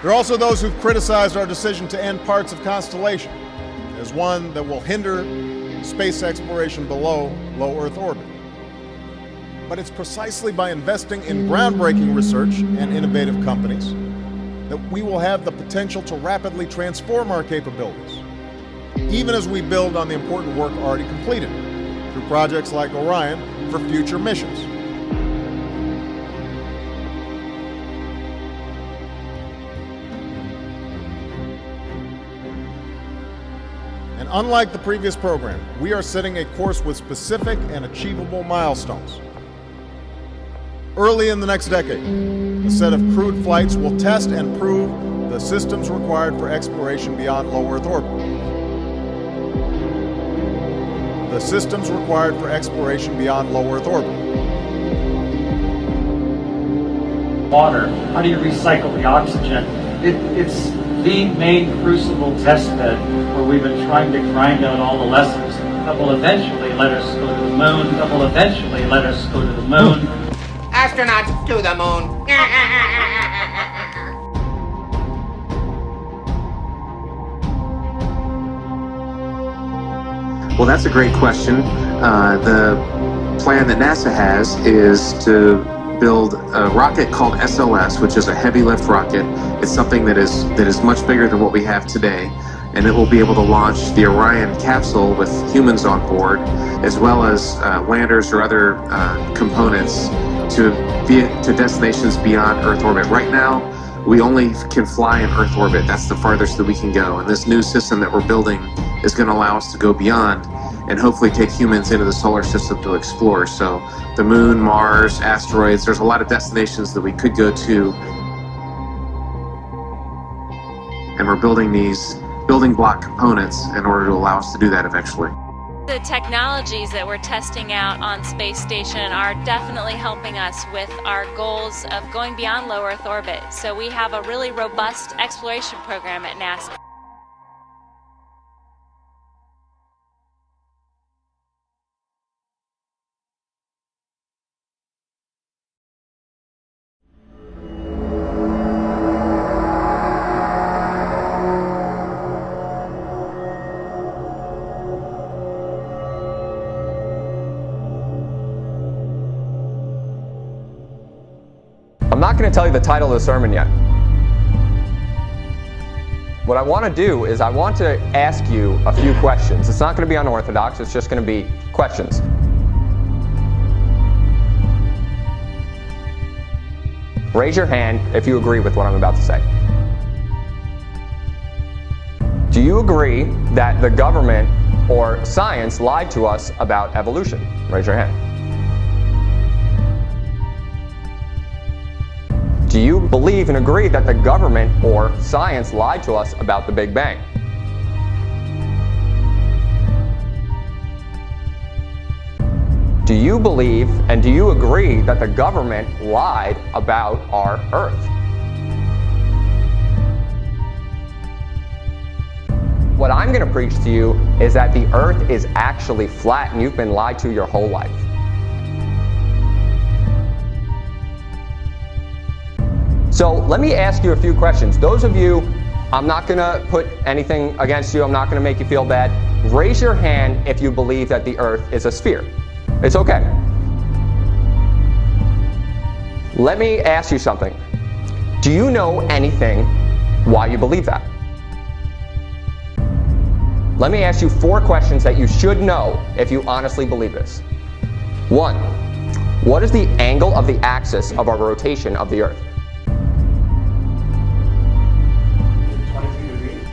There are also those who've criticized our decision to end parts of Constellation as one that will hinder space exploration below low Earth orbit. But it's precisely by investing in groundbreaking research and innovative companies that we will have the potential to rapidly transform our capabilities, even as we build on the important work already completed through projects like Orion for future missions. And unlike the previous program, we are setting a course with specific and achievable milestones. Early in the next decade, a set of crewed flights will test and prove the systems required for exploration beyond low Earth orbit. The systems required for exploration beyond low Earth orbit. Water, how do you recycle the oxygen? It's the main crucible test bed where we've been trying to grind out all the lessons that will eventually let us go to the moon, that will eventually let us go to the moon. Astronauts to the moon. Well, that's a great question. The plan that NASA has is to build a rocket called SLS, which is a heavy lift rocket. It's something that is much bigger than what we have today, and it will be able to launch the Orion capsule with humans on board, as well as landers or other components to destinations beyond Earth orbit. Right now, we only can fly in Earth orbit. That's the farthest that we can go. And this new system that we're building is going to allow us to go beyond and hopefully take humans into the solar system to explore. So the moon, Mars, asteroids, there's a lot of destinations that we could go to. And we're building these building block components in order to allow us to do that eventually. The technologies that we're testing out on Space Station are definitely helping us with our goals of going beyond low Earth orbit. So we have a really robust exploration program at NASA. I'm not going to tell you the title of the sermon yet. What I want to do is I want to ask you a few questions. It's not going to be unorthodox, it's just going to be questions. Raise your hand if you agree with what I'm about to say. Do you agree that the government or science lied to us about evolution? Raise your hand. Do you believe and agree that the government or science lied to us about the Big Bang? Do you believe and do you agree that the government lied about our Earth? What I'm going to preach to you is that the Earth is actually flat and you've been lied to your whole life. So let me ask you a few questions. Those of you, I'm not going to put anything against you. I'm not going to make you feel bad. Raise your hand if you believe that the Earth is a sphere. It's okay. Let me ask you something. Do you know anything why you believe that? Let me ask you 4 questions that you should know if you honestly believe this. 1. What is the angle of the axis of our rotation of the Earth? 23 degrees.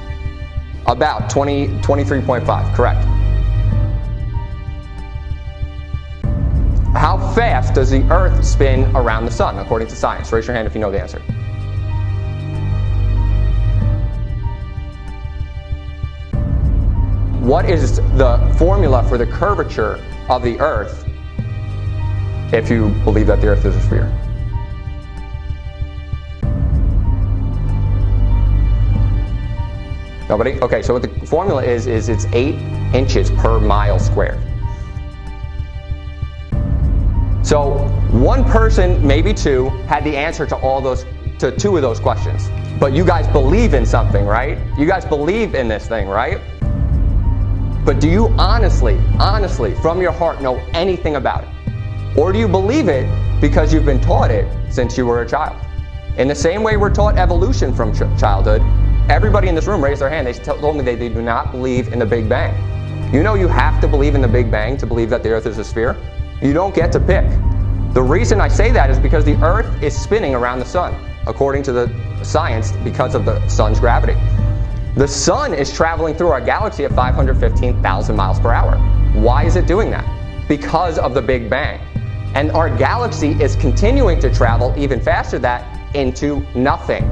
About 23.5, correct. How fast does the Earth spin around the Sun, according to science? Raise your hand if you know the answer. What is the formula for the curvature of the Earth if you believe that the Earth is a sphere? Nobody? Okay, so what the formula is it's 8 inches per mile squared. So one person, maybe 2, had the answer to all those to 2 of those questions. But you guys believe in something, right? You guys believe in this thing, right? But do you honestly, from your heart know anything about it? Or do you believe it because you've been taught it since you were a child? In the same way we're taught evolution from childhood, everybody in this room raised their hand. They told me they do not believe in the Big Bang. You know you have to believe in the Big Bang to believe that the Earth is a sphere. You don't get to pick. The reason I say that is because the Earth is spinning around the sun, according to the science, because of the sun's gravity. The sun is traveling through our galaxy at 515,000 miles per hour. Why is it doing that? Because of the Big Bang. And our galaxy is continuing to travel even faster than that into nothing.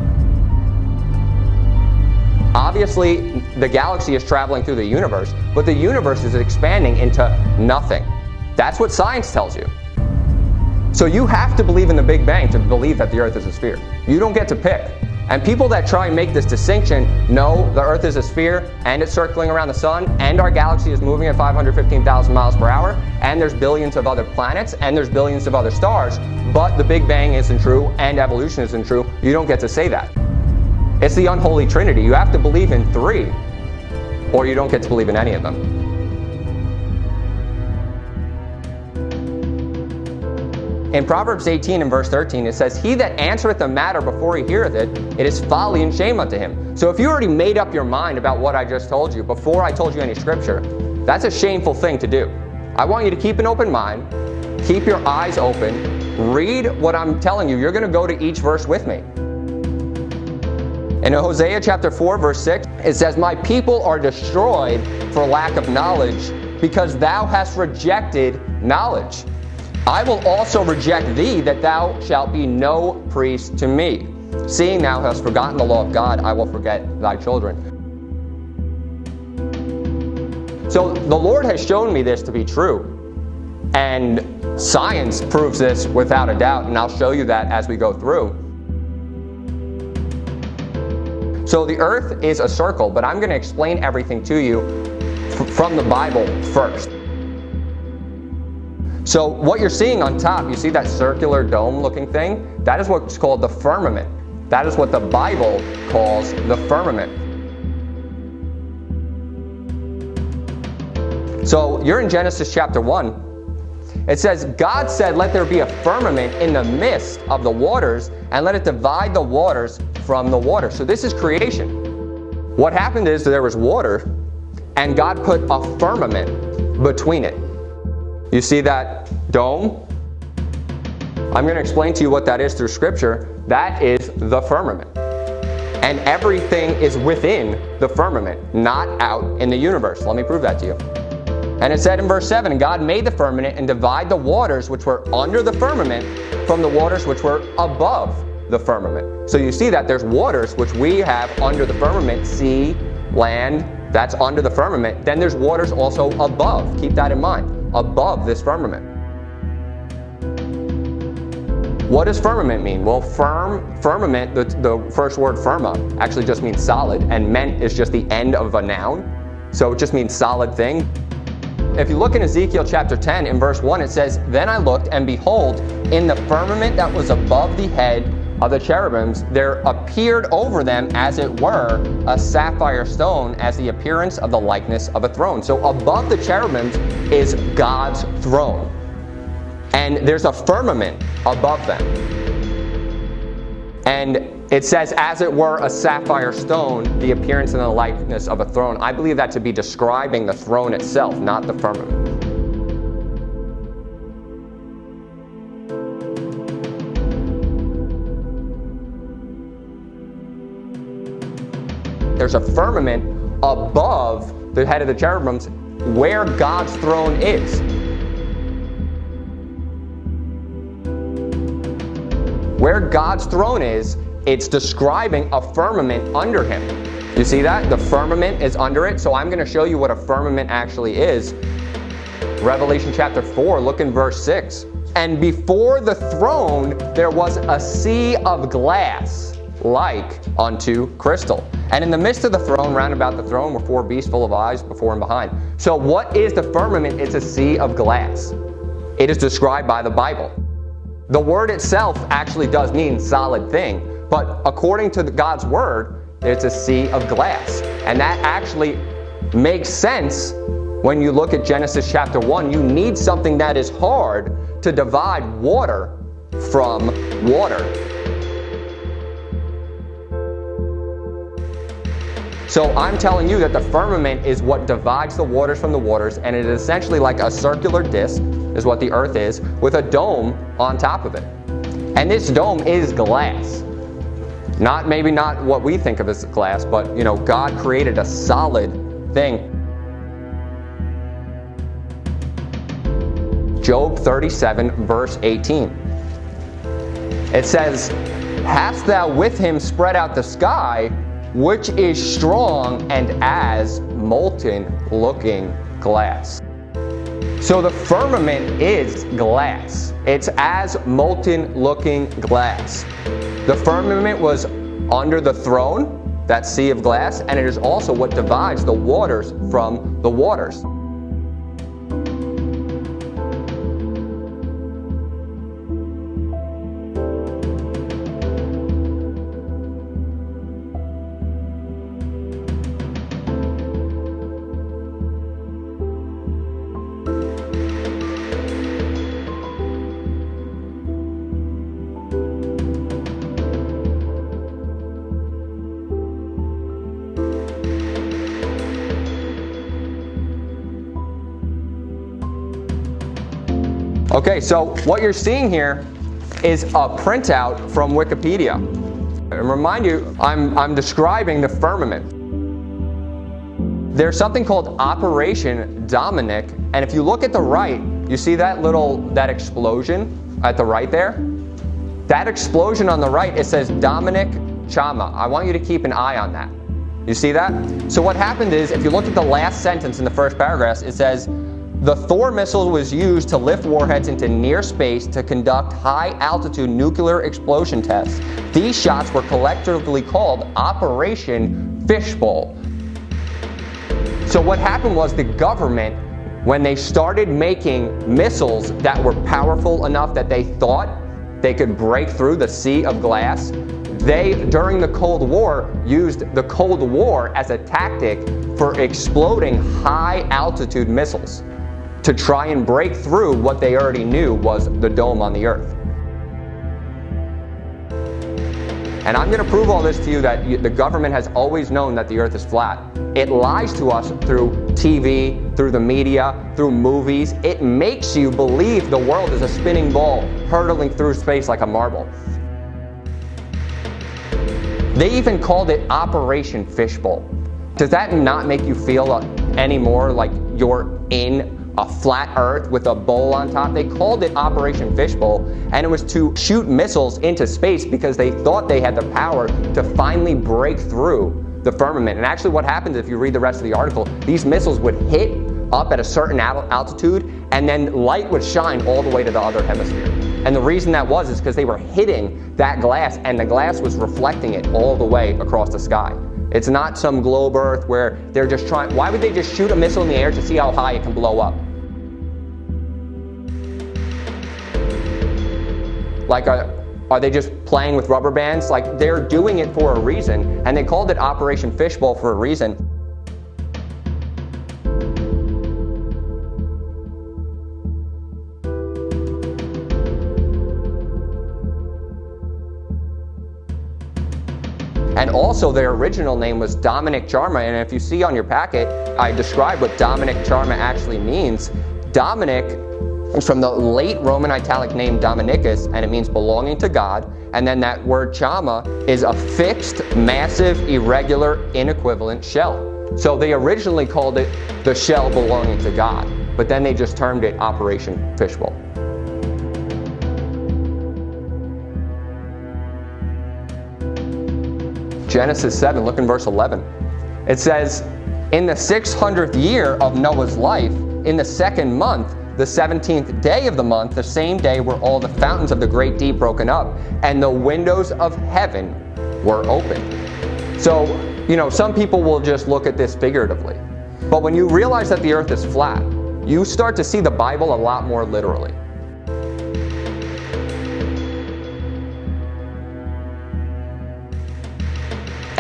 Obviously, the galaxy is traveling through the universe, but the universe is expanding into nothing. That's what science tells you. So you have to believe in the Big Bang to believe that the Earth is a sphere. You don't get to pick. And people that try and make this distinction, no, the Earth is a sphere, and it's circling around the sun, and our galaxy is moving at 515,000 miles per hour, and there's billions of other planets, and there's billions of other stars, but the Big Bang isn't true, and evolution isn't true. You don't get to say that. It's the unholy trinity. You have to believe in 3, or you don't get to believe in any of them. In Proverbs 18 and verse 13, it says, "He that answereth a matter before he heareth it, it is folly and shame unto him." So if you already made up your mind about what I just told you before I told you any scripture, that's a shameful thing to do. I want you to keep an open mind, keep your eyes open, read what I'm telling you. You're going to go to each verse with me. In Hosea chapter 4, verse 6, it says, "My people are destroyed for lack of knowledge, because thou hast rejected knowledge. I will also reject thee, that thou shalt be no priest to me. Seeing thou hast forgotten the law of God, I will forget thy children." So the Lord has shown me this to be true. And science proves this without a doubt, and I'll show you that as we go through. So the Earth is a circle, but I'm going to explain everything to you from the Bible first. So what you're seeing on top, you see that circular dome looking thing? That is what's called the firmament. That is what the Bible calls the firmament. So you're in Genesis chapter 1. It says, "God said, let there be a firmament in the midst of the waters, and let it divide the waters from the water." So this is creation. What happened is there was water, and God put a firmament between it. You see that dome? I'm going to explain to you what that is through Scripture. That is the firmament. And everything is within the firmament, not out in the universe. Let me prove that to you. And it said in verse 7, "And God made the firmament and divide the waters which were under the firmament from the waters which were above the firmament." So you see that there's waters which we have under the firmament, sea, land, that's under the firmament. Then there's waters also above. Keep that in mind. Above this firmament. What does firmament mean? Well, firmament, the first word firma, actually just means solid, and ment is just the end of a noun. So it just means solid thing. If you look in Ezekiel chapter 10, in verse 1, it says, "Then I looked, and behold, in the firmament that was above the head of the cherubims, there appeared over them, as it were, a sapphire stone, as the appearance of the likeness of a throne." So above the cherubims is God's throne. And there's a firmament above them. And it says, as it were, a sapphire stone, the appearance and the likeness of a throne. I believe that to be describing the throne itself, not the firmament. There's a firmament above the head of the cherubims where God's throne is. Where God's throne is, it's describing a firmament under him. You see that? The firmament is under it. So I'm going to show you what a firmament actually is. Revelation chapter 4, look in verse 6. "And before the throne there was a sea of glass, like unto crystal. And in the midst of the throne, round about the throne, were 4 beasts full of eyes before and behind." So what is the firmament? It's a sea of glass. It is described by the Bible. The word itself actually does mean solid thing, But according to God's word, it's a sea of glass. And that actually makes sense when you look at Genesis chapter 1. You need something that is hard to divide water from water. So I'm telling you that the firmament is what divides the waters from the waters, and it is essentially like a circular disc, is what the earth is, with a dome on top of it. And this dome is glass. Maybe not what we think of as glass, but God created a solid thing. Job 37, verse 18. It says, "Hast thou with him spread out the sky, which is strong and as molten looking glass." So the firmament is glass. It's as molten looking glass. The firmament was under the throne, that sea of glass, and it is also what divides the waters from the waters. Okay, so what you're seeing here is a printout from Wikipedia. And remind you, I'm describing the firmament. There's something called Operation Dominic, and if you look at the right, you see that explosion at the right there? That explosion on the right, it says Dominic Chama. I want you to keep an eye on that. You see that? So what happened is, if you look at the last sentence in the first paragraph, it says, "The Thor missile was used to lift warheads into near space to conduct high-altitude nuclear explosion tests. These shots were collectively called Operation Fishbowl." So what happened was the government, when they started making missiles that were powerful enough that they thought they could break through the sea of glass, they, during the Cold War, used the Cold War as a tactic for exploding high-altitude missiles to try and break through what they already knew was the dome on the earth. And I'm going to prove all this to you that the government has always known that the earth is flat. It lies to us through TV, through the media, through movies. It makes you believe the world is a spinning ball hurtling through space like a marble. They even called it Operation Fishbowl. Does that not make you feel any more like you're in a flat earth with a bowl on top? They called it Operation Fishbowl, and it was to shoot missiles into space because they thought they had the power to finally break through the firmament. And actually what happens, if you read the rest of the article, these missiles would hit up at a certain altitude, and then light would shine all the way to the other hemisphere. And the reason that was is because they were hitting that glass, and the glass was reflecting it all the way across the sky. It's not some globe Earth where they're just trying. Why would they just shoot a missile in the air to see how high it can blow up? Like, are they just playing with rubber bands? Like, they're doing it for a reason, and they called it Operation Fishbowl for a reason. And also their original name was Dominic Charma, and if you see on your packet, I describe what Dominic Charma actually means. Dominic is from the late Roman italic name Dominicus, and it means belonging to God, and then that word Chama is a fixed, massive, irregular, inequivalent shell. So they originally called it the shell belonging to God, but then they just termed it Operation Fishbowl. Genesis 7, look in verse 11. It says, "In the 600th year of Noah's life, in the 2nd month, the 17th day of the month, the same day were all the fountains of the great deep broken up, and the windows of heaven were opened." So, some people will just look at this figuratively. But when you realize that the earth is flat, you start to see the Bible a lot more literally.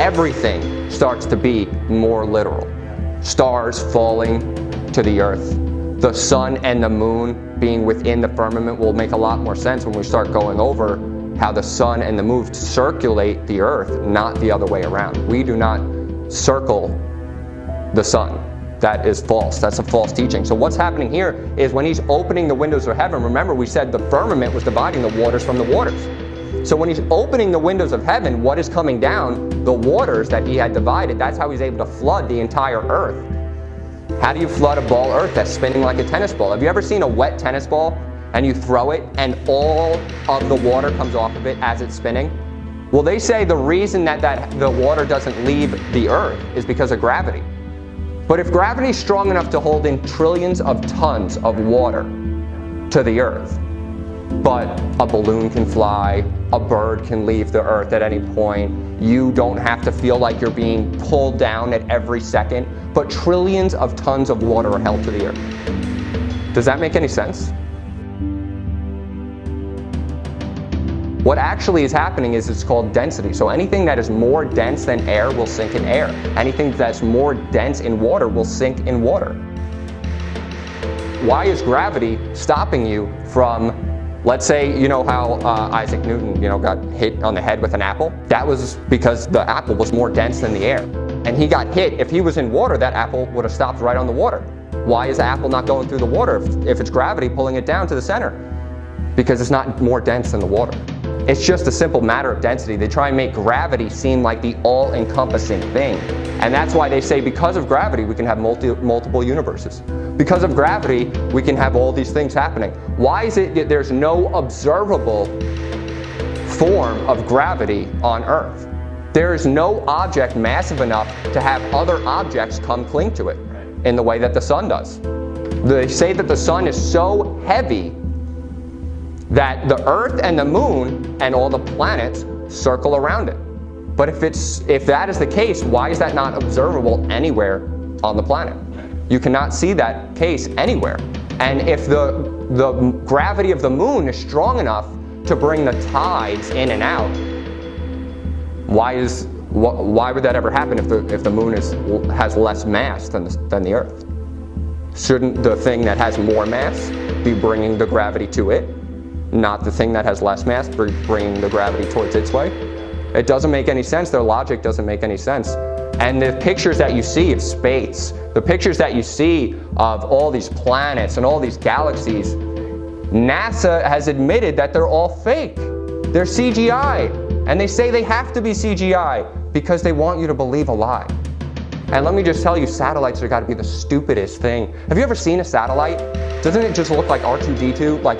everything starts to be more literal. Stars falling to the earth, the sun and the moon being within the firmament will make a lot more sense when we start going over how the sun and the moon circulate the earth, not the other way around. We do not circle the sun. That is false. That's a false teaching. So what's happening here is when he's opening the windows of heaven, remember we said the firmament was dividing the waters from the waters. So when he's opening the windows of heaven, what is coming down? The waters that he had divided. That's how he's able to flood the entire earth. How do you flood a ball earth that's spinning like a tennis ball? Have you ever seen a wet tennis ball and you throw it and all of the water comes off of it as it's spinning? Well, they say the reason that the water doesn't leave the earth is because of gravity. But if gravity is strong enough to hold in trillions of tons of water to the earth, but a balloon can fly, a bird can leave the earth at any point, you don't have to feel like you're being pulled down at every second, but trillions of tons of water are held to the earth. Does that make any sense? What actually is happening is it's called density. So anything that is more dense than air will sink in air. Anything that's more dense in water will sink in water. Why is gravity stopping you from, let's say, you know how Isaac Newton, got hit on the head with an apple? That was because the apple was more dense than the air. And he got hit. If he was in water, that apple would have stopped right on the water. Why is the apple not going through the water if it's gravity pulling it down to the center? Because it's not more dense than the water. It's just a simple matter of density. They try and make gravity seem like the all-encompassing thing. And that's why they say because of gravity we can have multiple universes. Because of gravity we can have all these things happening. Why is it that there's no observable form of gravity on Earth? There is no object massive enough to have other objects come cling to it in the way that the sun does. They say that the sun is so heavy that the earth and the moon and all the planets circle around it. But if that is the case, why is that not observable anywhere on the planet? You cannot see that case anywhere. And if the gravity of the moon is strong enough to bring the tides in and out, why would that ever happen if the moon has less mass than the earth? Shouldn't the thing that has more mass be bringing the gravity to it? Not the thing that has less mass bringing the gravity towards its way? It doesn't make any sense. Their logic doesn't make any sense. And the pictures that you see of space, the pictures that you see of all these planets and all these galaxies, NASA has admitted that they're all fake. They're CGI. And they say they have to be CGI because they want you to believe a lie. And let me just tell you, satellites have got to be the stupidest thing. Have you ever seen a satellite? Doesn't it just look like R2-D2? Like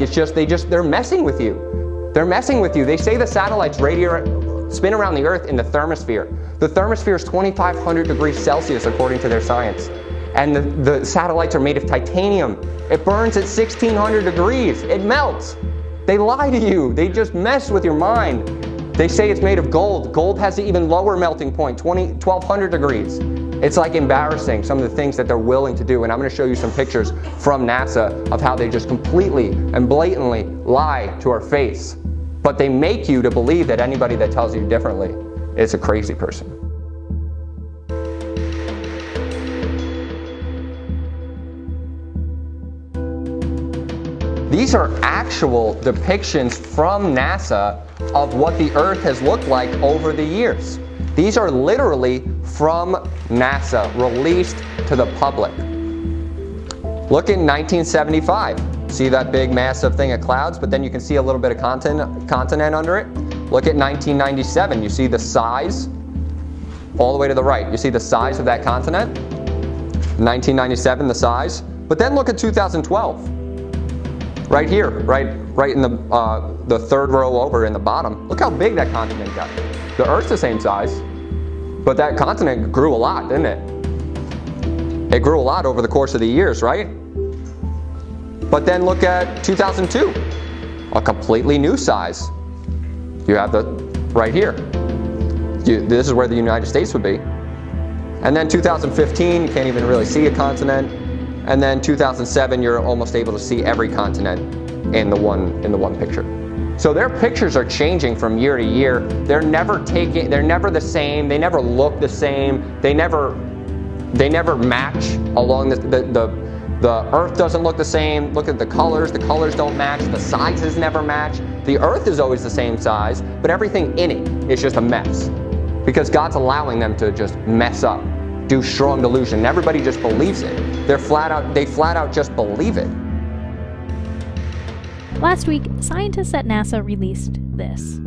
they're messing with you. They're messing with you. They say the satellites spin around the Earth in the thermosphere. The thermosphere is 2,500 degrees Celsius according to their science. And the satellites are made of titanium. It burns at 1,600 degrees. It melts. They lie to you. They just mess with your mind. They say it's made of gold. Gold has an even lower melting point, 1,200 degrees. It's like embarrassing, some of the things that they're willing to do. And I'm going to show you some pictures from NASA of how they just completely and blatantly lie to our face. But they make you to believe that anybody that tells you differently is a crazy person. These are actual depictions from NASA of what the Earth has looked like over the years. These are literally from NASA, released to the public. Look at 1975. See that big massive thing of clouds, but then you can see a little bit of continent under it? Look at 1997. You see the size all the way to the right. You see the size of that continent? 1997, the size. But then look at 2012. Right here, right in the third row over in the bottom. Look how big that continent got. The Earth's the same size, but that continent grew a lot, didn't it? It grew a lot over the course of the years, right? But then look at 2002, a completely new size. You have the right here. This is where the United States would be. And then 2015, you can't even really see a continent. And then 2007, you're almost able to see every continent in the one picture. So their pictures are changing from year to year. They're never the same. They never look the same. They never match along the Earth doesn't look the same. Look at the colors don't match. The sizes never match. The Earth is always the same size, but everything in it is just a mess. Because God's allowing them to just mess up, do strong delusion. Everybody just believes it. They flat out just believe it. Last week, scientists at NASA released this.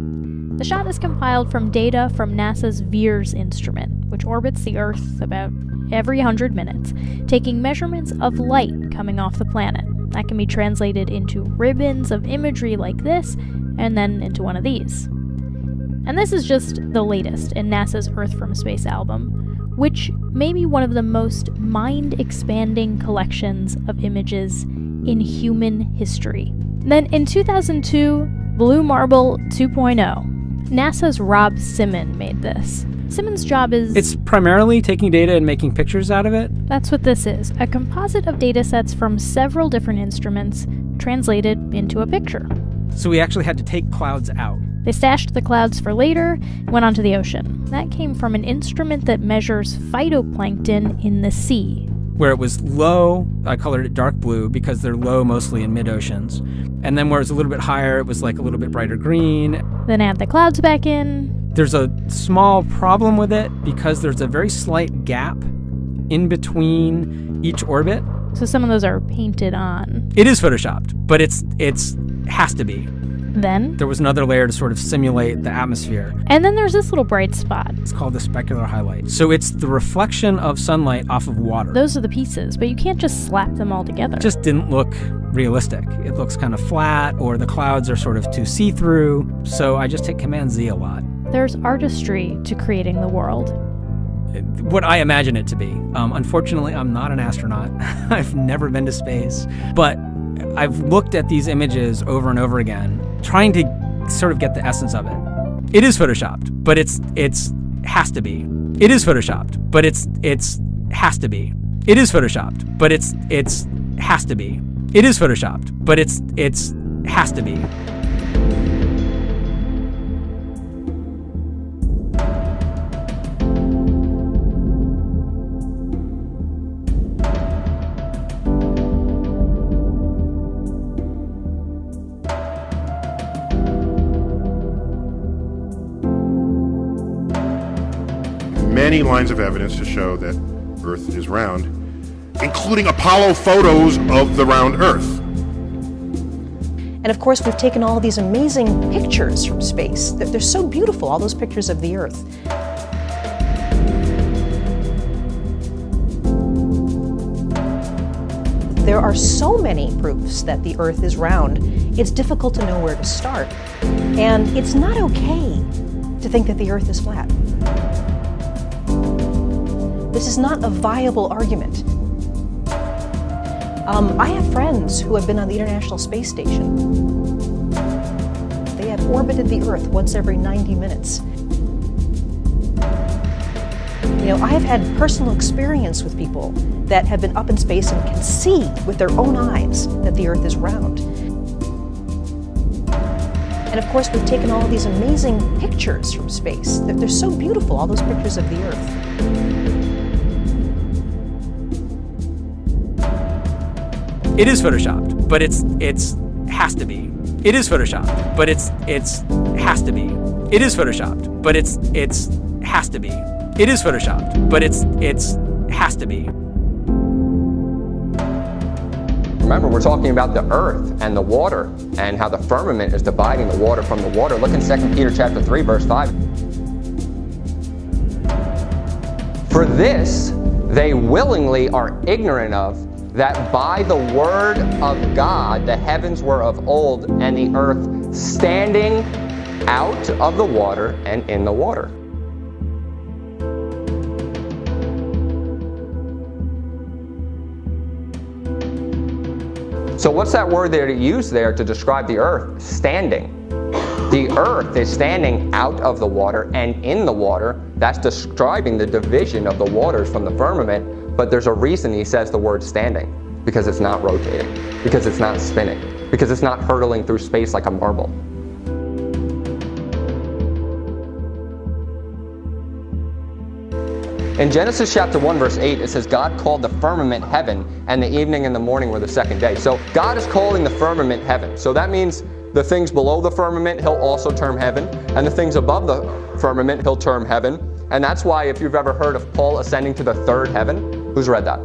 The shot is compiled from data from NASA's VEERS instrument, which orbits the Earth about every 100 minutes, taking measurements of light coming off the planet. That can be translated into ribbons of imagery like this, and then into one of these. And this is just the latest in NASA's Earth from Space album, which may be one of the most mind-expanding collections of images in human history. Then in 2002, Blue Marble 2.0, NASA's Rob Simon made this. Simon's job is... It's primarily taking data and making pictures out of it. That's what this is, a composite of data sets from several different instruments translated into a picture. So we actually had to take clouds out. They stashed the clouds for later, went onto the ocean. That came from an instrument that measures phytoplankton in the sea. Where it was low, I colored it dark blue because they're low mostly in mid-oceans. And then where it's a little bit higher, it was like a little bit brighter green. Then add the clouds back in. There's a small problem with it because there's a very slight gap in between each orbit. So some of those are painted on. It is photoshopped, but it's has to be. Then there was another layer to sort of simulate the atmosphere. And then there's this little bright spot. It's called the specular highlight. So it's the reflection of sunlight off of water. Those are the pieces, but you can't just slap them all together. It just didn't look realistic. It looks kind of flat, or the clouds are sort of too see-through. So I just take Command-Z a lot. There's artistry to creating the world. What I imagine it to be. Unfortunately, I'm not an astronaut. I've never been to space. But I've looked at these images over and over again, trying to sort of get the essence of it. It is photoshopped, but it's has to be. It is photoshopped, but it's has to be. It is photoshopped, but it's has to be. It is photoshopped, but it's has to be. Many lines of evidence to show that Earth is round, including Apollo photos of the round Earth. And of course, we've taken all these amazing pictures from space. They're so beautiful, all those pictures of the Earth. There are so many proofs that the Earth is round, it's difficult to know where to start. And it's not okay to think that the Earth is flat. This is not a viable argument. I have friends who have been on the International Space Station. They have orbited the Earth once every 90 minutes. You know, I have had personal experience with people that have been up in space and can see with their own eyes that the Earth is round. And of course, we've taken all these amazing pictures from space. They're so beautiful, all those pictures of the Earth. It is photoshopped, but it's has to be. It is photoshopped, but it's has to be. It is photoshopped, but it's has to be. It is photoshopped, but it's has to be. Remember, we're talking about the earth and the water and how the firmament is dividing the water from the water. Look in 2 Peter chapter 3, verse 5. For this they willingly are ignorant of, that by the word of God the heavens were of old, and the earth standing out of the water and in the water. So what's that word there to use there to describe the earth? Standing. The earth is standing out of the water and in the water. That's describing the division of the waters from the firmament. But there's a reason he says the word standing, because it's not rotating, because it's not spinning, because it's not hurtling through space like a marble. In Genesis chapter 1, verse 8, it says, God called the firmament heaven, and the evening and the morning were the second day. So God is calling the firmament heaven. So that means the things below the firmament, he'll also term heaven, and the things above the firmament, he'll term heaven. And that's why if you've ever heard of Paul ascending to the third heaven, who's read that?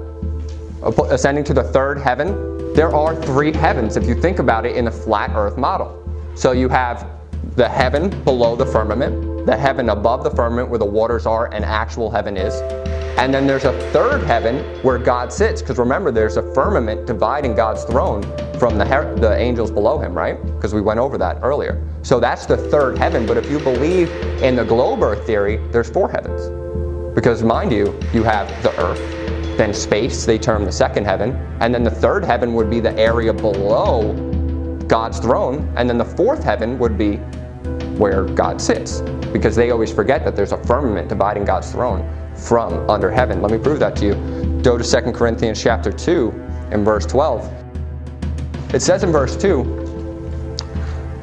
Ascending to the third heaven, there are three heavens if you think about it in a flat earth model. So you have the heaven below the firmament, the heaven above the firmament where the waters are and actual heaven is, and then there's a third heaven where God sits, because remember there's a firmament dividing God's throne from the angels below him, right? Because we went over that earlier. So that's the third heaven, but if you believe in the globe earth theory, there's four heavens. Because mind you, you have the earth, then space, they term the second heaven, and then the third heaven would be the area below God's throne, and then the fourth heaven would be where God sits, because they always forget that there's a firmament dividing God's throne from under heaven. Let me prove that to you. Go to 2 Corinthians chapter 2 and verse 12. It says in verse 2,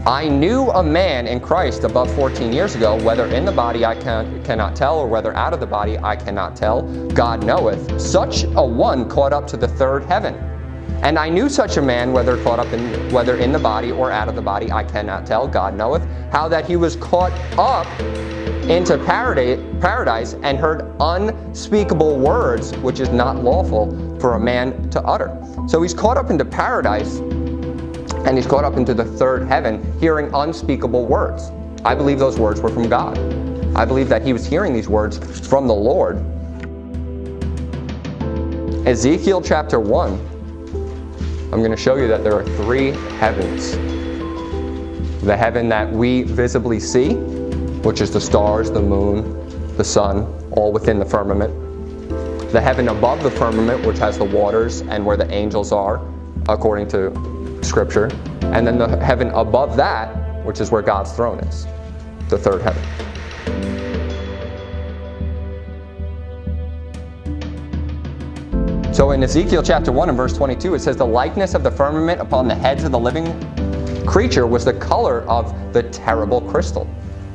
I knew a man in Christ above 14 years ago, whether in the body I cannot tell, or whether out of the body I cannot tell. God knoweth. Such a one caught up to the third heaven. And I knew such a man, whether in the body or out of the body I cannot tell. God knoweth. How that he was caught up into paradise and heard unspeakable words, which is not lawful for a man to utter. So he's caught up into paradise, and he's caught up into the third heaven, hearing unspeakable words. I believe those words were from God. I believe that he was hearing these words from the Lord. Ezekiel chapter 1, I'm going to show you that there are three heavens. The heaven that we visibly see, which is the stars, the moon, the sun, all within the firmament. The heaven above the firmament, which has the waters and where the angels are, according to Scripture, and then the heaven above that, which is where God's throne is, the third heaven. So in Ezekiel chapter 1 and verse 22, it says, the likeness of the firmament upon the heads of the living creature was the color of the terrible crystal.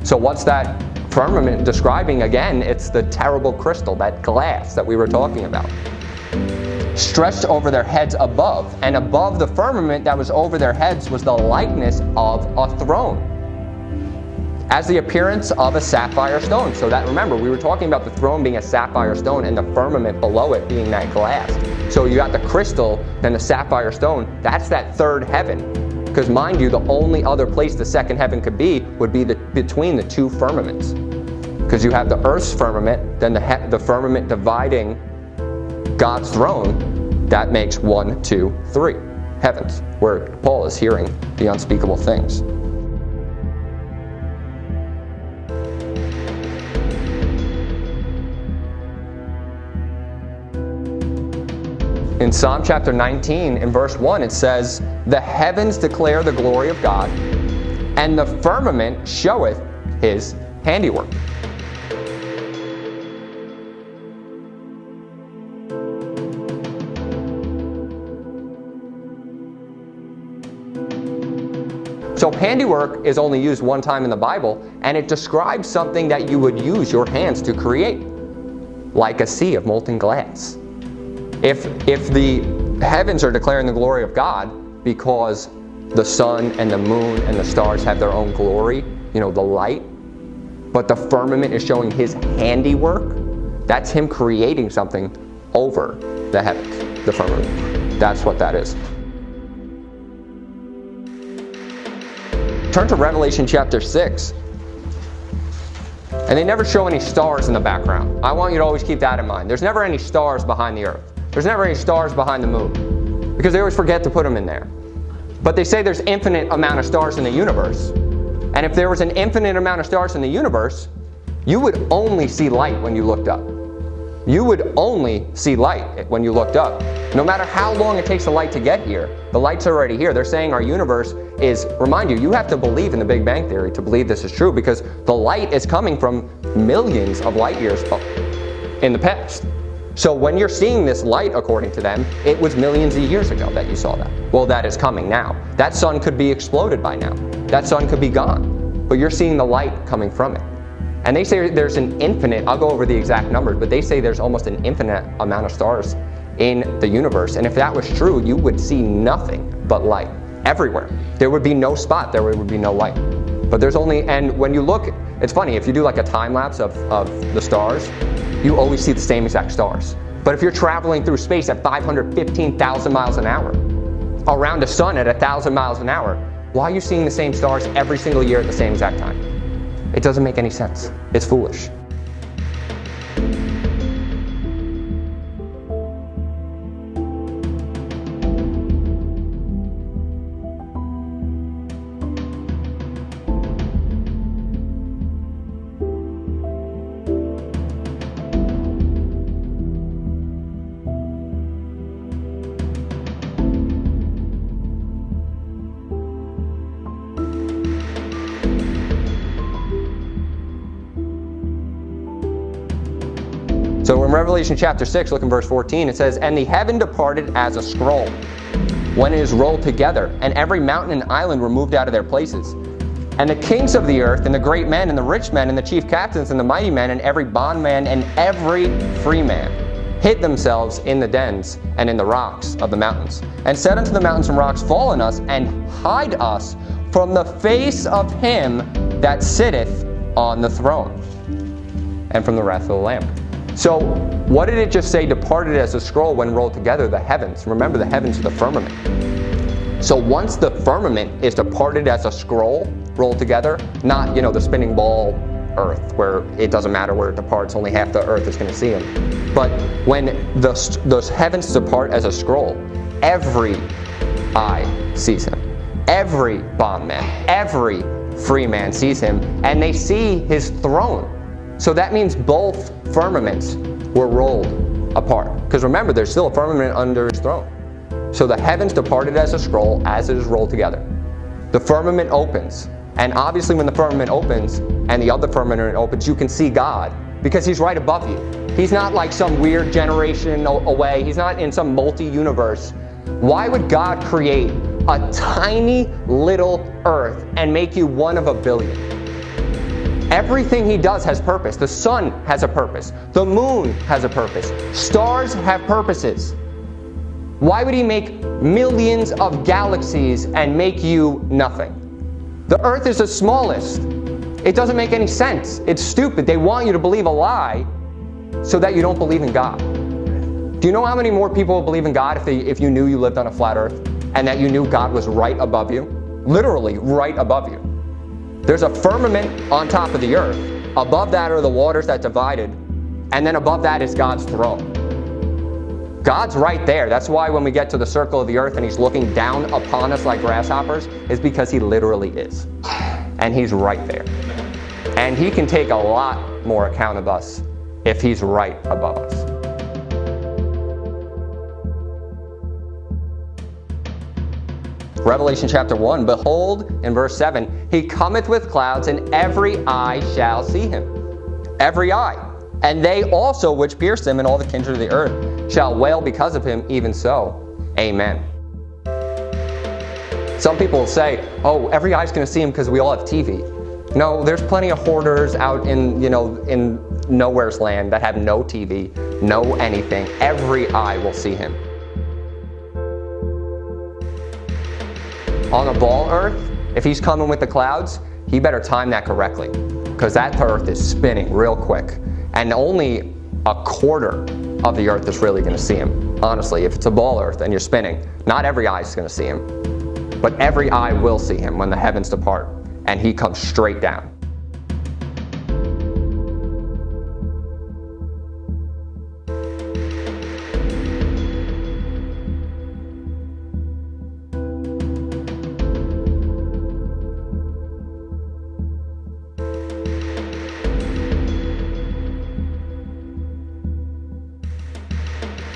So what's that firmament describing? Again, it's the terrible crystal, that glass that we were talking about. Stretched over their heads above, and above the firmament that was over their heads was the likeness of a throne, as the appearance of a sapphire stone. So that, remember, we were talking about the throne being a sapphire stone and the firmament below it being that glass. So you got the crystal and the sapphire stone. That's that third heaven. Because mind you, the only other place the second heaven could be would be between the two firmaments. Because you have the earth's firmament, then the firmament dividing God's throne. That makes 1, 2, 3 heavens, where Paul is hearing the unspeakable things. In Psalm chapter 19, in verse 1, it says, the heavens declare the glory of God, and the firmament showeth his handiwork. So handiwork is only used one time in the Bible, and it describes something that you would use your hands to create, like a sea of molten glass. If the heavens are declaring the glory of God because the sun and the moon and the stars have their own glory, the light, but the firmament is showing his handiwork, that's him creating something over the heavens, the firmament. That's what that is. Turn to Revelation chapter 6. And they never show any stars in the background. I want you to always keep that in mind. There's never any stars behind the earth. There's never any stars behind the moon, because they always forget to put them in there. But they say there's infinite amount of stars in the universe. And if there was an infinite amount of stars in the universe, you would only see light when you looked up. You would only see light when you looked up. No matter how long it takes the light to get here, the light's already here. They're saying our universe is, remind you, you have to believe in the Big Bang Theory to believe this is true, because the light is coming from millions of light years in the past. So when you're seeing this light, according to them, it was millions of years ago that you saw that. Well, that is coming now. That sun could be exploded by now. That sun could be gone. But you're seeing the light coming from it. And they say there's an infinite, I'll go over the exact numbers, but they say there's almost an infinite amount of stars in the universe. And if that was true, you would see nothing but light everywhere. There would be no spot, there would be no light. But there's only, and when you look, it's funny, if you do like a time lapse of the stars, you always see the same exact stars. But if you're traveling through space at 515,000 miles an hour, around the sun at 1,000 miles an hour, why are you seeing the same stars every single year at the same exact time? It doesn't make any sense. It's foolish. So in Revelation chapter 6, look in verse 14, it says, "And the heaven departed as a scroll, when it is rolled together, and every mountain and island were moved out of their places. And the kings of the earth, and the great men, and the rich men, and the chief captains, and the mighty men, and every bondman, and every free man, hid themselves in the dens and in the rocks of the mountains, and said unto the mountains and rocks, Fall on us, and hide us from the face of him that sitteth on the throne, and from the wrath of the Lamb." So what did it just say departed as a scroll when rolled together? The heavens. Remember, the heavens are the firmament. So once the firmament is departed as a scroll rolled together, not, the spinning ball earth where it doesn't matter where it departs, only half the earth is going to see him. But when those heavens depart as a scroll, every eye sees him. Every bondman, every free man sees him, and they see his throne. So that means both firmaments were rolled apart. Because remember, there's still a firmament under his throne. So the heavens departed as a scroll as it is rolled together. The firmament opens. And obviously when the firmament opens and the other firmament opens, you can see God because he's right above you. He's not like some weird generation away. He's not in some multi-universe. Why would God create a tiny little earth and make you one of a billion? Everything he does has purpose. The sun has a purpose. The moon has a purpose. Stars have purposes. Why would he make millions of galaxies and make you nothing? The earth is the smallest. It doesn't make any sense. It's stupid. They want you to believe a lie so that you don't believe in God. Do you know how many more people will believe in God if you knew you lived on a flat earth and that you knew God was right above you? Literally right above you. There's a firmament on top of the earth. Above that are the waters that divided, and then above that is God's throne. God's right there. That's why when we get to the circle of the earth and he's looking down upon us like grasshoppers, is because he literally is. And he's right there. And he can take a lot more account of us if he's right above us. Revelation chapter 1, behold, in verse 7, he cometh with clouds, and every eye shall see him. Every eye. And they also which pierced him, and all the kindred of the earth, shall wail because of him, even so. Amen. Some people will say, oh, every eye's going to see him because we all have TV. No, there's plenty of hoarders out in nowhere's land that have no TV, no anything. Every eye will see him. On a ball earth, if he's coming with the clouds, he better time that correctly, because that earth is spinning real quick, and only a quarter of the earth is really going to see him. Honestly, if it's a ball earth and you're spinning, not every eye is going to see him, but every eye will see him when the heavens depart, and he comes straight down.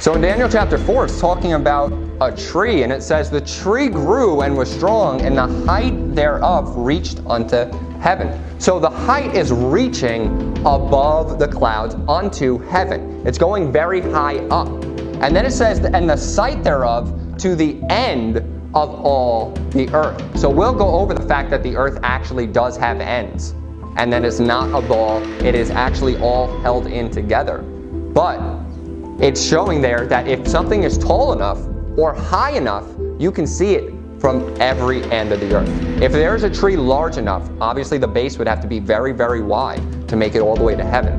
So in Daniel chapter 4, it's talking about a tree, and it says, the tree grew and was strong, and the height thereof reached unto heaven. So the height is reaching above the clouds unto heaven. It's going very high up. And then it says, and the sight thereof to the end of all the earth. So we'll go over the fact that the earth actually does have ends. and then it's not a ball, it is actually all held in together. But it's showing there that if something is tall enough or high enough, you can see it from every end of the earth. If there's a tree large enough, obviously the base would have to be very, very wide to make it all the way to heaven.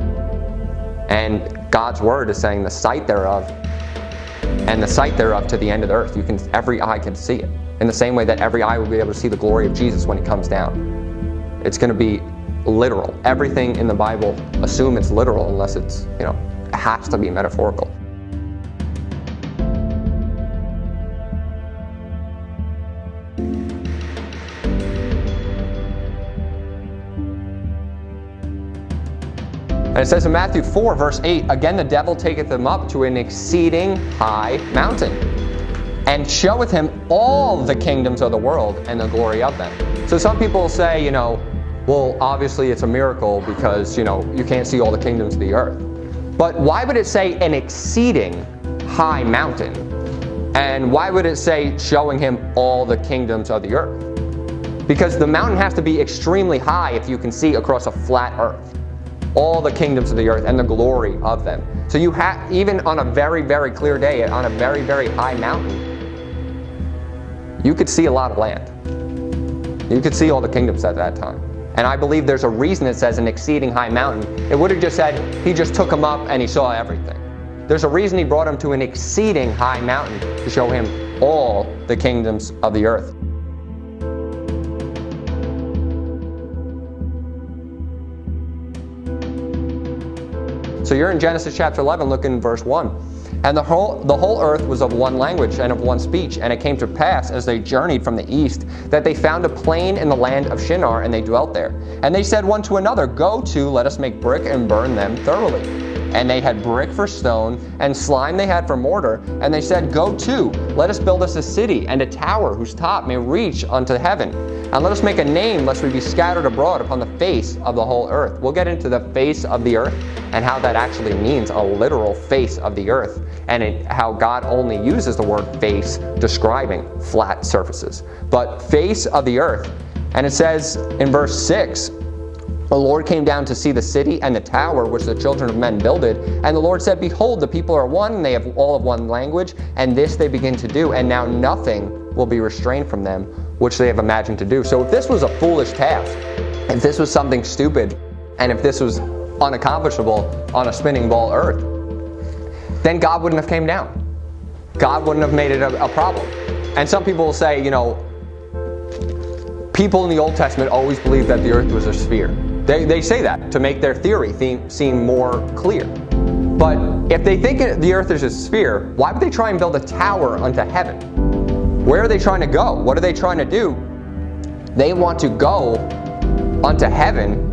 And God's word is saying the sight thereof, and the sight thereof to the end of the earth, every eye can see it. In the same way that every eye will be able to see the glory of Jesus when he comes down. It's going to be literal. Everything in the Bible, assume it's literal unless it's, it has to be metaphorical. And it says in Matthew 4, verse 8, again the devil taketh him up to an exceeding high mountain, and showeth him all the kingdoms of the world and the glory of them. So some people say, well, obviously it's a miracle because, you can't see all the kingdoms of the earth. But why would it say an exceeding high mountain? And why would it say showing him all the kingdoms of the earth? Because the mountain has to be extremely high if you can see across a flat earth all the kingdoms of the earth and the glory of them. So you have, even on a very, very clear day, on a very, very high mountain, you could see a lot of land. You could see all the kingdoms at that time. And I believe there's a reason it says an exceeding high mountain. It would have just said he just took him up and he saw everything. There's a reason he brought him to an exceeding high mountain to show him all the kingdoms of the earth. So you're in Genesis chapter 11, look in verse 1. And the whole earth was of one language and of one speech. And it came to pass, as they journeyed from the east, that they found a plain in the land of Shinar, and they dwelt there. And they said one to another, go to, let us make brick and burn them thoroughly. And they had brick for stone, and slime they had for mortar. And they said, go to, let us build us a city, and a tower whose top may reach unto heaven. And let us make a name, lest we be scattered abroad upon the face of the whole earth. We'll get into the face of the earth and how that actually means a literal face of the earth, and how God only uses the word face describing flat surfaces. But face of the earth, and it says in verse 6, the Lord came down to see the city and the tower which the children of men builded. And the Lord said, behold, the people are one, and they have all of one language, and this they begin to do, and now nothing will be restrained from them, which they have imagined to do. So if this was a foolish task, if this was something stupid, and if this was unaccomplishable on a spinning ball earth, then God wouldn't have came down. God wouldn't have made it a problem. And some people will say, people in the Old Testament always believed that the earth was a sphere. They say that to make their theory seem more clear. But if they think the earth is a sphere, why would they try and build a tower unto heaven? Where are they trying to go? What are they trying to do? They want to go unto heaven,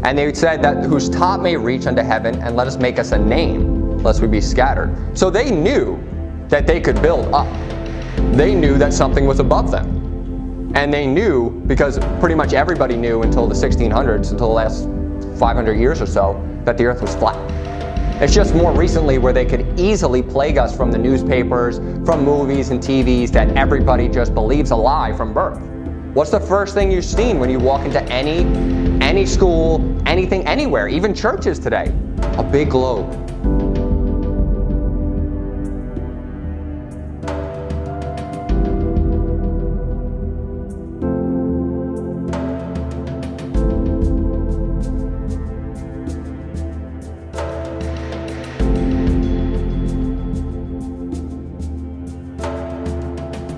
and they said that whose top may reach unto heaven, and let us make us a name, lest we be scattered. So they knew that they could build up. They knew that something was above them. And they knew, because pretty much everybody knew until the 1600s, until the last 500 years or so, that the earth was flat. It's just more recently where they could easily plague us from the newspapers, from movies and TVs, that everybody just believes a lie from birth. What's the first thing you've seen when you walk into any school, anything, anywhere, even churches today? A big globe.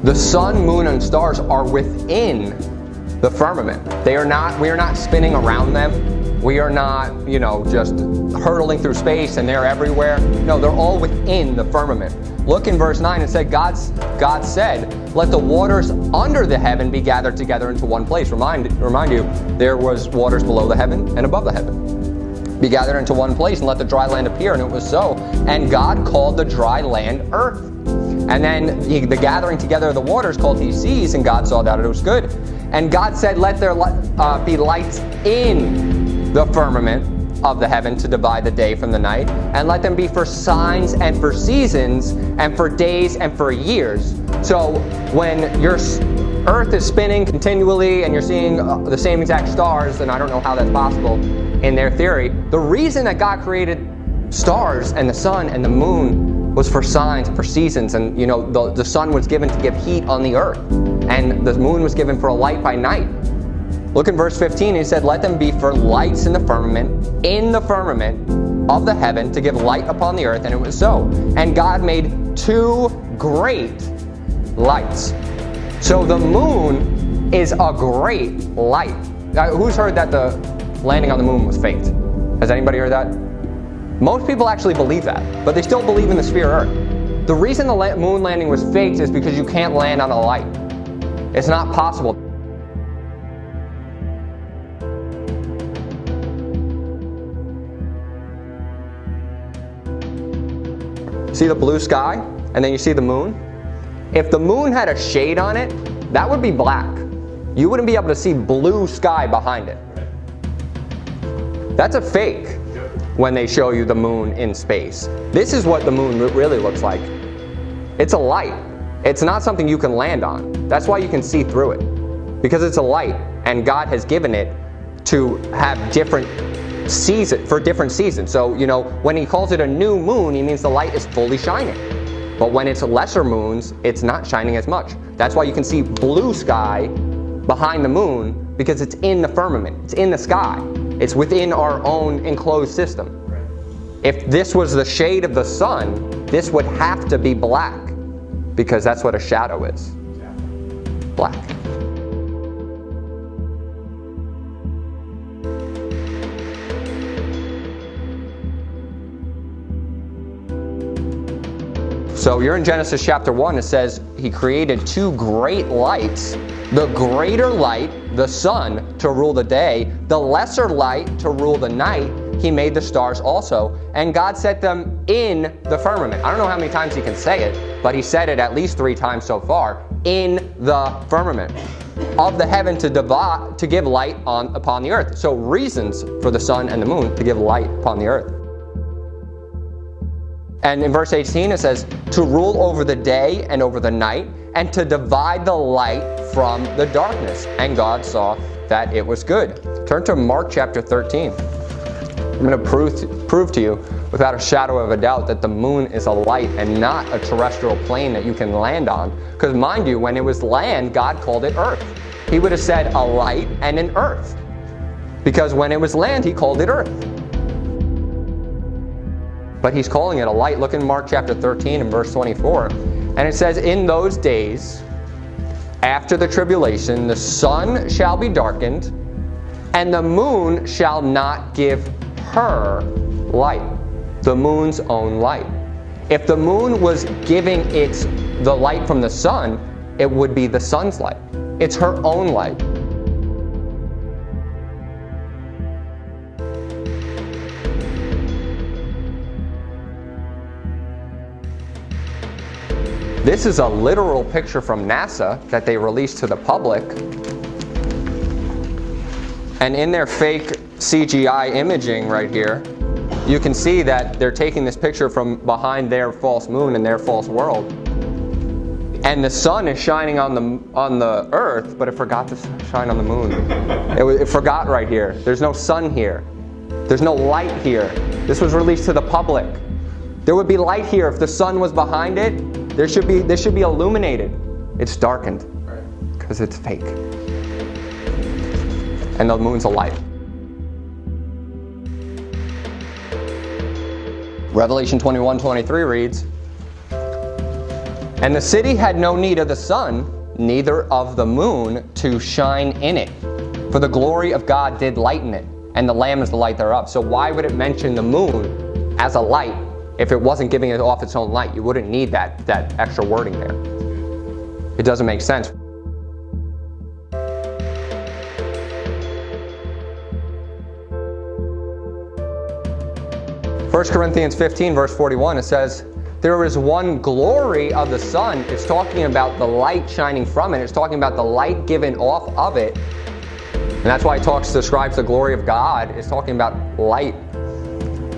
The sun, moon, and stars are within the firmament. We are not spinning around them. We are not, just hurtling through space and they're everywhere. No, they're all within the firmament. Look in verse 9, it said, God said, let the waters under the heaven be gathered together into one place. Remind you, there was waters below the heaven and above the heaven. Be gathered into one place, and let the dry land appear. And it was so. And God called the dry land earth. And then the gathering together of the waters called he seas, and God saw that it was good. And God said, let there be lights in the firmament of the heaven to divide the day from the night, and let them be for signs and for seasons and for days and for years. So when Earth is spinning continually and you're seeing the same exact stars, then I don't know how that's possible in their theory. The reason that God created stars and the sun and the moon was for signs, for seasons, and the sun was given to give heat on the earth, and the moon was given for a light by night. Look in verse 15, he said, let them be for lights in the firmament of the heaven to give light upon the earth, and it was so. And God made two great lights. So the moon is a great light. Now, who's heard that the landing on the moon was faked? Has anybody heard that? Most people actually believe that, but they still believe in the sphere Earth. The reason the moon landing was faked is because you can't land on a light. It's not possible. See the blue sky, and then you see the moon? If the moon had a shade on it, that would be black. You wouldn't be able to see blue sky behind it. That's a fake when they show you the moon in space. This is what the moon really looks like. It's a light. It's not something you can land on. That's why you can see through it. Because it's a light, and God has given it to have different for different seasons. So, when he calls it a new moon, he means the light is fully shining. But when it's lesser moons, it's not shining as much. That's why you can see blue sky behind the moon, because it's in the firmament. It's in the sky. It's within our own enclosed system. If this was the shade of the sun, this would have to be black, because that's what a shadow is. Black. So you're in Genesis chapter 1, it says he created two great lights. The greater light, the sun, to rule the day. The lesser light to rule the night. He made the stars also. And God set them in the firmament. I don't know how many times he can say it, but he said it at least 3 times so far. In the firmament of the heaven to give light upon the earth. So reasons for the sun and the moon to give light upon the earth. And in verse 18 it says, to rule over the day and over the night, and to divide the light from the darkness. And God saw that it was good. Turn to Mark chapter 13. I'm going to prove to you without a shadow of a doubt that the moon is a light and not a terrestrial plane that you can land on. Because mind you, when it was land, God called it earth. He would have said a light and an earth. Because when it was land, he called it earth. But he's calling it a light. Look in Mark chapter 13 and verse 24. And it says, in those days, after the tribulation, the sun shall be darkened, and the moon shall not give her light. The moon's own light. If the moon was giving the light from the sun, it would be the sun's light. It's her own light. This is a literal picture from NASA that they released to the public. And in their fake CGI imaging right here, you can see that they're taking this picture from behind their false moon and their false world. And the sun is shining on the earth, but it forgot to shine on the moon. It forgot right here. There's no sun here. There's no light here. This was released to the public. There would be light here if the sun was behind it. This should be illuminated. It's darkened because it's fake. And the moon's a light. Revelation 21:23 reads, and the city had no need of the sun, neither of the moon to shine in it. For the glory of God did lighten it, and the Lamb is the light thereof. So why would it mention the moon as a light if it wasn't giving it off its own light? You wouldn't need that extra wording there. It doesn't make sense. First Corinthians 15 verse 41, it says, there is one glory of the sun. It's talking about the light shining from it. It's talking about the light given off of it. And that's why it describes the glory of God. It's talking about light.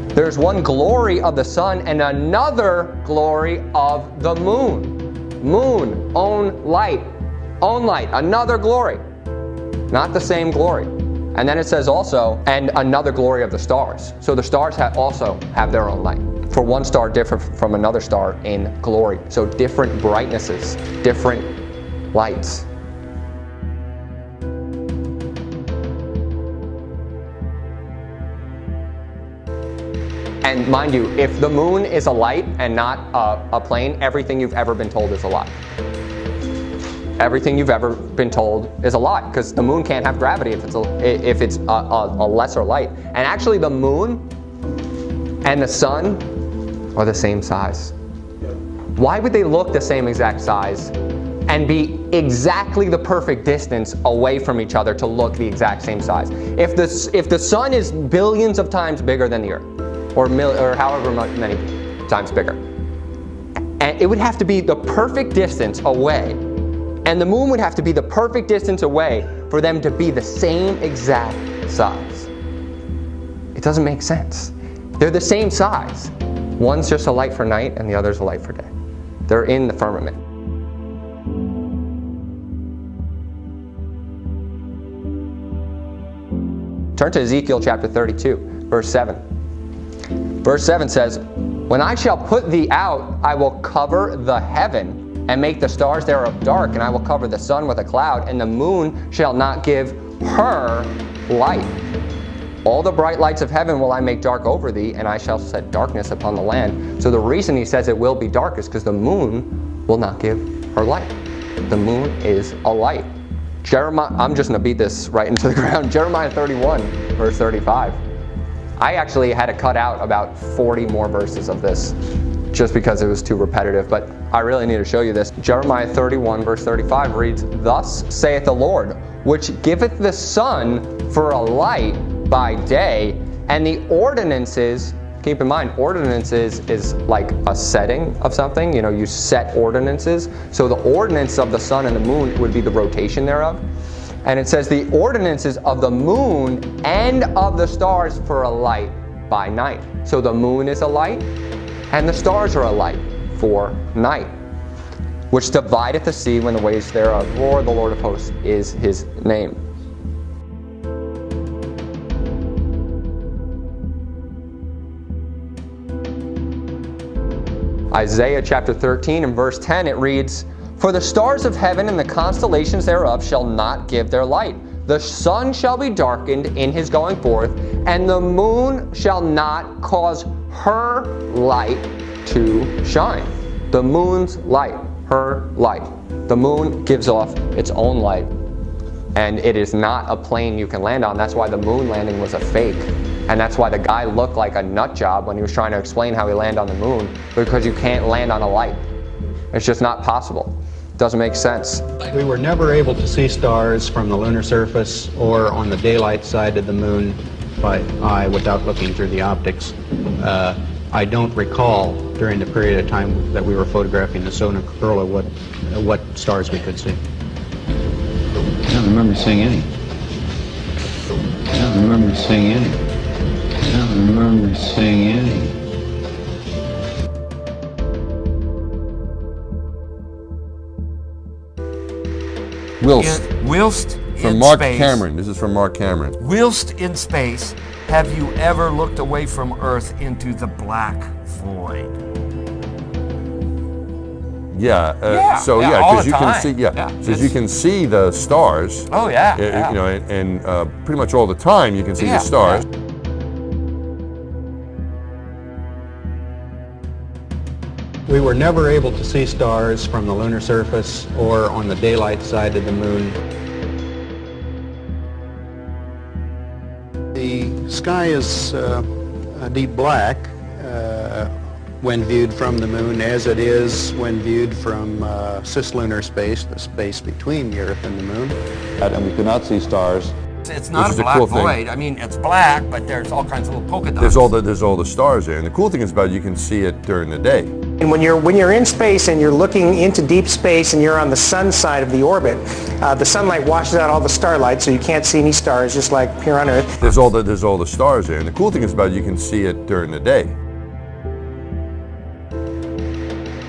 There's one glory of the sun and another glory of the moon. Moon, own light. own light, another glory. Not the same glory. And then it says also, and another glory of the stars. So the stars also have their own light. For one star different from another star in glory. So different brightnesses, different lights. And mind you, if the moon is a light and not a plane, everything you've ever been told is a lie. Everything you've ever been told is a lie, because the moon can't have gravity if it's a lesser light. And actually the moon and the sun are the same size. Why would they look the same exact size and be exactly the perfect distance away from each other to look the exact same size? If the sun is billions of times bigger than the earth, or however many times bigger, and it would have to be the perfect distance away, and the moon would have to be the perfect distance away for them to be the same exact size. It doesn't make sense. They're the same size. One's just a light for night and the other's a light for day. They're in the firmament. Turn to Ezekiel chapter 32, verse 7. Verse 7 says, "When I shall put thee out, I will cover the heaven and make the stars thereof dark, and I will cover the sun with a cloud, and the moon shall not give her light. All the bright lights of heaven will I make dark over thee, and I shall set darkness upon the land." So the reason he says it will be dark is because the moon will not give her light. The moon is a light. I'm just going to beat this right into the ground. Jeremiah 31, verse 35. I actually had to cut out about 40 more verses of this just because it was too repetitive, but I really need to show you this. Jeremiah 31, verse 35 reads, "Thus saith the Lord, which giveth the sun for a light by day, and the ordinances," keep in mind, ordinances is like a setting of something, you set ordinances. So the ordinance of the sun and the moon would be the rotation thereof. And it says the ordinances of the moon and of the stars for a light by night. So the moon is a light, and the stars are a light for night, which divideth the sea when the waves thereof roar. The Lord of hosts is his name. Isaiah chapter 13 and verse 10, it reads, "For the stars of heaven and the constellations thereof shall not give their light. The sun shall be darkened in his going forth, and the moon shall not cause her light to shine." The moon's light, her light. The moon gives off its own light, and it is not a plane you can land on. That's why the moon landing was a fake. And that's why the guy looked like a nut job when he was trying to explain how he landed on the moon, because you can't land on a light. It's just not possible. It doesn't make sense. We were never able to see stars from the lunar surface or on the daylight side of the moon by eye without looking through the optics. I don't recall during the period of time that we were photographing the solar corona what stars we could see. I don't remember seeing any. I don't remember seeing any. I don't remember seeing any. Whilst from in Mark space, Cameron. This is from Mark Cameron. Whilst in space, have you ever looked away from Earth into the black void? Yeah. All because the you can time. see. Because you can see the stars. Oh yeah. And pretty much all the time you can see the stars. Yeah. We were never able to see stars from the lunar surface or on the daylight side of the moon. The sky is a deep black when viewed from the moon, as it is when viewed from cislunar space, the space between the Earth and the moon. And we could not see stars. It's not a black void. I mean, it's black, but there's all kinds of little polka dots. There's all the stars there, and the cool thing is about it, you can see it during the day. And when you're in space and you're looking into deep space and you're on the sun side of the orbit, the sunlight washes out all the starlight, so you can't see any stars, just like here on Earth. There's all the stars there, and the cool thing is about it, you can see it during the day.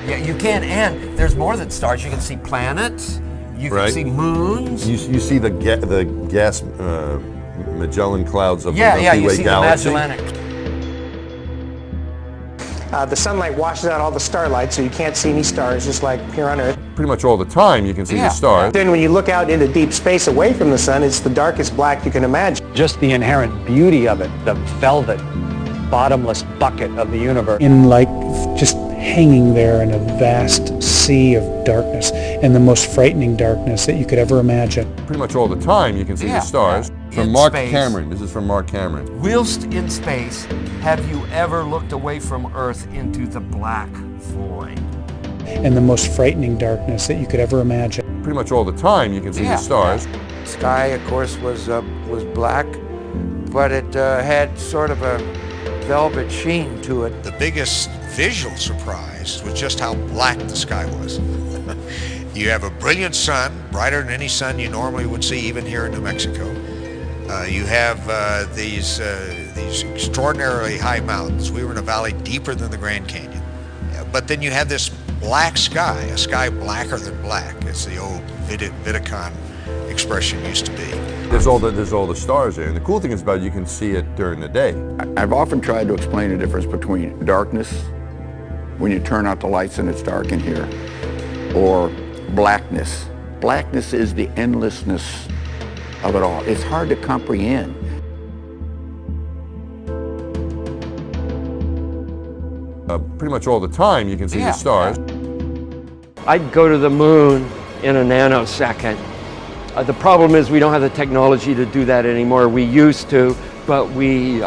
Yeah, you can, and there's more than stars. You can see planets. You right? can see moons. You see the gas Magellan clouds of the Milky you Way see galaxy. the Magellanic. The sunlight washes out all the starlight, so you can't see any stars, just like here on Earth. Pretty much all the time you can see the stars. Then when you look out into deep space away from the sun, it's the darkest black you can imagine. Just the inherent beauty of it, the velvet, bottomless bucket of the universe. In like just hanging there in a vast sea of darkness, and the most frightening darkness that you could ever imagine. Pretty much all the time you can see the stars. From Mark Cameron. This is from Mark Cameron. Whilst in space, have you ever looked away from Earth into the black void? And the most frightening darkness that you could ever imagine. Pretty much all the time you can see the stars. Sky, of course, was black, but it had sort of a velvet sheen to it. The biggest visual surprise was just how black the sky was. You have a brilliant sun, brighter than any sun you normally would see even here in New Mexico. You have these extraordinarily high mountains. We were in a valley deeper than the Grand Canyon. But then you have this black sky, a sky blacker than black. It's the old Vidicon expression used to be. There's all the stars there. And the cool thing is about it, you can see it during the day. I've often tried to explain the difference between darkness, when you turn out the lights and it's dark in here, or blackness. Blackness is the endlessness of it all. It's hard to comprehend. Pretty much all the time you can see the stars. I'd go to the moon in a nanosecond. The problem is we don't have the technology to do that anymore. We used to, but we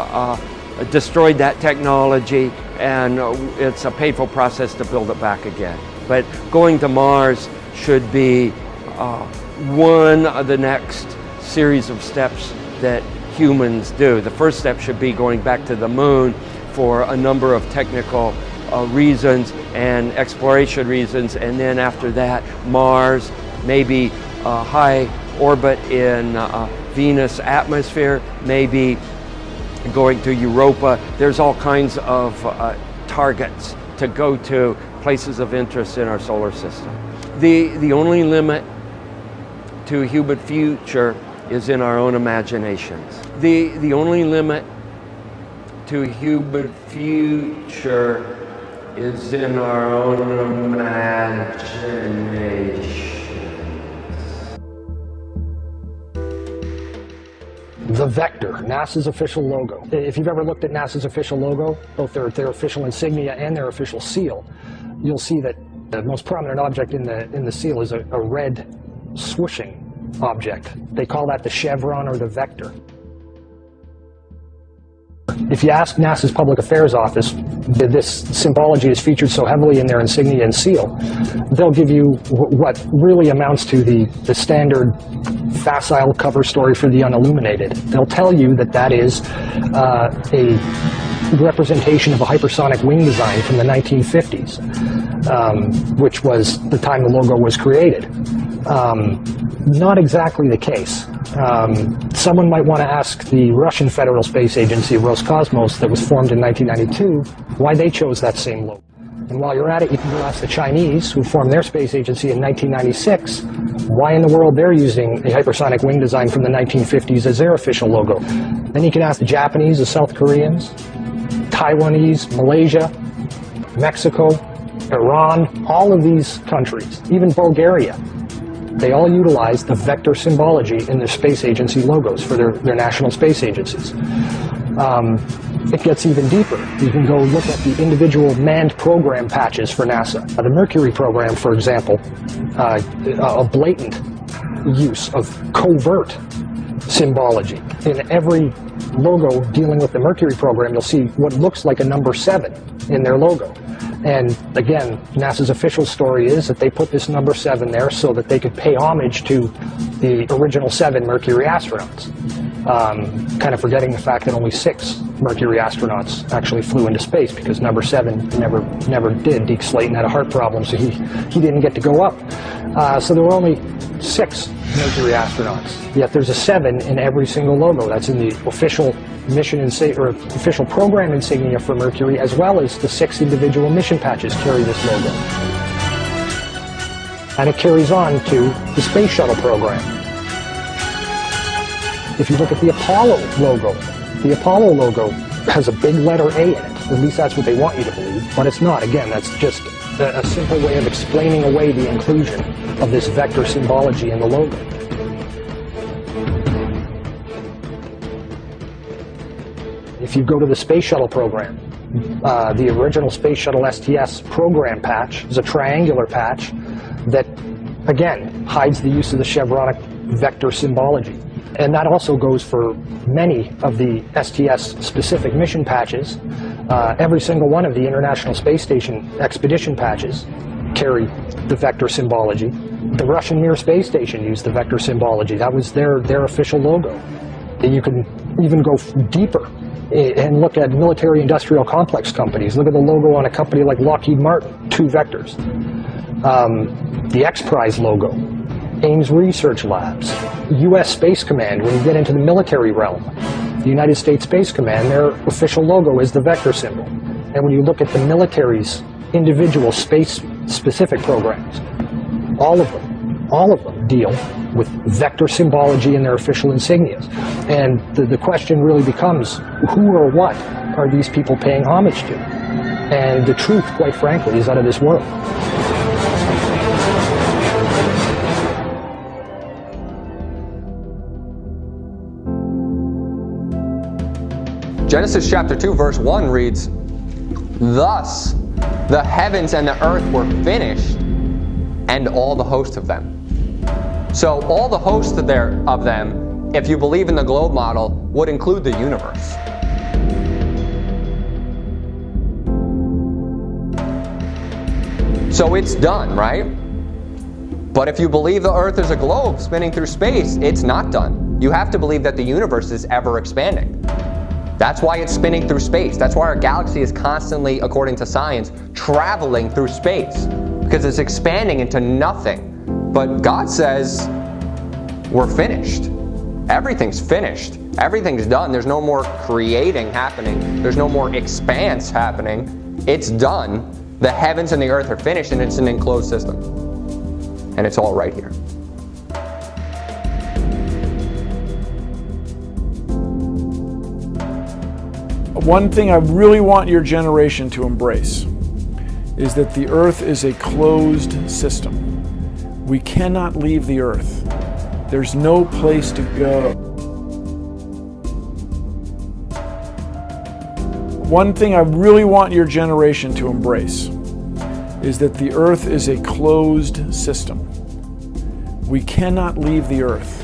destroyed that technology, and it's a painful process to build it back again. But going to Mars should be one of the next series of steps that humans do. The first step should be going back to the moon for a number of technical reasons and exploration reasons, and then after that, Mars, maybe high orbit in Venus atmosphere, maybe going to Europa. There's all kinds of targets to go to, places of interest in our solar system. The only limit to human future is in our own imaginations. The only limit to human future is in our own imagination. The Vector, NASA's official logo. If you've ever looked at NASA's official logo, both their official insignia and their official seal, you'll see that the most prominent object in the seal is a red swooshing object. They call that the chevron or the vector. If you ask NASA's Public Affairs Office, this symbology is featured so heavily in their insignia and seal, they'll give you what really amounts to the standard facile cover story for the unilluminated. They'll tell you that that is a representation of a hypersonic wing design from the 1950s, which was the time the logo was created. Not exactly the case. Someone might want to ask the Russian Federal Space Agency, Roscosmos, that was formed in 1992, why they chose that same logo. And while you're at it, you can go ask the Chinese, who formed their space agency in 1996, why in the world they're using a hypersonic wing design from the 1950s as their official logo. Then you can ask the Japanese, the South Koreans, Taiwanese, Malaysia, Mexico, Iran, all of these countries, even Bulgaria. They all utilize the vector symbology in their space agency logos for their national space agencies. It gets even deeper. You can go look at the individual manned program patches for NASA. The Mercury program, for example, a blatant use of covert symbology. In every logo dealing with the Mercury program, you'll see what looks like a number 7 in their logo. And again, NASA's official story is that they put this number 7 there so that they could pay homage to the original 7 Mercury astronauts. Kind of forgetting the fact that only 6 Mercury astronauts actually flew into space, because number 7 never did. Deke Slayton had a heart problem, so he didn't get to go up. So there were only 6 Mercury astronauts. Yet there's a 7 in every single logo. That's in the official mission or official program insignia for Mercury, as well as the 6 individual mission patches carry this logo. And it carries on to the space shuttle program. If you look at the Apollo logo has a big letter A in it. At least that's what they want you to believe, but it's not. Again, that's just a simple way of explaining away the inclusion of this vector symbology in the logo. If you go to the space shuttle program, the original Space Shuttle STS program patch is a triangular patch that, again, hides the use of the chevronic vector symbology. And that also goes for many of the STS-specific mission patches. Every single one of the International Space Station expedition patches carry the vector symbology. The Russian Mir space station used the vector symbology. That was their official logo. And you can even go deeper and look at military-industrial complex companies. Look at the logo on a company like Lockheed Martin, 2 vectors. The X-Prize logo, Ames Research Labs, U.S. Space Command. When you get into the military realm, the United States Space Command, their official logo is the vector symbol. And when you look at the military's individual space-specific programs, all of them deal with vector symbology in their official insignias. And the question really becomes, who or what are these people paying homage to? And the truth, quite frankly, is out of this world. Genesis chapter 2 verse 1 reads, "Thus the heavens and the earth were finished, and all the host of them." So all the host of them, if you believe in the globe model, would include the universe. So it's done, right? But if you believe the earth is a globe spinning through space, it's not done. You have to believe that the universe is ever expanding. That's why it's spinning through space. That's why our galaxy is constantly, according to science, traveling through space, because it's expanding into nothing. But God says, we're finished. Everything's finished. Everything's done. There's no more creating happening. There's no more expanse happening. It's done. The heavens and the earth are finished, and it's an enclosed system. And it's all right here. One thing I really want your generation to embrace is that the earth is a closed system. We cannot leave the earth. There's no place to go. One thing I really want your generation to embrace is that the earth is a closed system. We cannot leave the earth.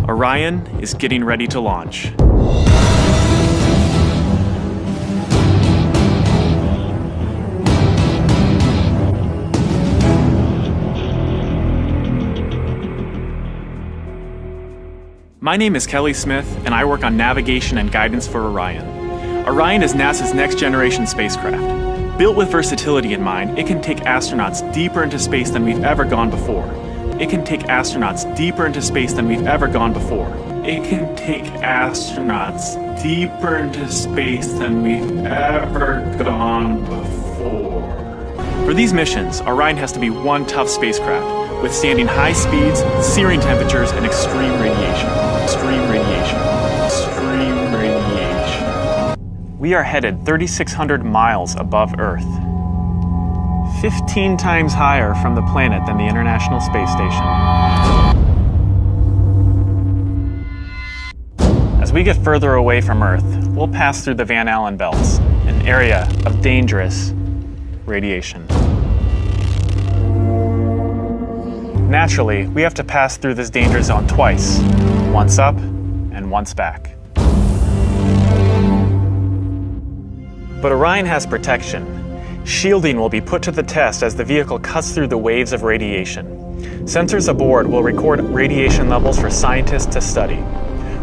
Orion is getting ready to launch. My name is Kelly Smith, and I work on navigation and guidance for Orion. Orion is NASA's next-generation spacecraft. Built with versatility in mind, it can take astronauts deeper into space than we've ever gone before. It can take astronauts deeper into space than we've ever gone before. It can take astronauts deeper into space than we've ever gone before. For these missions, Orion has to be one tough spacecraft, withstanding high speeds, searing temperatures, and extreme radiation. We are headed 3,600 miles above Earth, 15 times higher from the planet than the International Space Station. As we get further away from Earth, we'll pass through the Van Allen belts, an area of dangerous radiation. Naturally, we have to pass through this danger zone twice, once up and once back. But Orion has protection. Shielding will be put to the test as the vehicle cuts through the waves of radiation. Sensors aboard will record radiation levels for scientists to study.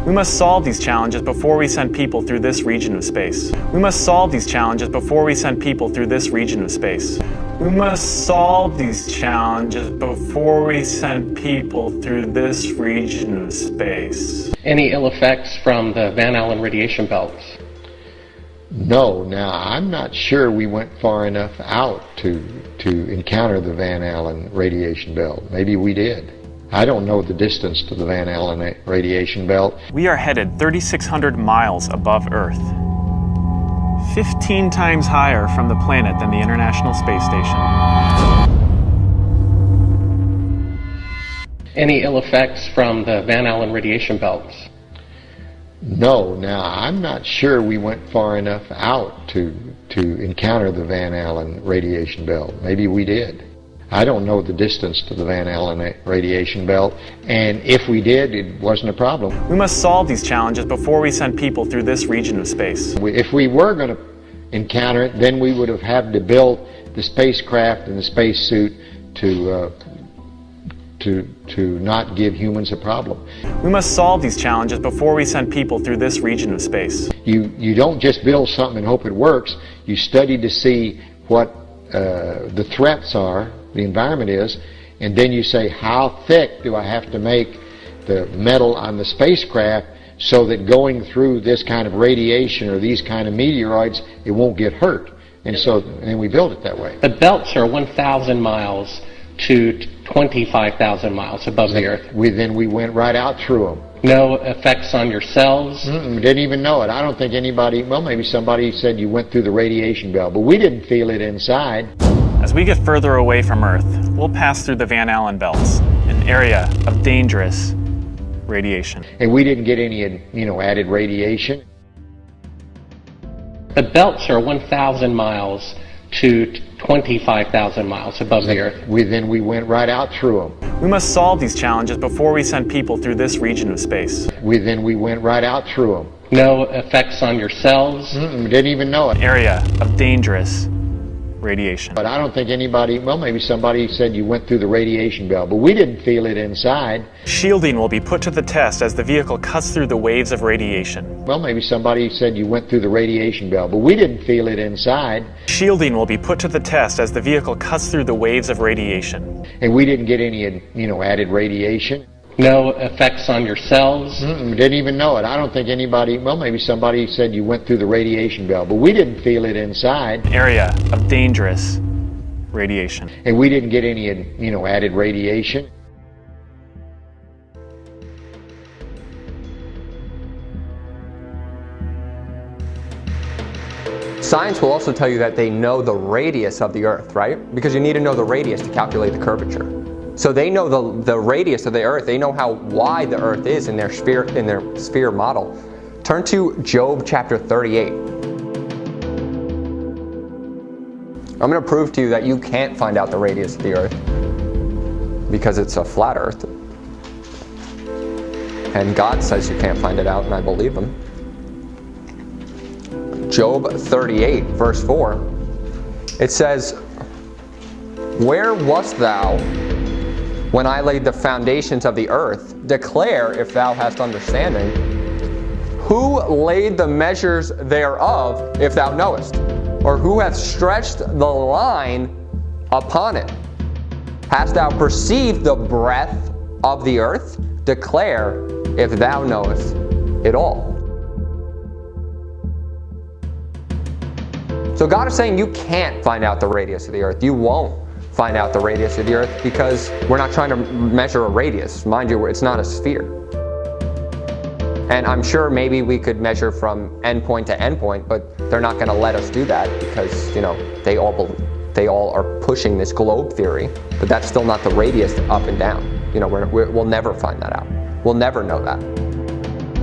We must solve these challenges before we send people through this region of space. We must solve these challenges before we send people through this region of space. We must solve these challenges before we send people through this region of space. Any ill effects from the Van Allen radiation belts? No. Now, I'm not sure we went far enough out to encounter the Van Allen radiation belt. Maybe we did. I don't know the distance to the Van Allen radiation belt. We are headed 3,600 miles above Earth, 15 times higher from the planet than the International Space Station. Any ill effects from the Van Allen radiation belts? No. Now, I'm not sure we went far enough out to encounter the Van Allen radiation belt. Maybe we did. I don't know the distance to the Van Allen radiation belt, and if we did, it wasn't a problem. We must solve these challenges before we send people through this region of space. If we were going to encounter it, then we would have had to build the spacecraft and the spacesuit to not give humans a problem. We must solve these challenges before we send people through this region of space. You don't just build something and hope it works. You study to see what the threats are, the environment is, and then you say, how thick do I have to make the metal on the spacecraft so that going through this kind of radiation or these kind of meteoroids, it won't get hurt. And we build it that way. The belts are 1,000 miles to 25,000 miles above the Earth. Then we went right out through them. No effects on your cells? Didn't even know it. I don't think anybody, well, maybe somebody said you went through the radiation belt, but we didn't feel it inside. As we get further away from Earth, we'll pass through the Van Allen belts, an area of dangerous radiation. And we didn't get any, added radiation. The belts are 1,000 miles to 25,000 miles above the Earth. Then we went right out through them. We must solve these challenges before we send people through this region of space. Then we went right out through them. No effects on your cells? Didn't even know it. An area of dangerous radiation. But I don't think anybody, well, maybe somebody said you went through the radiation belt, but we didn't feel it inside. Shielding will be put to the test as the vehicle cuts through the waves of radiation. Well, maybe somebody said you went through the radiation belt, but we didn't feel it inside. Shielding will be put to the test as the vehicle cuts through the waves of radiation. And we didn't get any, added radiation. No effects on your cells? Didn't even know it. I don't think anybody, well, maybe somebody said you went through the radiation belt, but we didn't feel it inside. An area of dangerous radiation. And we didn't get any, added radiation. Science will also tell you that they know the radius of the Earth, right? Because you need to know the radius to calculate the curvature. So they know the radius of the Earth. They know how wide the Earth is in their sphere model. Turn to Job chapter 38. I'm going to prove to you that you can't find out the radius of the Earth because it's a flat Earth. And God says you can't find it out, and I believe him. Job 38, verse 4. It says, "Where wast thou when I laid the foundations of the earth? Declare if thou hast understanding. Who laid the measures thereof, if thou knowest? Or who hath stretched the line upon it? Hast thou perceived the breadth of the earth? Declare if thou knowest it all." So God is saying you can't find out the radius of the earth. You won't find out the radius of the earth because we're not trying to measure a radius. Mind you, it's not a sphere. And I'm sure maybe we could measure from endpoint to endpoint, but they're not going to let us do that because, they all are pushing this globe theory, but that's still not the radius up and down. We'll never find that out. We'll never know that.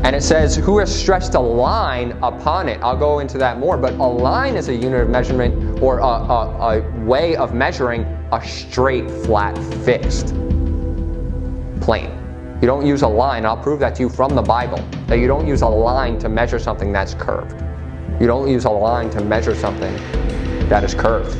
And it says, who has stretched a line upon it? I'll go into that more, but a line is a unit of measurement or a way of measuring a straight, flat, fixed plane. You don't use a line. I'll prove that to you from the Bible, that you don't use a line to measure something that's curved. You don't use a line to measure something that is curved.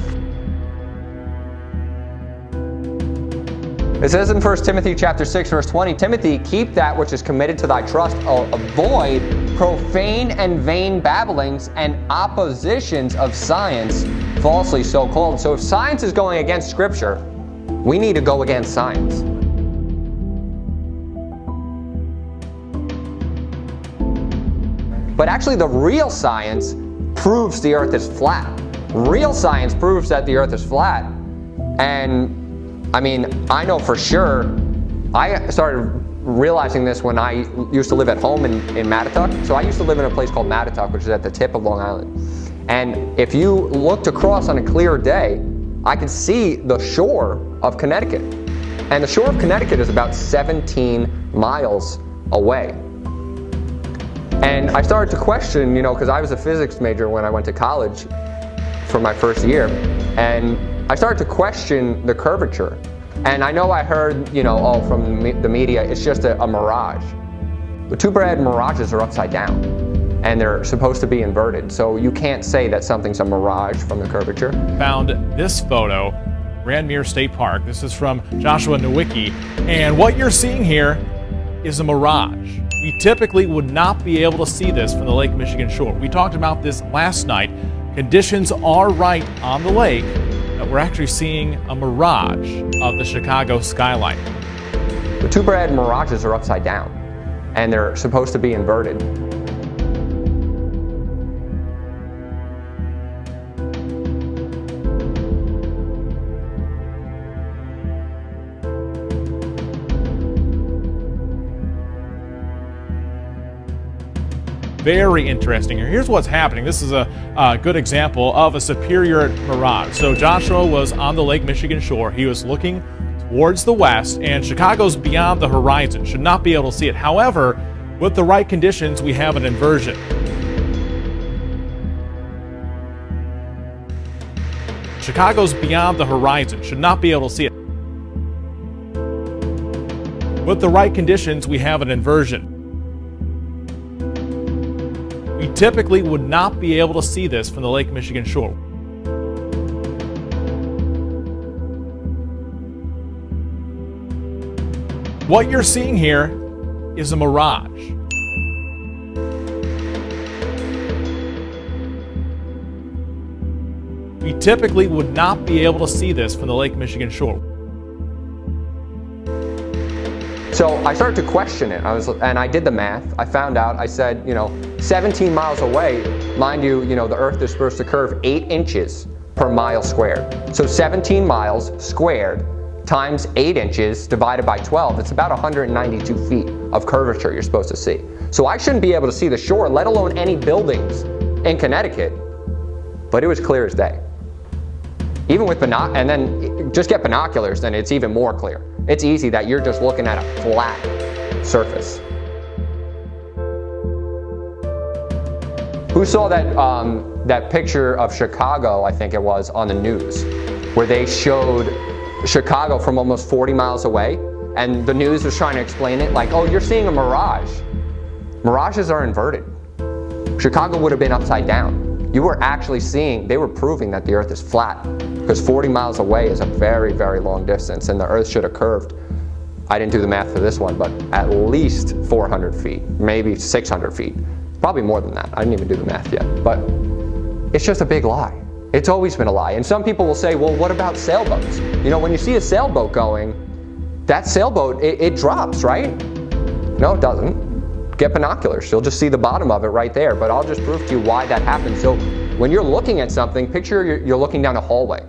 It says in 1 Timothy chapter 6, verse 20, Timothy, keep that which is committed to thy trust, avoid profane and vain babblings and oppositions of science, falsely so called. So if science is going against Scripture, we need to go against science. But actually the real science proves the earth is flat. Real science proves that the earth is flat. And I mean, I know for sure, I started realizing this when I used to live at home in Mattatuck. So I used to live in a place called Mattatuck, which is at the tip of Long Island. And if you looked across on a clear day, I could see the shore of Connecticut. And the shore of Connecticut is about 17 miles away. And I started to question, because I was a physics major when I went to college for my first year. And I started to question the curvature. And I know I heard, from the media, it's just a mirage. The two-bread mirages are upside down, and they're supposed to be inverted. So you can't say that something's a mirage from the curvature. Found this photo, Randmere State Park. This is from Joshua Nowicki. And what you're seeing here is a mirage. We typically would not be able to see this from the Lake Michigan shore. We talked about this last night. Conditions are right on the lake. We're actually seeing a mirage of the Chicago skyline. The two-bread mirages are upside down, and they're supposed to be inverted. Very interesting. Here's what's happening. This is a good example of a superior mirage. So Joshua was on the Lake Michigan shore. He was looking towards the west, and Chicago's beyond the horizon. Should not be able to see it. However, with the right conditions, we have an inversion. Chicago's beyond the horizon. Should not be able to see it. With the right conditions, we have an inversion. We typically would not be able to see this from the Lake Michigan shore. What you're seeing here is a mirage. We typically would not be able to see this from the Lake Michigan shore. So I started to question it. And I did the math. I found out, I said, 17 miles away, mind you, the earth is supposed to curve 8 inches per mile squared. So 17 miles squared times 8 inches divided by 12, it's about 192 feet of curvature you're supposed to see. So I shouldn't be able to see the shore, let alone any buildings in Connecticut, but it was clear as day. Even with and then just get binoculars, then it's even more clear. It's easy that you're just looking at a flat surface. Who saw that picture of Chicago, I think it was, on the news, where they showed Chicago from almost 40 miles away, and the news was trying to explain it like, oh, you're seeing a mirage. Mirages are inverted. Chicago would have been upside down. You were actually seeing, they were proving that the earth is flat, because 40 miles away is a very, very long distance, and the earth should have curved, I didn't do the math for this one, but at least 400 feet, maybe 600 feet. Probably more than that. I didn't even do the math yet. But it's just a big lie. It's always been a lie. And some people will say, well, what about sailboats? When you see a sailboat going, that sailboat, it drops, right? No, it doesn't. Get binoculars. You'll just see the bottom of it right there. But I'll just prove to you why that happens. So when you're looking at something, picture you're looking down a hallway.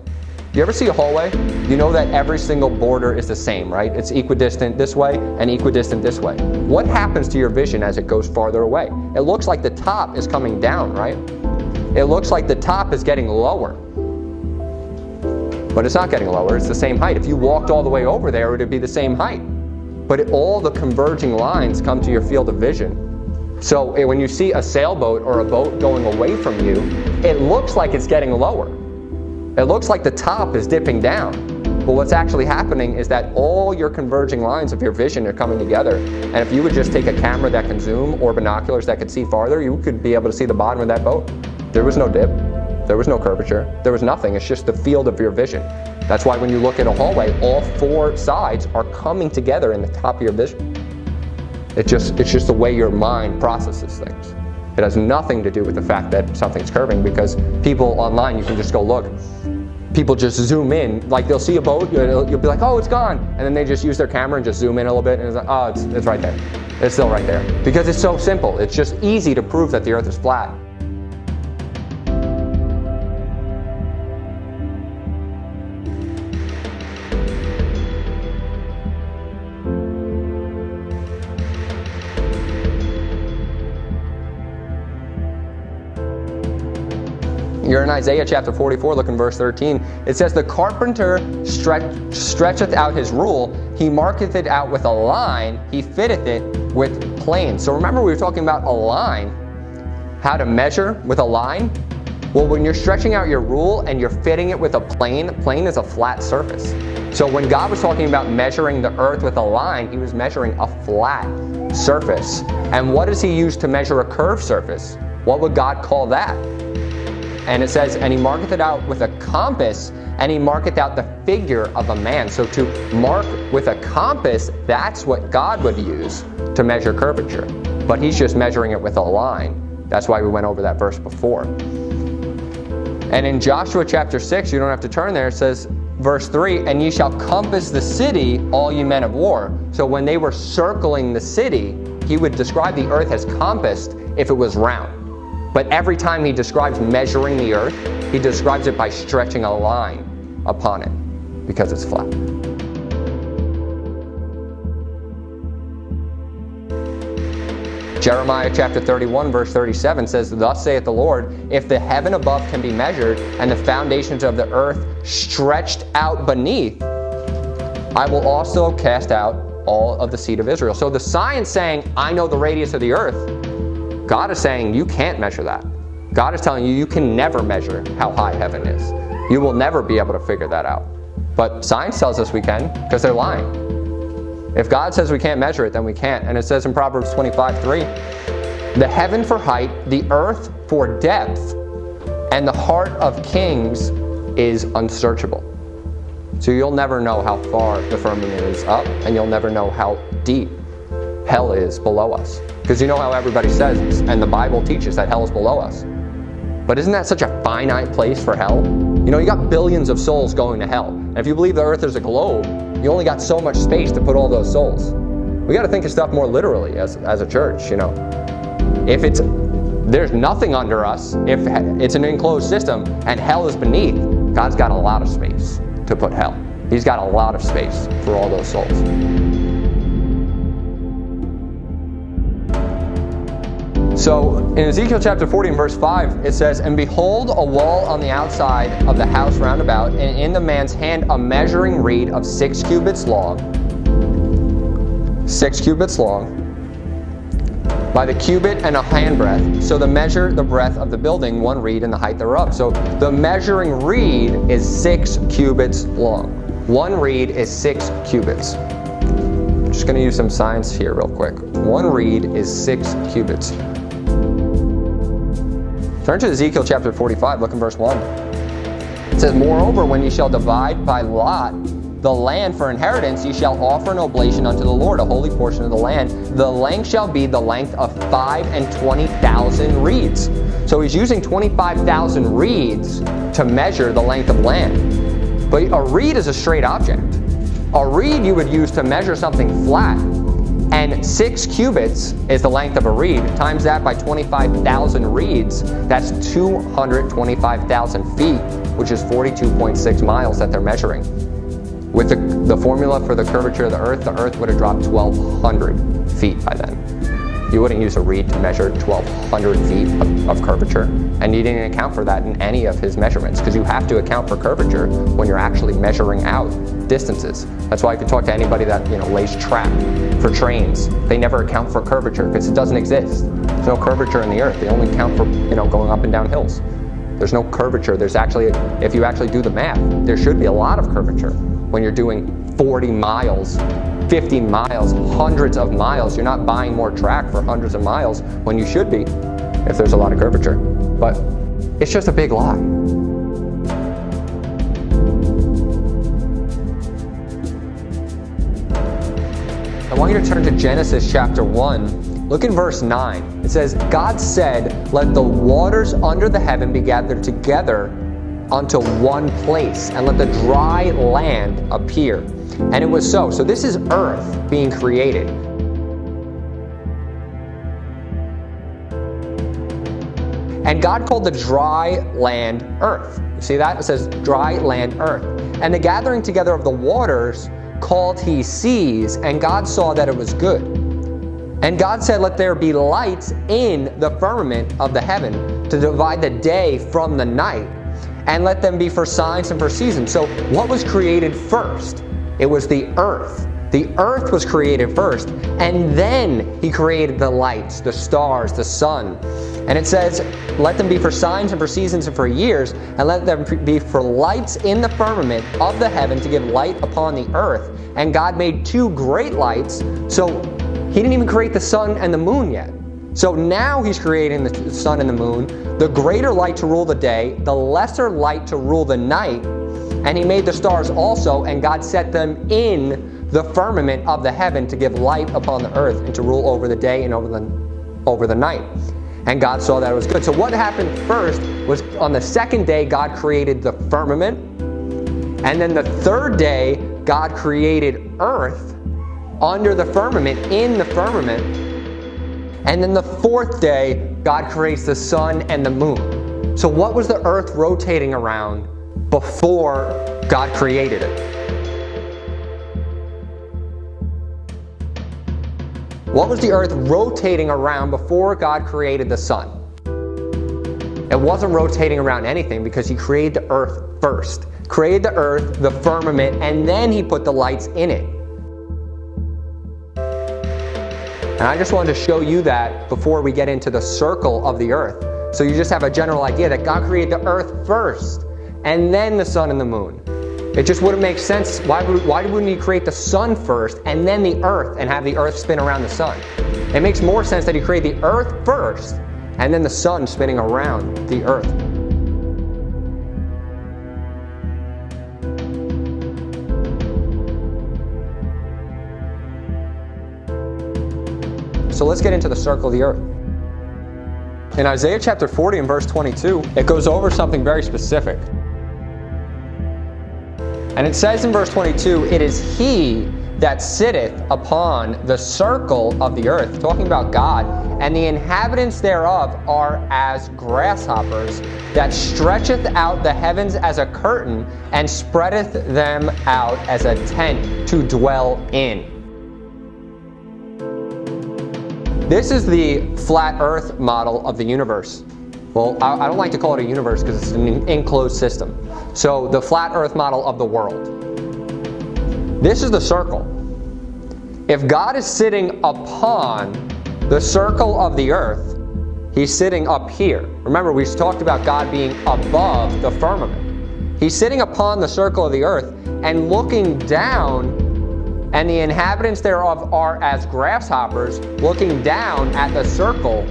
You ever see a hallway? You know that every single border is the same, right? It's equidistant this way and equidistant this way. What happens to your vision as it goes farther away? It looks like the top is coming down, right? It looks like the top is getting lower. But it's not getting lower, it's the same height. If you walked all the way over there, it would be the same height. But all the converging lines come to your field of vision. So when you see a sailboat or a boat going away from you, it looks like it's getting lower. It looks like the top is dipping down, but what's actually happening is that all your converging lines of your vision are coming together. And if you would just take a camera that can zoom or binoculars that could see farther, you could be able to see the bottom of that boat. There was no dip. There was no curvature. There was nothing. It's just the field of your vision. That's why when you look at a hallway, all four sides are coming together in the top of your vision. It's just the way your mind processes things. It has nothing to do with the fact that something's curving, because people online, you can just go look. People just zoom in, like they'll see a boat, you'll be like, oh, it's gone. And then they just use their camera and just zoom in a little bit, and it's like, oh, it's right there. It's still right there. Because it's so simple. It's just easy to prove that the earth is flat. You're in Isaiah chapter 44, look in verse 13. It says, the carpenter stretcheth out his rule, he marketh it out with a line, he fitteth it with planes. So remember we were talking about a line, how to measure with a line. Well, when you're stretching out your rule and you're fitting it with a plane is a flat surface. So when God was talking about measuring the earth with a line, he was measuring a flat surface. And what does he use to measure a curved surface? What would God call that? And it says, and he marketh it out with a compass, and he marketh out the figure of a man. So to mark with a compass, that's what God would use to measure curvature. But he's just measuring it with a line. That's why we went over that verse before. And in Joshua chapter 6, you don't have to turn there, it says, verse 3, and ye shall compass the city, all ye men of war. So when they were circling the city, he would describe the earth as compassed if it was round. But every time he describes measuring the earth, he describes it by stretching a line upon it, because it's flat. Jeremiah chapter 31 verse 37 says, thus saith the Lord, if the heaven above can be measured, and the foundations of the earth stretched out beneath, I will also cast out all of the seed of Israel. So the science saying, I know the radius of the earth, God is saying you can't measure that. God is telling you you can never measure how high heaven is. You will never be able to figure that out. But science tells us we can, because they're lying. If God says we can't measure it, then we can't. And it says in Proverbs 25:3, the heaven for height, the earth for depth, and the heart of kings is unsearchable. So you'll never know how far the firmament is up, and you'll never know how deep hell is below us. Because you know how everybody says, and the Bible teaches that hell is below us. But isn't that such a finite place for hell? You know, you got billions of souls going to hell. And if you believe the earth is a globe, you only got so much space to put all those souls. We got to think of stuff more literally as a church, you know. If there's nothing under us, if it's an enclosed system and hell is beneath, God's got a lot of space to put hell. He's got a lot of space for all those souls. So in Ezekiel chapter 40 and verse 5, it says, and behold, a wall on the outside of the house round about, and in the man's hand a measuring reed of 6 cubits long, 6 cubits long, by the cubit and a handbreadth, so to measure the breadth of the building, 1 reed and the height thereof. So the measuring reed is 6 cubits long. 1 reed is 6 cubits. I'm just going to use some science here real quick. 1 reed is 6 cubits. Turn to Ezekiel chapter 45, look in verse 1. It says, moreover, when ye shall divide by lot the land for inheritance, ye shall offer an oblation unto the Lord, a holy portion of the land. The length shall be the length of 25,000 reeds. So he's using 25,000 reeds to measure the length of land. But a reed is a straight object. A reed you would use to measure something flat. And 6 cubits is the length of a reed. Times that by 25,000 reeds, that's 225,000 feet, which is 42.6 miles that they're measuring. With the formula for the curvature of the earth would have dropped 1,200 feet by then. You wouldn't use a reed to measure 1,200 feet of curvature, and you didn't account for that in any of his measurements, because you have to account for curvature when you're actually measuring out distances. That's why if you talk to anybody that lays track for trains, they never account for curvature because it doesn't exist. There's no curvature in the earth. They only count for going up and down hills. There's no curvature. There's actually, if you actually do the math, there should be a lot of curvature when you're doing 40 miles, 50 miles, hundreds of miles. You're not buying more track for hundreds of miles when you should be if there's a lot of curvature. But It's just a big lie. I want you to turn to Genesis chapter 1. Look in verse 9. It says, God said, let the waters under the heaven be gathered together unto one place, and let the dry land appear. And it was so. So this is earth being created. And God called the dry land earth. You see that? It says dry land earth. And the gathering together of the waters called he seas, and God saw that it was good. And God said, let there be lights in the firmament of the heaven to divide the day from the night, and let them be for signs and for seasons. So what was created first? It was the earth. The earth was created first, and then he created the lights, the stars, the sun. And it says, let them be for signs and for seasons and for years, and let them be for lights in the firmament of the heaven to give light upon the earth. And God made two great lights, so he didn't even create the sun and the moon yet. So now he's creating the sun and the moon, the greater light to rule the day, the lesser light to rule the night. And he made the stars also, and God set them in the firmament of the heaven to give light upon the earth and to rule over the day and over the night. And God saw that it was good. So what happened first was on the second day, God created the firmament. And then the third day, God created earth under the firmament, in the firmament. And then the fourth day, God creates the sun and the moon. So what was the earth rotating around before God created it? What was the earth rotating around before God created the sun? It wasn't rotating around anything because he created the earth first. Created the earth, the firmament, and then he put the lights in it. And I just wanted to show you that before we get into the circle of the earth. So you just have a general idea that God created the earth first, and then the sun and the moon. It just wouldn't make sense. Why wouldn't he create the sun first and then the earth and have the earth spin around the sun? It makes more sense that he created the earth first and then the sun spinning around the earth. So let's get into the circle of the earth. In Isaiah chapter 40 and verse 22, it goes over something very specific. And it says in verse 22, it is he that sitteth upon the circle of the earth, talking about God, and the inhabitants thereof are as grasshoppers, that stretcheth out the heavens as a curtain, and spreadeth them out as a tent to dwell in. This is the flat earth model of the universe. Well, I don't like to call it a universe because it's an enclosed system. So the flat earth model of the world. This is the circle. If God is sitting upon the circle of the earth, he's sitting up here. Remember, we talked about God being above the firmament. He's sitting upon the circle of the earth and looking down, and the inhabitants thereof are as grasshoppers, looking down at the circle,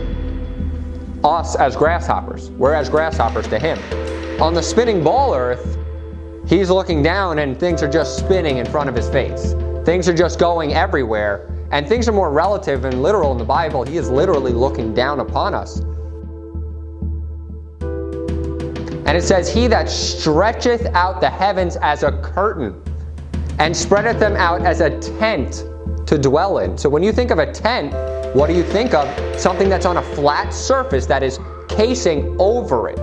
us as grasshoppers. We're as grasshoppers to him. On the spinning ball earth, he's looking down and things are just spinning in front of his face. Things are just going everywhere, and things are more relative and literal in the Bible. He is literally looking down upon us. And it says, he that stretcheth out the heavens as a curtain, and spreadeth them out as a tent to dwell in. So when you think of a tent, what do you think of? Something that's on a flat surface that is casing over it.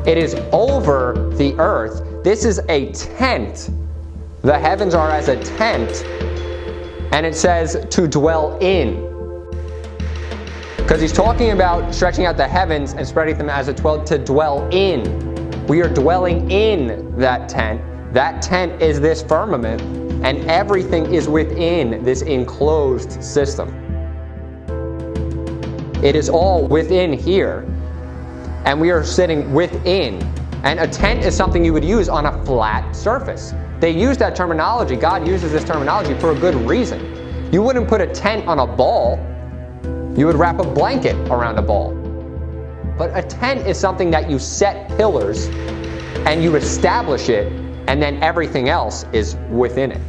It is over the earth. This is a tent. The heavens are as a tent. And it says to dwell in. Because he's talking about stretching out the heavens and spreading them as to dwell in. We are dwelling in that tent. That tent is this firmament, and everything is within this enclosed system. It is all within here, and we are sitting within. And a tent is something you would use on a flat surface. They use that terminology. God uses this terminology for a good reason. You wouldn't put a tent on a ball. You would wrap a blanket around a ball. but a tent is something that you set pillars and you establish it, and then everything else is within it.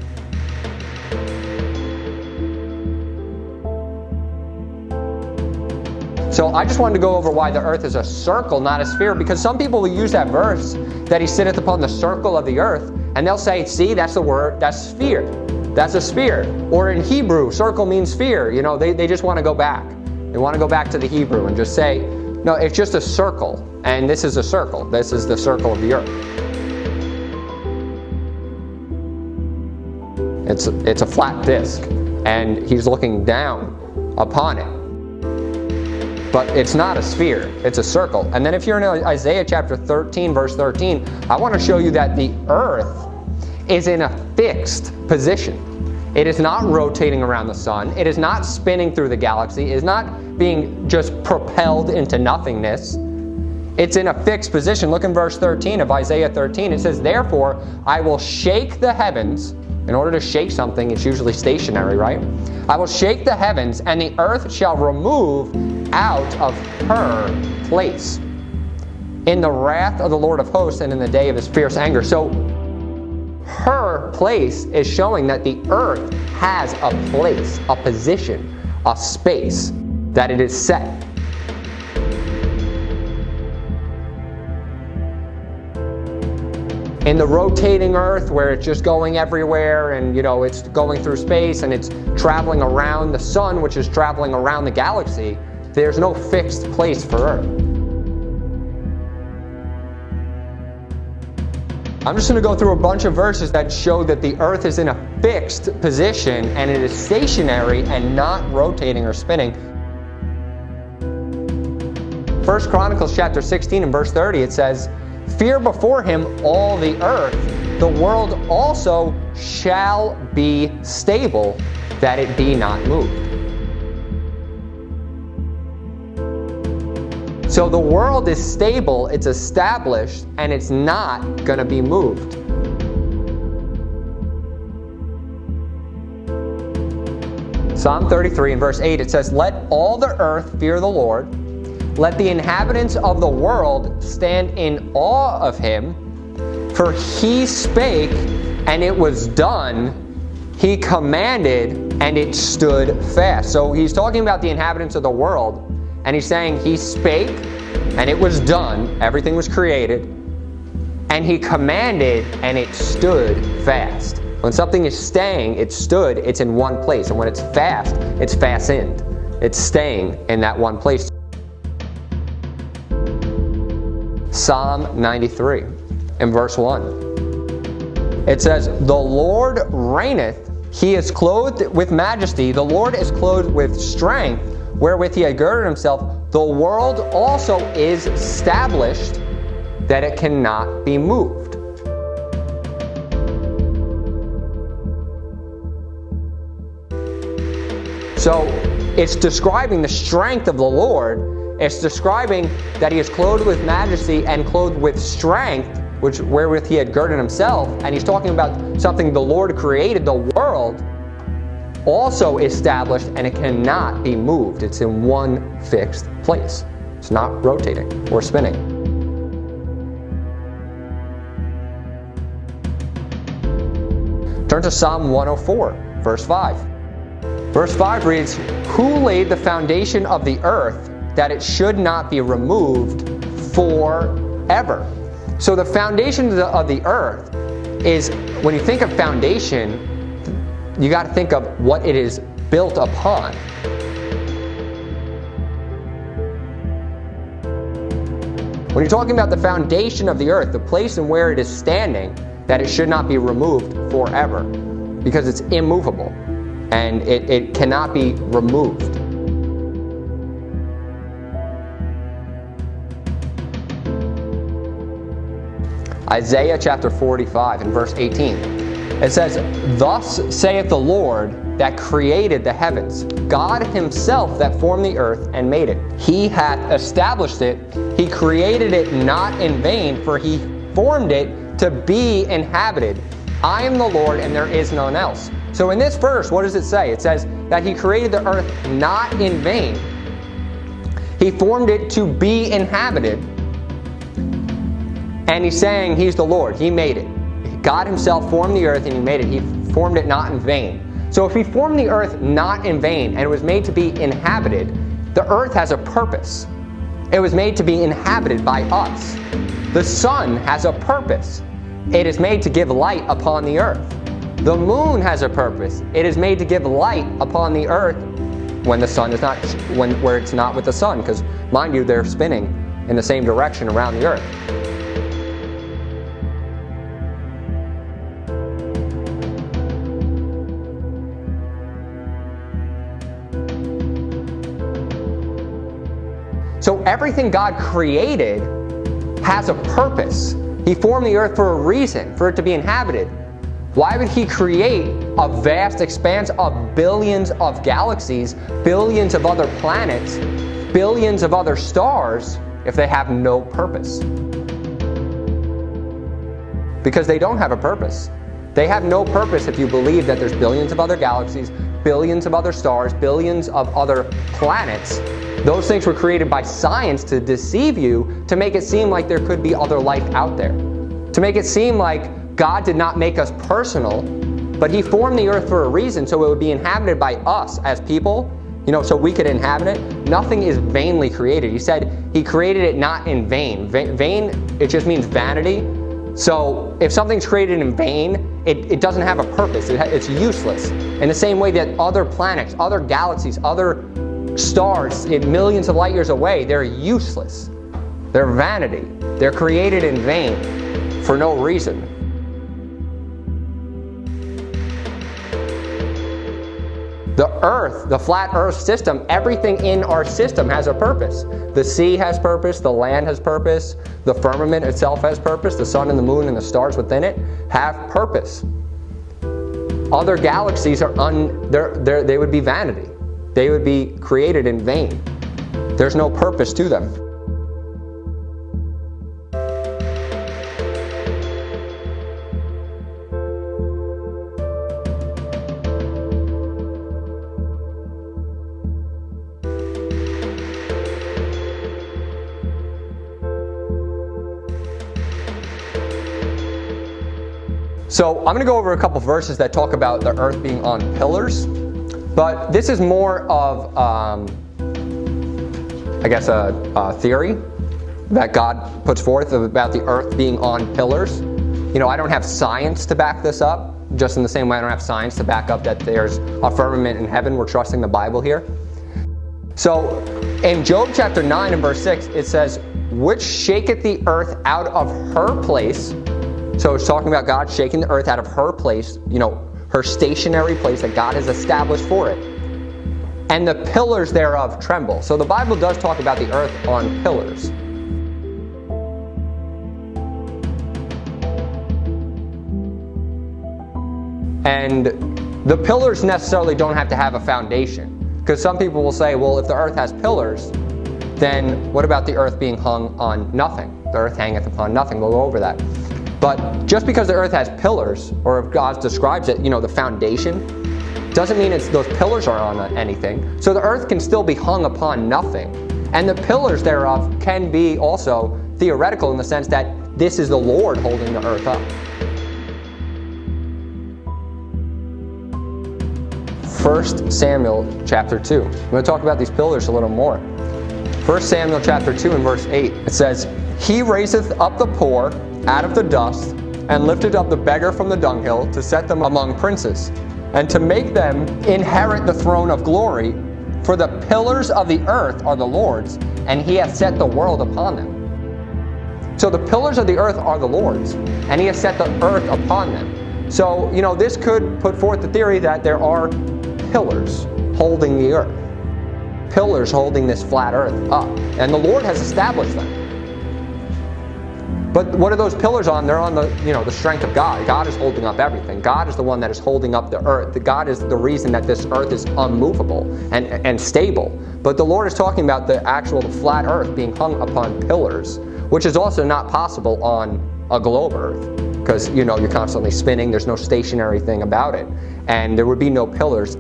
So I just wanted to go over why the earth is a circle, not a sphere, because some people will use that verse that he sitteth upon the circle of the earth, and they'll say, see, that's the word, that's sphere. That's a sphere. Or in Hebrew, circle means sphere. You know, they just want to go back. They want to go back to the Hebrew and just say, no, it's just a circle, and this is a circle. This is the circle of the earth. It's a flat disc, and he's looking down upon it. But it's not a sphere, it's a circle. And then if you're in Isaiah chapter 13, verse 13, I want to show you that the earth is in a fixed position. It is not rotating around the sun. It is not spinning through the galaxy. It is not being just propelled into nothingness. It's in a fixed position. Look in verse 13 of Isaiah 13. It says, therefore, I will shake the heavens. In order to shake something, it's usually stationary, right? I will shake the heavens, and the earth shall remove out of her place in the wrath of the Lord of hosts and in the day of his fierce anger. So her place is showing that the earth has a place, a position, a space that it is set. In the rotating earth, where it's just going everywhere and, you know, it's going through space and it's traveling around the sun, which is traveling around the galaxy, there's no fixed place for Earth. I'm just going to go through a bunch of verses that show that the Earth is in a fixed position and it is stationary and not rotating or spinning. 1 Chronicles chapter 16 and verse 30, it says, fear before him all the earth, the world also shall be stable, that it be not moved. So the world is stable, it's established, and it's not going to be moved. Psalm 33 and verse 8, it says, let all the earth fear the Lord. Let the inhabitants of the world stand in awe of him. For he spake, and it was done. He commanded, and it stood fast. So he's talking about the inhabitants of the world. And he's saying he spake, and it was done. Everything was created. And he commanded, and it stood fast. When something is staying, it stood, it's in one place. And when it's fastened. It's staying in that one place. Psalm 93 in verse 1. It says, the Lord reigneth, he is clothed with majesty, the Lord is clothed with strength, wherewith he had girded himself. The world also is established, that it cannot be moved. So it's describing the strength of the Lord. It's describing that he is clothed with majesty and clothed with strength, wherewith he had girded himself. And he's talking about something the Lord created, the world, also established, and it cannot be moved. It's in one fixed place. It's not rotating or spinning. Turn to Psalm 104, verse 5. Verse 5 reads, who laid the foundation of the earth, that it should not be removed forever? So the foundation of the earth is, when you think of foundation, you got to think of what it is built upon. When you're talking about the foundation of the earth, the place and where it is standing, that it should not be removed forever, because it's immovable and it cannot be removed. Isaiah chapter 45 and verse 18. It says, thus saith the Lord that created the heavens, God himself that formed the earth and made it. He hath established it. He created it not in vain, for he formed it to be inhabited. I am the Lord, and there is none else. So in this verse, what does it say? It says that he created the earth not in vain. He formed it to be inhabited. And he's saying he's the Lord. He made it. God himself formed the earth and he made it. He formed it not in vain. So if he formed the earth not in vain and it was made to be inhabited, the earth has a purpose. It was made to be inhabited by us. The sun has a purpose. It is made to give light upon the earth. The moon has a purpose. It is made to give light upon the earth when the sun is not, where it's not with the sun, because mind you, they're spinning in the same direction around the earth. So everything God created has a purpose. He formed the earth for a reason, for it to be inhabited. Why would he create a vast expanse of billions of galaxies, billions of other planets, billions of other stars, if they have no purpose? Because they don't have a purpose. They have no purpose if you believe that there's billions of other galaxies, billions of other stars, billions of other planets. Those things were created by science to deceive you, to make it seem like there could be other life out there. To make it seem like God did not make us personal, but he formed the earth for a reason, so it would be inhabited by us as people, so we could inhabit it. Nothing is vainly created. He said he created it not in vain. Vain, it just means vanity. So if something's created in vain, it doesn't have a purpose. It's useless. In the same way that other planets, other galaxies, other stars millions of light years away, they're useless. They're vanity. They're created in vain for no reason. The earth, the flat earth system, everything in our system has a purpose. The sea has purpose, the land has purpose, the firmament itself has purpose, the sun and the moon and the stars within it have purpose. Other galaxies are they would be vanity. They would be created in vain. There's no purpose to them. So I'm going to go over a couple verses that talk about the earth being on pillars. But this is more of, a theory that God puts forth about the earth being on pillars. I don't have science to back this up, just in the same way I don't have science to back up that there's a firmament in heaven. We're trusting the Bible here. So in Job chapter 9 and verse 6, it says, which shaketh the earth out of her place. So it's talking about God shaking the earth out of her place, her stationary place that God has established for it. And the pillars thereof tremble. So the Bible does talk about the earth on pillars. And the pillars necessarily don't have to have a foundation. Because some people will say, well, if the earth has pillars, then what about the earth being hung on nothing? The earth hangeth upon nothing. We'll go over that. But just because the earth has pillars, or if God describes it, the foundation, doesn't mean those pillars are on anything. So the earth can still be hung upon nothing. And the pillars thereof can be also theoretical in the sense that this is the Lord holding the earth up. 1 Samuel chapter 2. I'm going to talk about these pillars a little more. 1 Samuel chapter 2 and verse 8. It says, he raiseth up the poor out of the dust, and lifted up the beggar from the dunghill, to set them among princes, and to make them inherit the throne of glory. For the pillars of the earth are the Lord's, and he hath set the world upon them. So the pillars of the earth are the Lord's, and he has set the earth upon them. So, this could put forth the theory that there are pillars holding the earth. Pillars holding this flat earth up. And the Lord has established them. But what are those pillars on? They're on the strength of God. God is holding up everything. God is the one that is holding up the earth. God is the reason that this earth is unmovable and stable. But the Lord is talking about the actual flat earth being hung upon pillars, which is also not possible on a globe earth. Because, you're constantly spinning. There's no stationary thing about it. And there would be no pillars.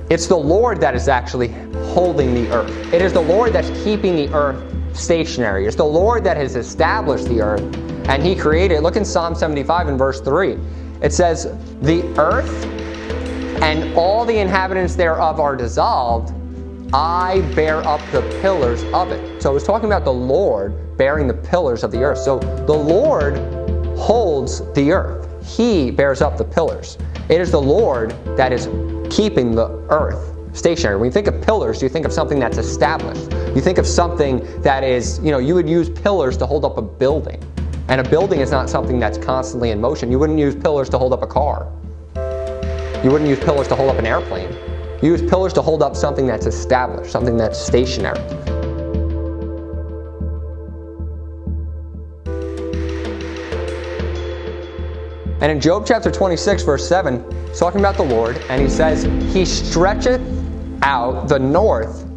It's the Lord that is actually holding the earth. It is the Lord that's keeping the earth stationary. It's the Lord that has established the earth, and he created it. Look in Psalm 75 in verse 3. It says, the earth and all the inhabitants thereof are dissolved. I bear up the pillars of it. So it's talking about the Lord bearing the pillars of the earth. So the Lord holds the earth. He bears up the pillars. It is the Lord that is keeping the earth stationary. When you think of pillars, you think of something that's established. You think of something that is, you would use pillars to hold up a building. And a building is not something that's constantly in motion. You wouldn't use pillars to hold up a car. You wouldn't use pillars to hold up an airplane. You use pillars to hold up something that's established, something that's stationary. And in Job chapter 26, verse 7, he's talking about the Lord, and he says, he stretcheth out the north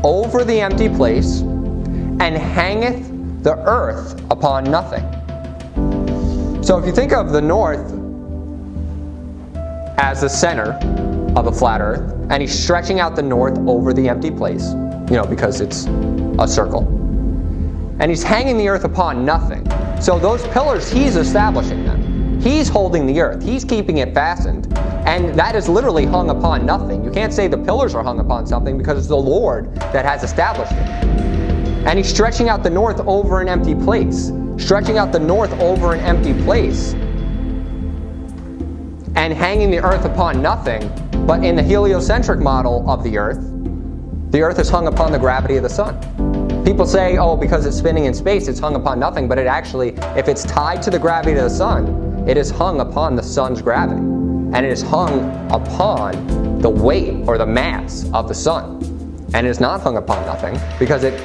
over the empty place, and hangeth the earth upon nothing. So if you think of the north as the center of the flat earth, and he's stretching out the north over the empty place, because it's a circle. And he's hanging the earth upon nothing. So those pillars, he's establishing them. He's holding the earth. He's keeping it fastened. And that is literally hung upon nothing. You can't say the pillars are hung upon something because it's the Lord that has established it. And he's stretching out the north over an empty place. Stretching out the north over an empty place. And hanging the earth upon nothing. But in the heliocentric model of the earth is hung upon the gravity of the sun. People say, oh, because it's spinning in space, it's hung upon nothing. But it actually, if it's tied to the gravity of the sun, it is hung upon the sun's gravity. And it is hung upon the weight or the mass of the sun. And it is not hung upon nothing because it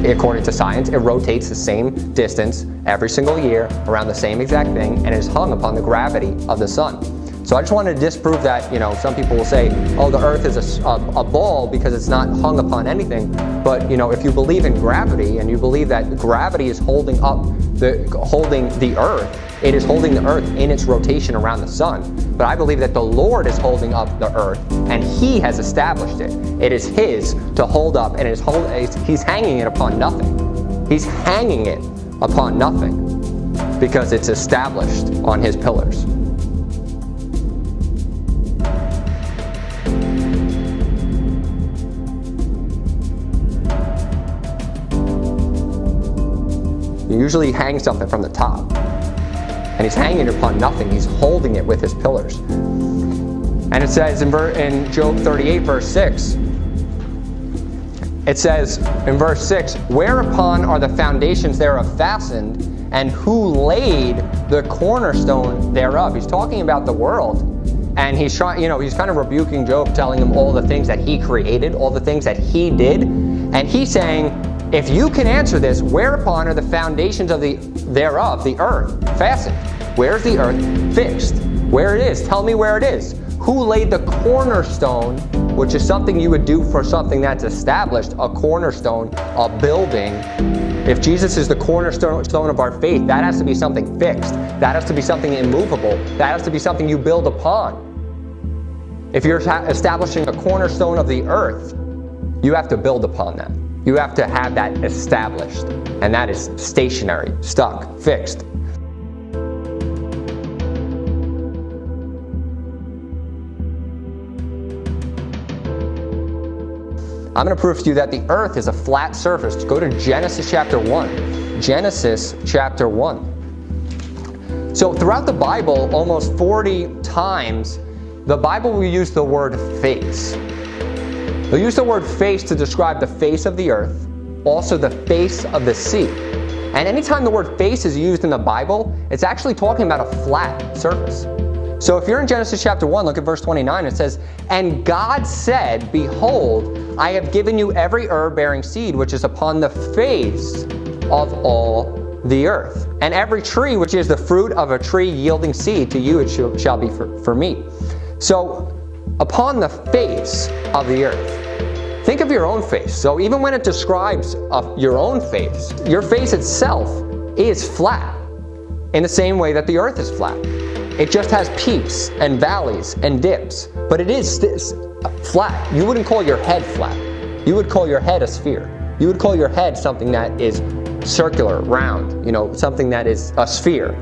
according to science, it rotates the same distance every single year around the same exact thing, and it is hung upon the gravity of the sun. So I just wanted to disprove that, some people will say, oh, the earth is a ball because it's not hung upon anything. But, if you believe in gravity and you believe that gravity is holding the earth, it is holding the earth in its rotation around the sun. But I believe that the Lord is holding up the earth and he has established it. It is his to hold up, and he's hanging it upon nothing. He's hanging it upon nothing because it's established on his pillars. He usually hangs something from the top. And he's hanging it upon nothing. He's holding it with his pillars. And it says in Job 38, verse 6, it says in verse 6, whereupon are the foundations thereof fastened, and who laid the cornerstone thereof? He's talking about the world. And he's trying, he's kind of rebuking Job, telling him all the things that he created, all the things that he did. And he's saying, if you can answer this, whereupon are the foundations thereof, the earth, fastened? Where's the earth fixed? Where it is? Tell me where it is. Who laid the cornerstone, which is something you would do for something that's established, a cornerstone, a building. If Jesus is the cornerstone of our faith, that has to be something fixed. That has to be something immovable. That has to be something you build upon. If you're establishing a cornerstone of the earth, you have to build upon that. You have to have that established, and that is stationary, stuck, fixed. I'm going to prove to you that the earth is a flat surface. Go to Genesis chapter 1. Genesis chapter 1. So throughout the Bible, almost 40 times, the Bible will use the word face. They'll use the word face to describe the face of the earth, also the face of the sea. And anytime the word face is used in the Bible, it's actually talking about a flat surface. So if you're in Genesis chapter 1, look at verse 29, it says, and God said, behold, I have given you every herb bearing seed which is upon the face of all the earth. And every tree which is the fruit of a tree yielding seed, to you it shall be for meat. So upon the face of the earth. Think of your own face. So even when it describes your own face, your face itself is flat in the same way that the earth is flat. It just has peaks and valleys and dips, but it is flat. You wouldn't call your head flat. you would call your head a sphere. You would call your head something that is circular, round, something that is a sphere.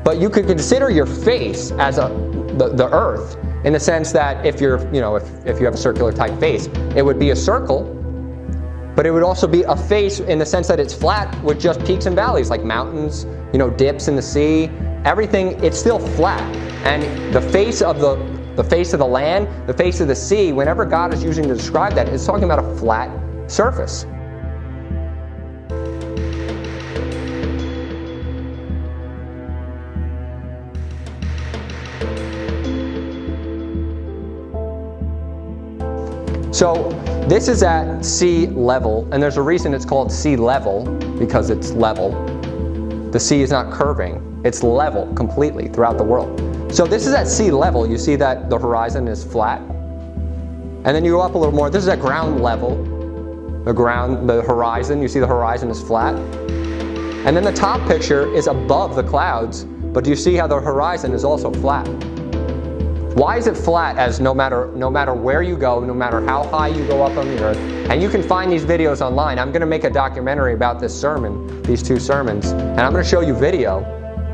But you could consider your face as the earth, in the sense that if you're, if you have a circular type face, it would be a circle, but it would also be a face in the sense that it's flat with just peaks and valleys, like mountains, dips in the sea, everything, it's still flat. And the face of the land, the face of the sea, whenever God is using to describe that, it's talking about a flat surface. So this is at sea level, and there's a reason it's called sea level, because it's level. The sea is not curving, it's level completely throughout the world. So this is at sea level. You see that the horizon is flat. And then you go up a little more. This is at ground level. The horizon, you see the horizon is flat. And then the top picture is above the clouds, but do you see how the horizon is also flat? Why is it flat? As no matter where you go, no matter how high you go up on the earth, and you can find these videos online. I'm going to make a documentary about this sermon, these two sermons, and I'm going to show you video.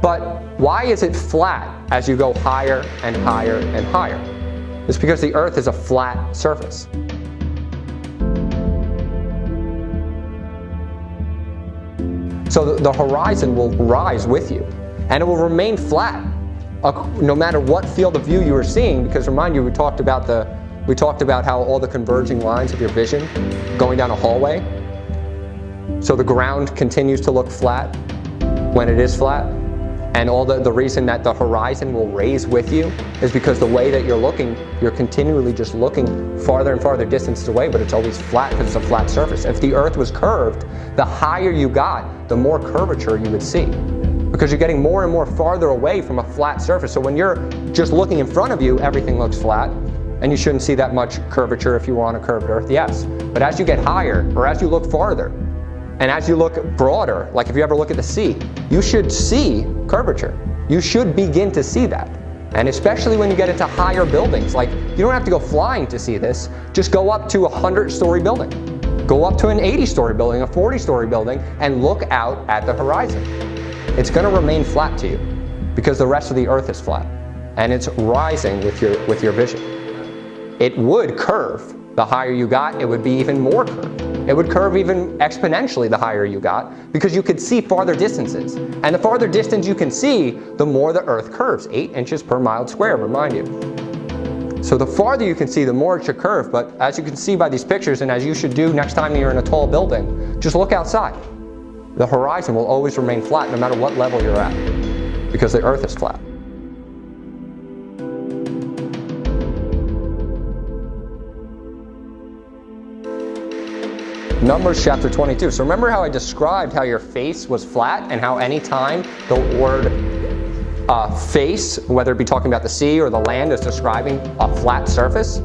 But why is it flat as you go higher and higher and higher? It's because the earth is a flat surface. So the horizon will rise with you, and it will remain flat no matter what field of view you are seeing, because remind you, we talked about how all the converging lines of your vision going down a hallway. So the ground continues to look flat when it is flat, and all the reason that the horizon will raise with you is because the way that you're looking, you're continually just looking farther and farther distances away, but it's always flat because it's a flat surface. If the earth was curved, the higher you got, the more curvature you would see, because you're getting more and more farther away from a flat surface. So when you're just looking in front of you, everything looks flat, and you shouldn't see that much curvature if you were on a curved earth, yes. But as you get higher, or as you look farther, and as you look broader, like if you ever look at the sea, you should see curvature. You should begin to see that. And especially when you get into higher buildings, like you don't have to go flying to see this, just go up to a 100-story building. Go up to an 80-story building, a 40-story building, and look out at the horizon. It's going to remain flat to you because the rest of the earth is flat, and it's rising with your vision. It would curve. The higher you got, it would be even more curved. It would curve even exponentially the higher you got, because you could see farther distances. And the farther distance you can see, the more the earth curves. 8 inches per mile square, remind you. So the farther you can see, the more it should curve. But as you can see by these pictures, and as you should do next time you're in a tall building, just look outside. The horizon will always remain flat no matter what level you're at, because the earth is flat. Numbers chapter 22. So remember how I described how your face was flat, and how any time the word face, whether it be talking about the sea or the land, is describing a flat surface?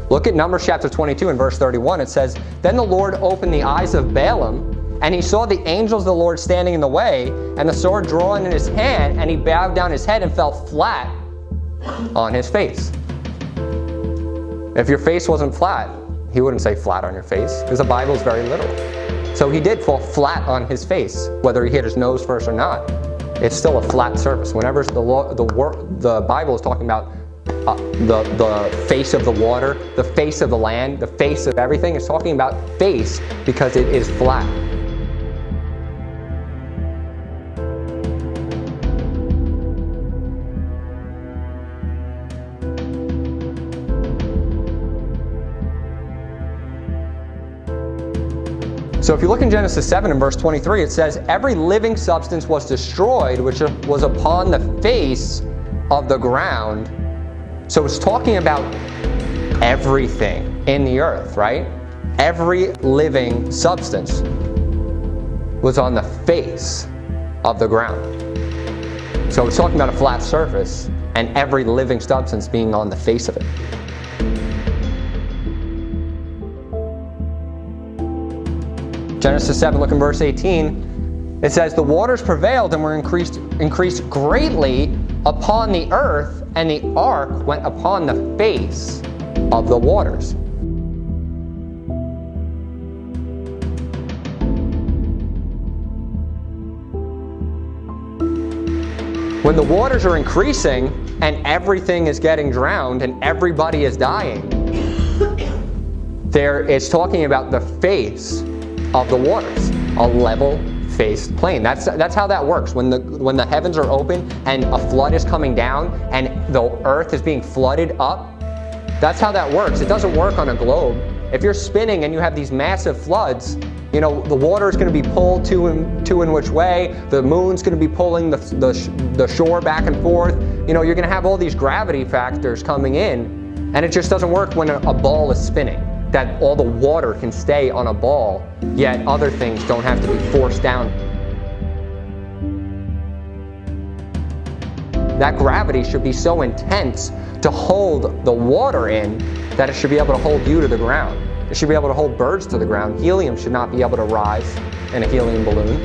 Look at Numbers chapter 22 and verse 31. It says, "Then the Lord opened the eyes of Balaam, and he saw the angels of the Lord standing in the way, and the sword drawn in his hand, and he bowed down his head and fell flat on his face." If your face wasn't flat, he wouldn't say flat on your face, because the Bible is very literal. So he did fall flat on his face, whether he hit his nose first or not. It's still a flat surface. Whenever the Bible is talking about the face of the water, the face of the land, the face of everything, it's talking about face because it is flat. So if you look in Genesis 7 and verse 23, it says, "Every living substance was destroyed, which was upon the face of the ground." So it's talking about everything in the earth, right? Every living substance was on the face of the ground. So it's talking about a flat surface, and every living substance being on the face of it. Genesis 7, look in verse 18. It says, "The waters prevailed and were increased greatly upon the earth, and the ark went upon the face of the waters." When the waters are increasing and everything is getting drowned and everybody is dying, it's talking about the face of the waters, a level-faced plain. That's how that works. When the heavens are open and a flood is coming down and the earth is being flooded up, that's how that works. It doesn't work on a globe. If you're spinning and you have these massive floods, you know, the water is going to be pulled to and which way. The moon's going to be pulling the shore back and forth. You know, you're going to have all these gravity factors coming in, and it just doesn't work when a ball is spinning. That all the water can stay on a ball, yet other things don't have to be forced down. That gravity should be so intense to hold the water in that it should be able to hold you to the ground. It should be able to hold birds to the ground. Helium should not be able to rise in a helium balloon.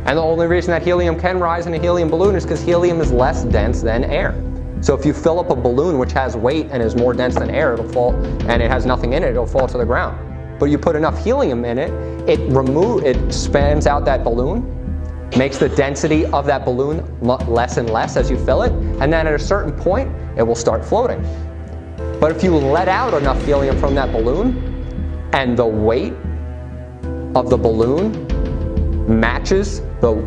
And the only reason that helium can rise in a helium balloon is because helium is less dense than air. So if you fill up a balloon which has weight and is more dense than air, it'll fall, and it has nothing in it, it'll fall to the ground. But you put enough helium in it, it spans out that balloon, makes the density of that balloon less and less as you fill it, and then at a certain point, it will start floating. But if you let out enough helium from that balloon, and the weight of the balloon matches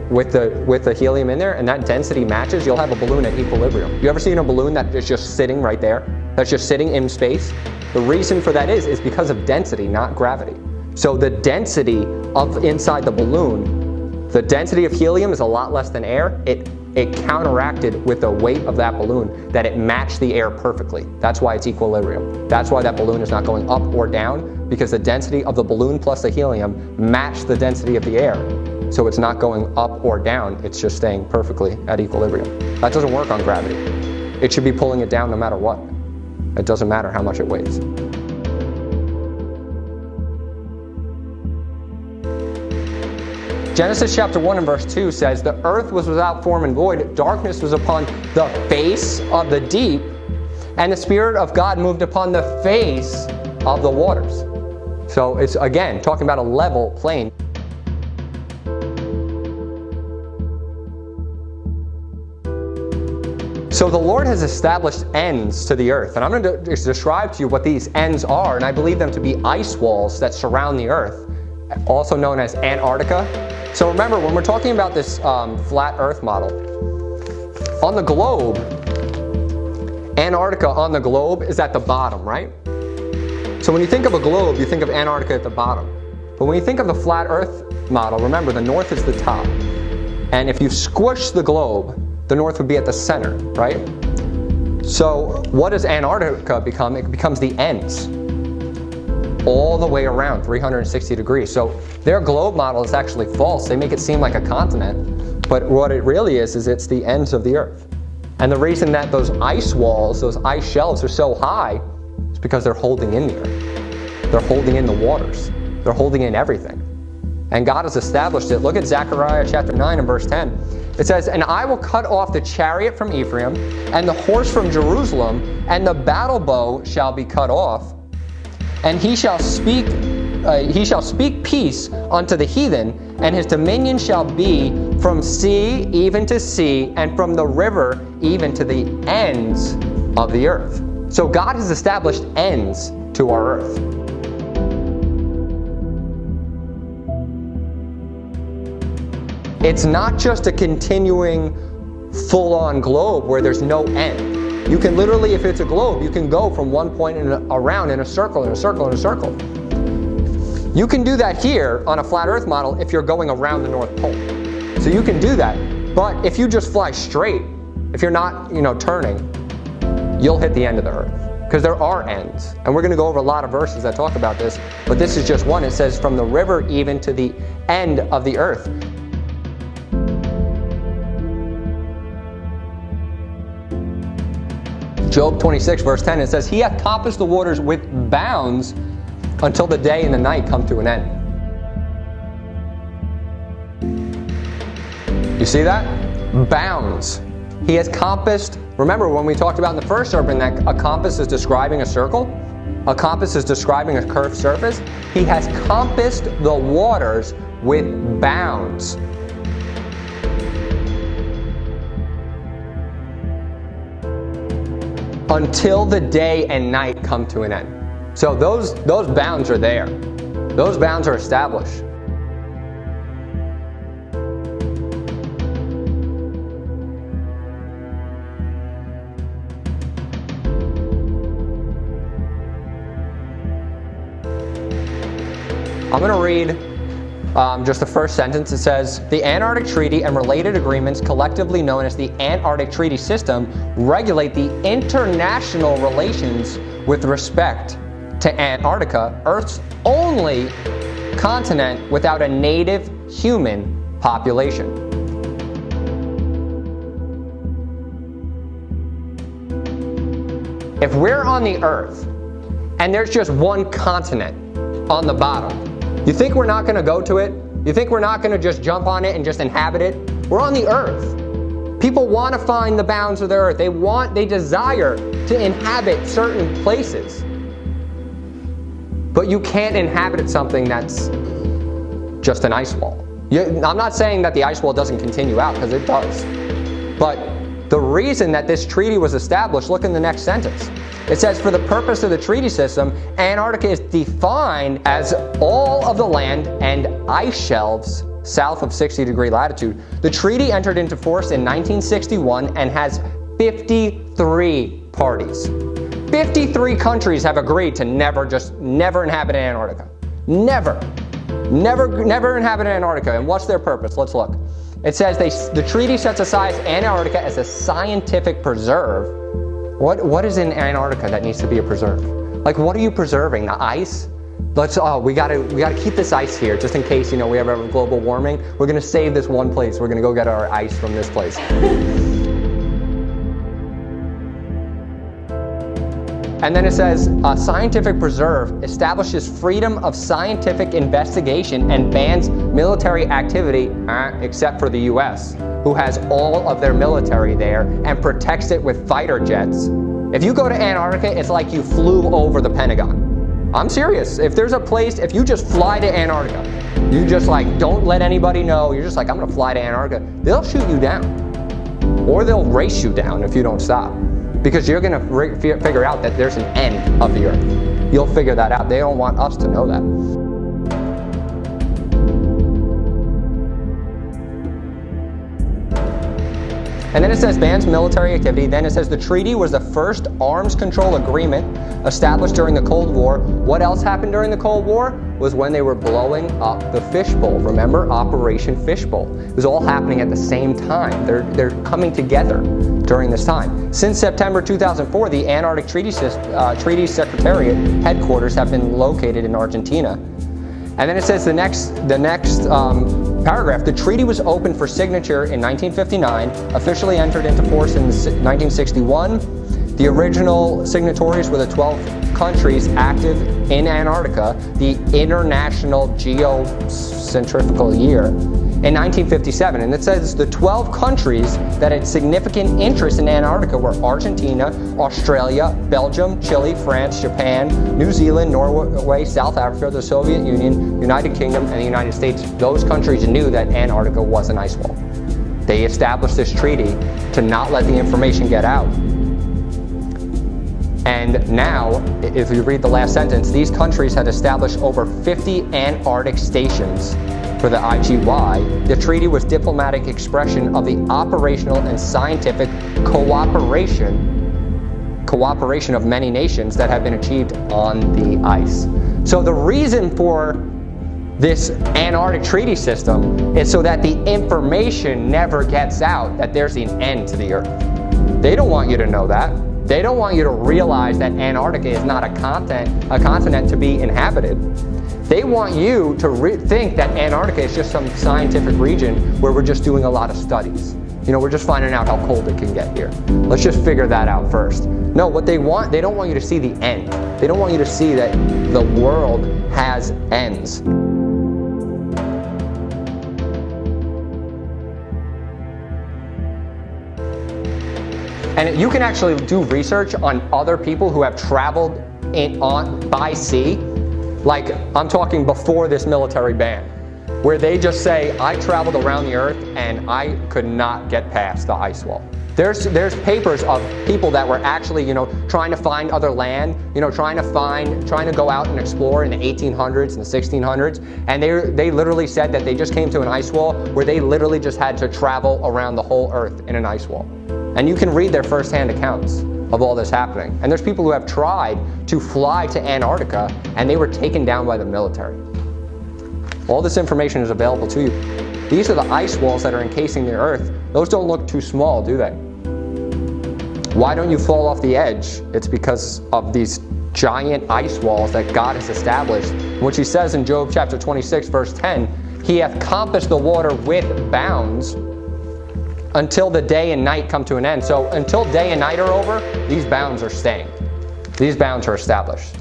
with the helium in there, and that density matches, you'll have a balloon at equilibrium. You ever seen a balloon that is just sitting right there? That's just sitting in space? The reason for that is because of density, not gravity. So the density of inside the balloon, the density of helium is a lot less than air. It counteracted with the weight of that balloon that it matched the air perfectly. That's why it's equilibrium. That's why that balloon is not going up or down, because the density of the balloon plus the helium matched the density of the air. So it's not going up or down, it's just staying perfectly at equilibrium. That doesn't work on gravity. It should be pulling it down no matter what. It doesn't matter how much it weighs. Genesis chapter 1 and verse 2 says, "The earth was without form and void, darkness was upon the face of the deep, and the Spirit of God moved upon the face of the waters." So it's, again, talking about a level plane. So the Lord has established ends to the earth, and I'm going to describe to you what these ends are, and I believe them to be ice walls that surround the earth, also known as Antarctica. So remember, when we're talking about this flat earth model, on the globe, Antarctica on the globe is at the bottom, right? So when you think of a globe, you think of Antarctica at the bottom. But when you think of the flat earth model, remember the north is the top. And if you squish the globe, the north would be at the center, right? So what does Antarctica become? It becomes the ends, all the way around 360 degrees. So their globe model is actually false. They make it seem like a continent, but what it really is it's the ends of the earth. And the reason that those ice walls, those ice shelves are so high is because they're holding in the earth. They're holding in the waters. They're holding in everything. And God has established it. Look at Zechariah chapter 9 and verse 10. It says, "And I will cut off the chariot from Ephraim, and the horse from Jerusalem, and the battle bow shall be cut off. And he shall speak peace unto the heathen, and his dominion shall be from sea even to sea, and from the river even to the ends of the earth." So God has established ends to our earth. It's not just a continuing full-on globe where there's no end. You can literally, if it's a globe, you can go from one point around in a circle, in a circle, in a circle. You can do that here on a flat earth model if you're going around the North Pole. So you can do that. But if you just fly straight, if you're not, turning, you'll hit the end of the earth. Because there are ends. And we're going to go over a lot of verses that talk about this. But this is just one. It says, from the river even to the end of the earth. Job 26 verse 10, it says, "He hath compassed the waters with bounds until the day and the night come to an end." You see that? Bounds. He has compassed. Remember when we talked about in the first sermon that a compass is describing a circle? A compass is describing a curved surface. He has compassed the waters with bounds. until the day and night come to an end. So those bounds are there. Those bounds are established. I'm going to read just the first sentence. It says, the Antarctic Treaty and related agreements, collectively known as the Antarctic Treaty System, regulate the international relations with respect to Antarctica, Earth's only continent without a native human population. If we're on the Earth and there's just one continent on the bottom, you think we're not going to go to it? You think we're not going to just jump on it and just inhabit it? We're on the Earth. People want to find the bounds of the Earth. They desire to inhabit certain places. But you can't inhabit something that's just an ice wall. I'm not saying that the ice wall doesn't continue out, because it does. But the reason that this treaty was established, look in the next sentence. It says, for the purpose of the treaty system, Antarctica is defined as all of the land and ice shelves south of 60-degree latitude. The treaty entered into force in 1961 and has 53 parties. 53 countries have agreed to never inhabit Antarctica. Never inhabit Antarctica. And what's their purpose? Let's look. It says the treaty sets aside Antarctica as a scientific preserve. What is in Antarctica that needs to be a preserve? Like, what are you preserving? The ice? We gotta keep this ice here just in case, we have global warming. We're gonna save this one place. We're gonna go get our ice from this place. And then it says, a scientific preserve establishes freedom of scientific investigation and bans military activity, except for the US, who has all of their military there and protects it with fighter jets. If you go to Antarctica, it's like you flew over the Pentagon. I'm serious. If there's a place, if you just fly to Antarctica, you just don't let anybody know, you're just I'm gonna fly to Antarctica, they'll shoot you down. Or they'll race you down if you don't stop. Because you're going to figure out that there's an end of the Earth. You'll figure that out. They don't want us to know that. And then it says bans military activity. Then it says the treaty was the first arms control agreement established during the Cold War. What else happened during the Cold War? Was when they were blowing up the fishbowl. Remember Operation Fishbowl? It was all happening at the same time. They're coming together during this time. Since September 2004, the Antarctic Treaty Secretariat headquarters have been located in Argentina. And then it says the next paragraph, the treaty was opened for signature in 1959, officially entered into force in 1961. The original signatories were the 12 countries active in Antarctica, the International Geocentrical Year, in 1957. And it says the 12 countries that had significant interest in Antarctica were Argentina, Australia, Belgium, Chile, France, Japan, New Zealand, Norway, South Africa, the Soviet Union, United Kingdom, and the United States. Those countries knew that Antarctica was an ice wall. They established this treaty to not let the information get out. And now, if you read the last sentence, these countries had established over 50 Antarctic stations for the IGY. The treaty was diplomatic expression of the operational and scientific cooperation of many nations that have been achieved on the ice. So the reason for this Antarctic treaty system is so that the information never gets out that there's an end to the Earth. They don't want you to know that. They don't want you to realize that Antarctica is not a continent to be inhabited. They want you to think that Antarctica is just some scientific region where we're just doing a lot of studies. We're just finding out how cold it can get here. Let's just figure that out first. No, what they don't want you to see the end. They don't want you to see that the world has ends. And you can actually do research on other people who have traveled by sea. Like, I'm talking before this military ban, where they just say, I traveled around the Earth and I could not get past the ice wall. There's papers of people that were actually, trying to find other land, trying to go out and explore in the 1800s and the 1600s, and they literally said that they just came to an ice wall where they literally just had to travel around the whole Earth in an ice wall. And you can read their first-hand accounts of all this happening. And there's people who have tried to fly to Antarctica, and they were taken down by the military. All this information is available to you. These are the ice walls that are encasing the Earth. Those don't look too small, do they? Why don't you fall off the edge? It's because of these giant ice walls that God has established, which he says in Job chapter 26, verse 10, he hath compassed the water with bounds until the day and night come to an end. So until day and night are over, these bounds are staying. These bounds are established.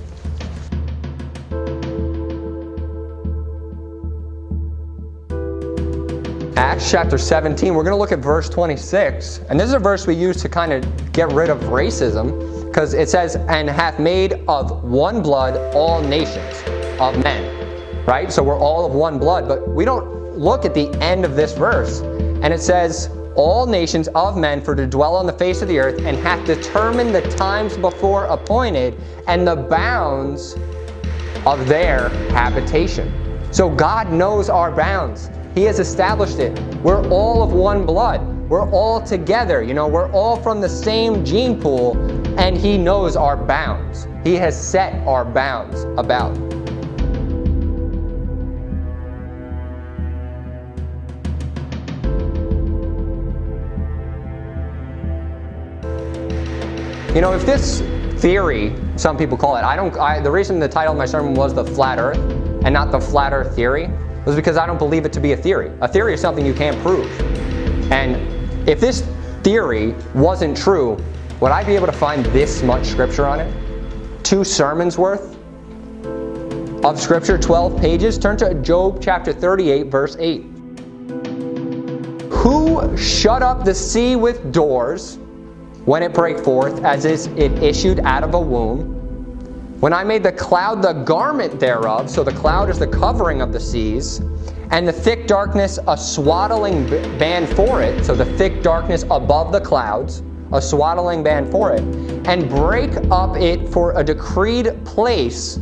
Acts chapter 17, we're going to look at verse 26. And this is a verse we use to kind of get rid of racism, because it says, and hath made of one blood all nations of men. Right? So we're all of one blood, but we don't look at the end of this verse. And it says, all nations of men for to dwell on the face of the earth, and hath determined the times before appointed and the bounds of their habitation. So God knows our bounds. He has established it. We're all of one blood. We're all together. We're all from the same gene pool, and he knows our bounds. He has set our bounds about. If this theory, some people call it, the reason the title of my sermon was The Flat Earth and not The Flat Earth Theory was because I don't believe it to be a theory. A theory is something you can't prove. And if this theory wasn't true, would I be able to find this much scripture on it? 2 sermons worth of scripture, 12 pages? Turn to Job chapter 38, verse 8. Who shut up the sea with doors when it brake forth, as is it issued out of a womb? When I made the cloud the garment thereof, so the cloud is the covering of the seas, and the thick darkness a swaddling band for it, so the thick darkness above the clouds, a swaddling band for it, and break up it for a decreed place,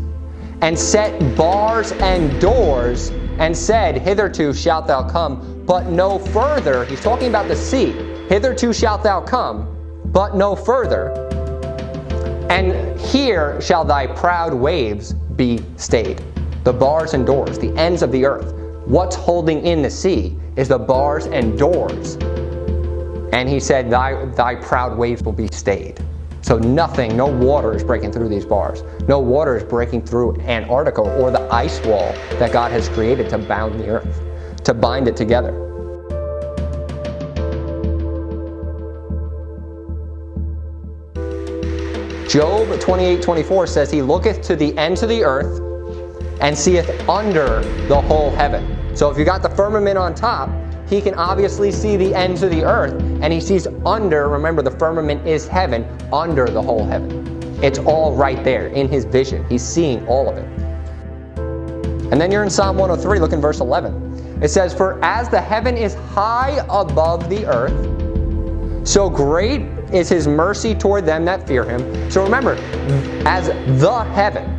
and set bars and doors, and said, hitherto shalt thou come, but no further. He's talking about the sea. Hitherto shalt thou come, but no further. And here shall thy proud waves be stayed. The bars and doors, the ends of the earth. What's holding in the sea is the bars and doors. And he said, thy proud waves will be stayed. So nothing, no water is breaking through these bars. No water is breaking through Antarctica or the ice wall that God has created to bound the earth, to bind it together. Job 28:24 says, he looketh to the ends of the earth and seeth under the whole heaven. So if you got the firmament on top, he can obviously see the ends of the earth, and he sees under, remember the firmament is heaven, under the whole heaven. It's all right there in his vision. He's seeing all of it. And then you're in Psalm 103, look in verse 11. It says, for as the heaven is high above the earth, so great is his mercy toward them that fear him. So remember, as the heaven,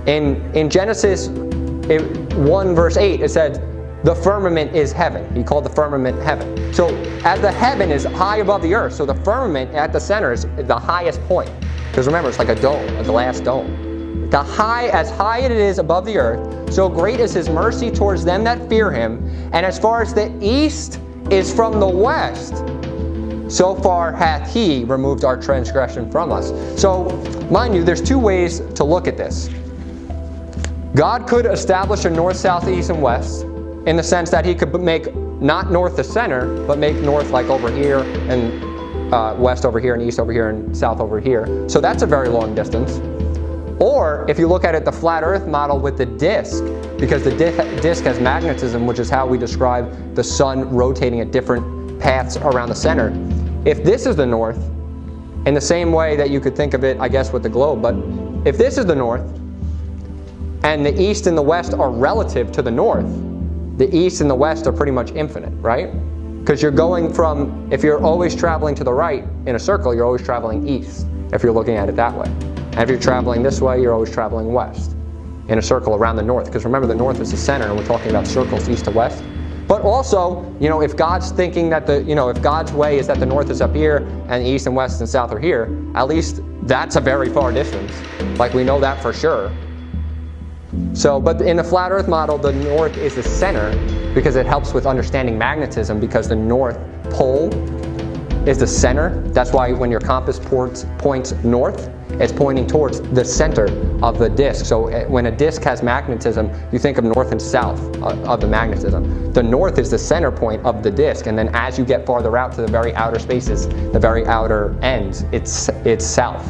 in Genesis 1 verse 8, it said, the firmament is heaven. He called the firmament heaven. So as the heaven is high above the earth, so the firmament at the center is the highest point. Because remember, it's like a dome, a glass dome. As high it is above the earth, so great is his mercy towards them that fear him. And as far as the east is from the west, so far hath he removed our transgression from us. So, mind you, there's 2 ways to look at this. God could establish a north, south, east, and west, in the sense that he could make not north the center, but make north like over here, and west over here, and east over here, and south over here. So that's a very long distance. Or, if you look at it the flat earth model with the disk, because the disk has magnetism, which is how we describe the sun rotating at different paths around the center. If this is the north, in the same way that you could think of it, I guess, with the globe, but if this is the north, and the east and the west are relative to the north, the east and the west are pretty much infinite, right? Because you're going from, if you're always traveling to the right in a circle, you're always traveling east, if you're looking at it that way. And if you're traveling this way, you're always traveling west in a circle around the north. Because remember, the north is the center, and we're talking about circles east to west. But also, if God's thinking that if God's way is that the north is up here and east and west and south are here, at least that's a very far distance. Like, we know that for sure. So, but in the flat earth model, the north is the center because it helps with understanding magnetism, because the north pole is the center. That's why when your compass points north, it's pointing towards the center of the disk. So when a disk has magnetism, you think of north and south of the magnetism. The north is the center point of the disk, and then as you get farther out to the very outer spaces, the very outer ends, it's south.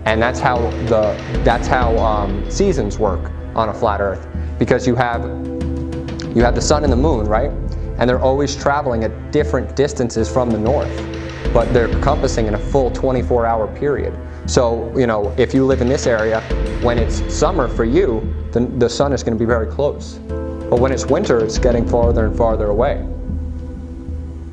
And that's how seasons work on a flat earth, because you have the sun and the moon, right? And they're always traveling at different distances from the north, but they're compassing in a full 24-hour period. So, if you live in this area, when it's summer for you, the sun is going to be very close. But when it's winter, it's getting farther and farther away.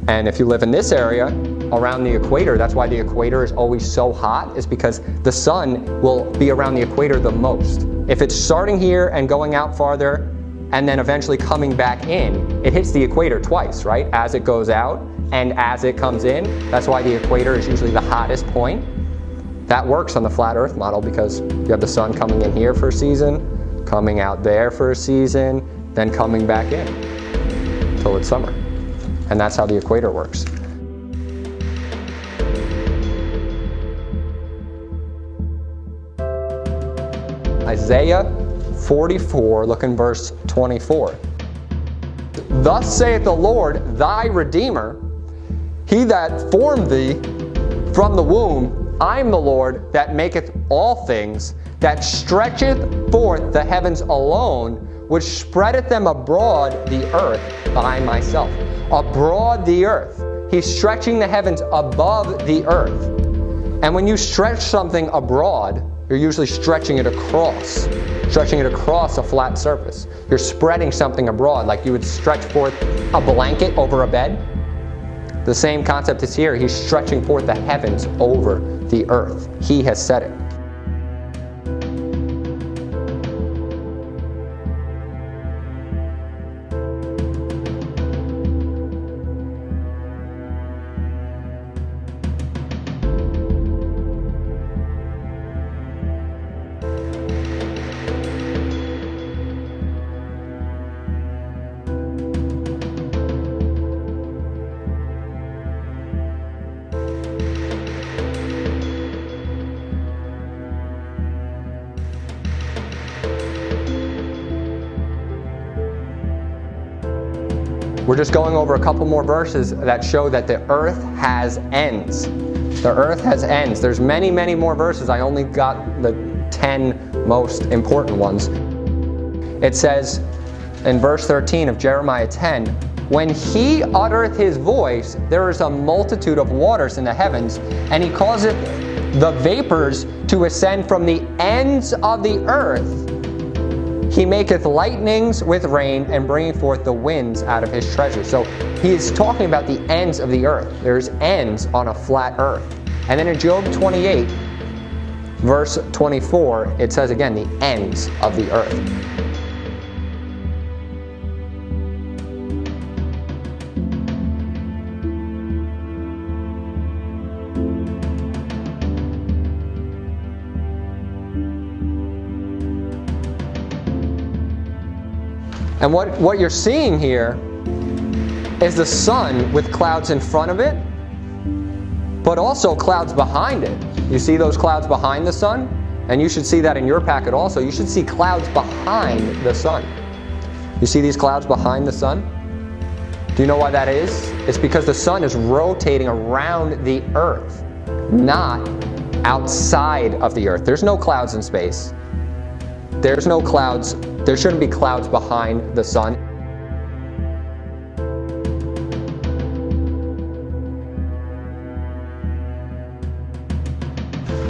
And if you live in this area, around the equator, that's why the equator is always so hot, is because the sun will be around the equator the most. If it's starting here and going out farther, and then eventually coming back in, it hits the equator twice, right? As it goes out and as it comes in. That's why the equator is usually the hottest point. That works on the flat earth model, because you have the sun coming in here for a season, coming out there for a season, then coming back in until it's summer. And that's how the equator works. Isaiah 44, look in verse 24. Thus saith the Lord, thy Redeemer, he that formed thee from the womb. I am the Lord that maketh all things, that stretcheth forth the heavens alone, which spreadeth them abroad the earth by myself. Abroad the earth. He's stretching the heavens above the earth. And when you stretch something abroad, you're usually stretching it across a flat surface. You're spreading something abroad, like you would stretch forth a blanket over a bed. The same concept is here. He's stretching forth the heavens over the earth. He has said it. We're just going over a couple more verses that show that the earth has ends. The earth has ends. There's many, many more verses. I only got the 10 most important ones. It says in verse 13 of Jeremiah 10, when he uttereth his voice, there is a multitude of waters in the heavens, and he causeth the vapors to ascend from the ends of the earth. He maketh lightnings with rain, and bringing forth the winds out of his treasure. So he is talking about the ends of the earth. There's ends on a flat earth. And then in Job 28, verse 24, it says again, the ends of the earth. And what you're seeing here is the sun with clouds in front of it, but also clouds behind it. You see those clouds behind the sun? And you should see that in your packet also. You should see clouds behind the sun. You see these clouds behind the sun? Do you know why that is? It's because the sun is rotating around the earth, not outside of the earth. There's no clouds in space. There's no clouds. There shouldn't be clouds behind the sun.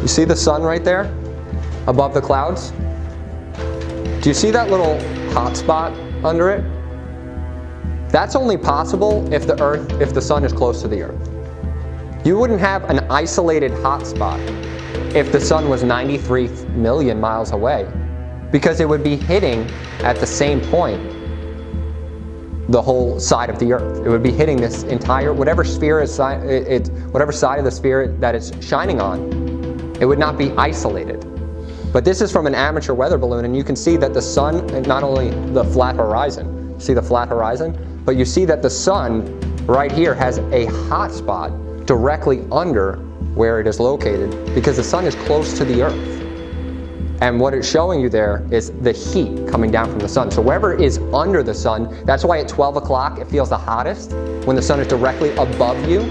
You see the sun right there above the clouds? Do you see that little hot spot under it? That's only possible if the sun is close to the Earth. You wouldn't have an isolated hotspot if the sun was 93 million miles away, because it would be hitting at the same point the whole side of the Earth. It would be hitting this entire, whatever side of the sphere that it's shining on. It would not be isolated. But this is from an amateur weather balloon, and you can see that the sun, not only the flat horizon, see the flat horizon, but you see that the sun right here has a hot spot directly under where it is located, because the sun is close to the Earth. And what it's showing you there is the heat coming down from the sun. So wherever is under the sun, that's why at 12 o'clock it feels the hottest, when the sun is directly above you,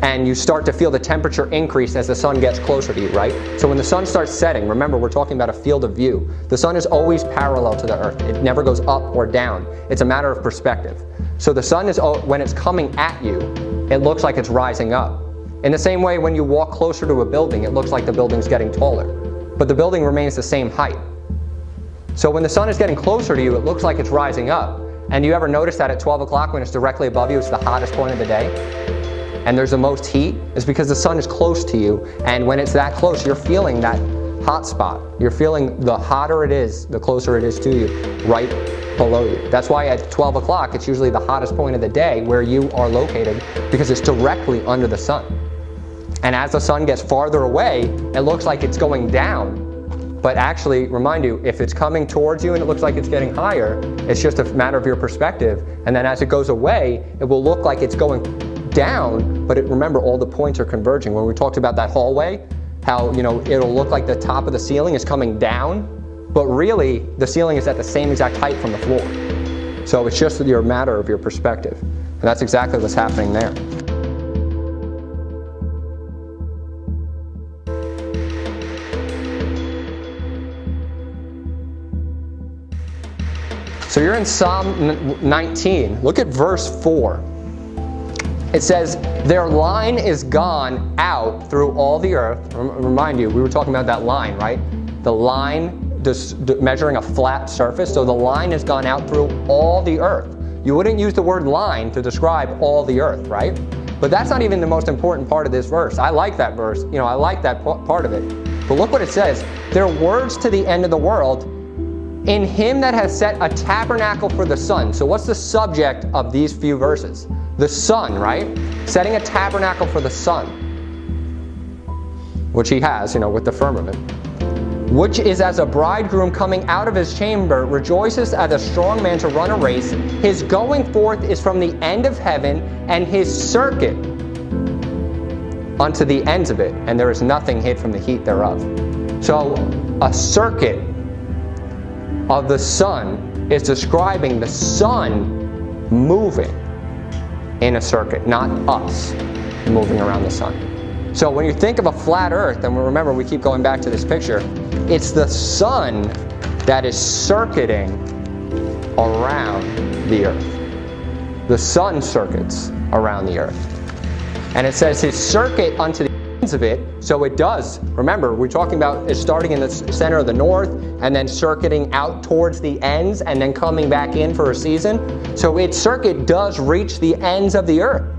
and you start to feel the temperature increase as the sun gets closer to you, right? So when the sun starts setting, remember we're talking about a field of view. The sun is always parallel to the Earth. It never goes up or down. It's a matter of perspective. So the sun is, when it's coming at you, it looks like it's rising up. In the same way, when you walk closer to a building, it looks like the building's getting taller, but the building remains the same height. So when the sun is getting closer to you, it looks like it's rising up. And you ever notice that at 12 o'clock when it's directly above you, it's the hottest point of the day? And there's the most heat? It's because the sun is close to you, and when it's that close, you're feeling that hot spot. You're feeling the hotter it is, the closer it is to you, right below you. That's why at 12 o'clock, it's usually the hottest point of the day where you are located, because it's directly under the sun. And as the sun gets farther away, it looks like it's going down. But actually, remind you, if it's coming towards you and it looks like it's getting higher, it's just a matter of your perspective. And then as it goes away, it will look like it's going down, but remember, all the points are converging. When we talked about that hallway, how it'll look like the top of the ceiling is coming down, but really the ceiling is at the same exact height from the floor. So it's just a matter of your perspective. And that's exactly what's happening there. So you're in Psalm 19. Look at verse 4. It says, their line is gone out through all the earth. Remind you, we were talking about that line, right? The line measuring a flat surface. So the line has gone out through all the earth. You wouldn't use the word line to describe all the earth, right? But that's not even the most important part of this verse. I like that verse. I like that part of it. But look what it says. Their words to the end of the world, in him that has set a tabernacle for the sun. So what's the subject of these few verses? The sun, right? Setting a tabernacle for the sun, which he has, with the firmament. Which is as a bridegroom coming out of his chamber, rejoices as a strong man to run a race. His going forth is from the end of heaven, and his circuit unto the ends of it, and there is nothing hid from the heat thereof. So a circuit of the sun is describing the sun moving in a circuit, not us moving around the sun. So when you think of a flat earth, and remember we keep going back to this picture, it's the sun that is circuiting around the earth. The sun circuits around the earth. And it says his circuit unto the ends of it, so it does. Remember, we're talking about it starting in the center of the north and then circuiting out towards the ends and then coming back in for a season. So its circuit does reach the ends of the earth.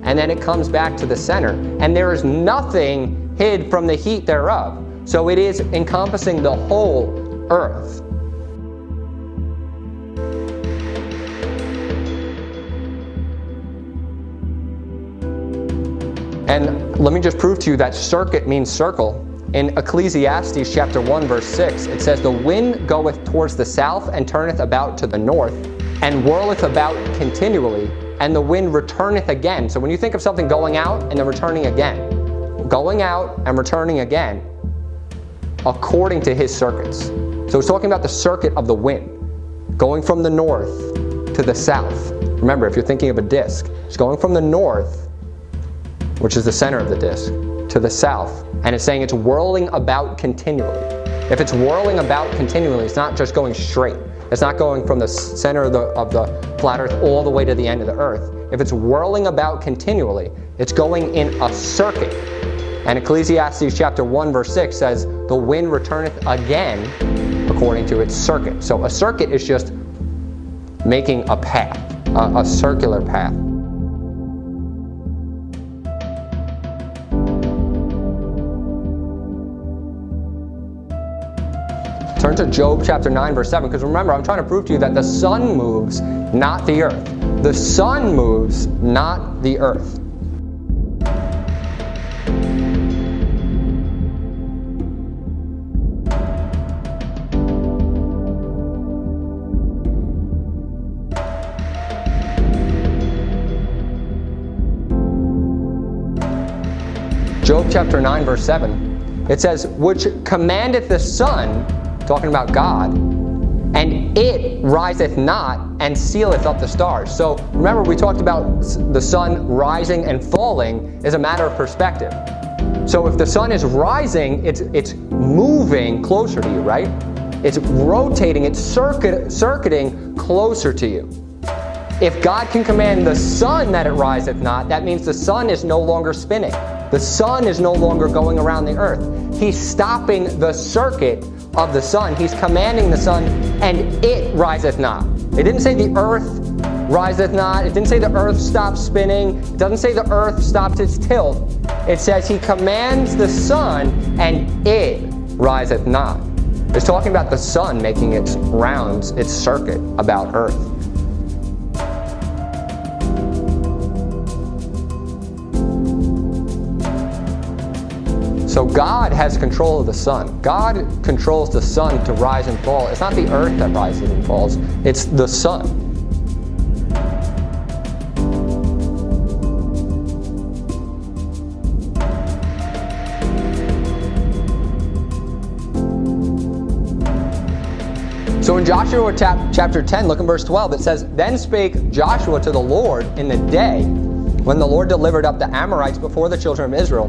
And then it comes back to the center. And there is nothing hid from the heat thereof. So it is encompassing the whole earth. And let me just prove to you that circuit means circle. In Ecclesiastes chapter 1 verse 6, it says, the wind goeth towards the south and turneth about to the north, and whirleth about continually, and the wind returneth again. So when you think of something going out and then returning again, going out and returning again, according to his circuits. So it's talking about the circuit of the wind, going from the north to the south. Remember, if you're thinking of a disc, it's going from the north, which is the center of the disc, to the south, and it's saying it's whirling about continually. If it's whirling about continually, it's not just going straight. It's not going from the center of the flat earth all the way to the end of the earth. If it's whirling about continually, it's going in a circuit. And Ecclesiastes chapter 1 verse 6 says, the wind returneth again according to its circuit. So a circuit is just making a path. a circular path. Turn to Job chapter 9, verse 7, because remember, I'm trying to prove to you that the sun moves, not the earth. The sun moves, not the earth. Job chapter 9, verse 7, it says, which commandeth the sun, talking about God, and it riseth not, and sealeth up the stars. So remember, we talked about the sun rising and falling is a matter of perspective. So if the sun is rising, it's moving closer to you, right? It's rotating, it's circuiting closer to you. If God can command the sun that it riseth not, that means the sun is no longer spinning. The sun is no longer going around the earth. He's stopping the circuit of the sun. He's commanding the sun, and it riseth not. It didn't say the earth riseth not. It didn't say the earth stops spinning. It doesn't say the earth stops its tilt. It says he commands the sun, and it riseth not. It's talking about the sun making its rounds, its circuit about earth. So God has control of the sun. God controls the sun to rise and fall. It's not the earth that rises and falls, it's the sun. So in Joshua chapter 10, look in verse 12, it says, then spake Joshua to the Lord in the day when the Lord delivered up the Amorites before the children of Israel.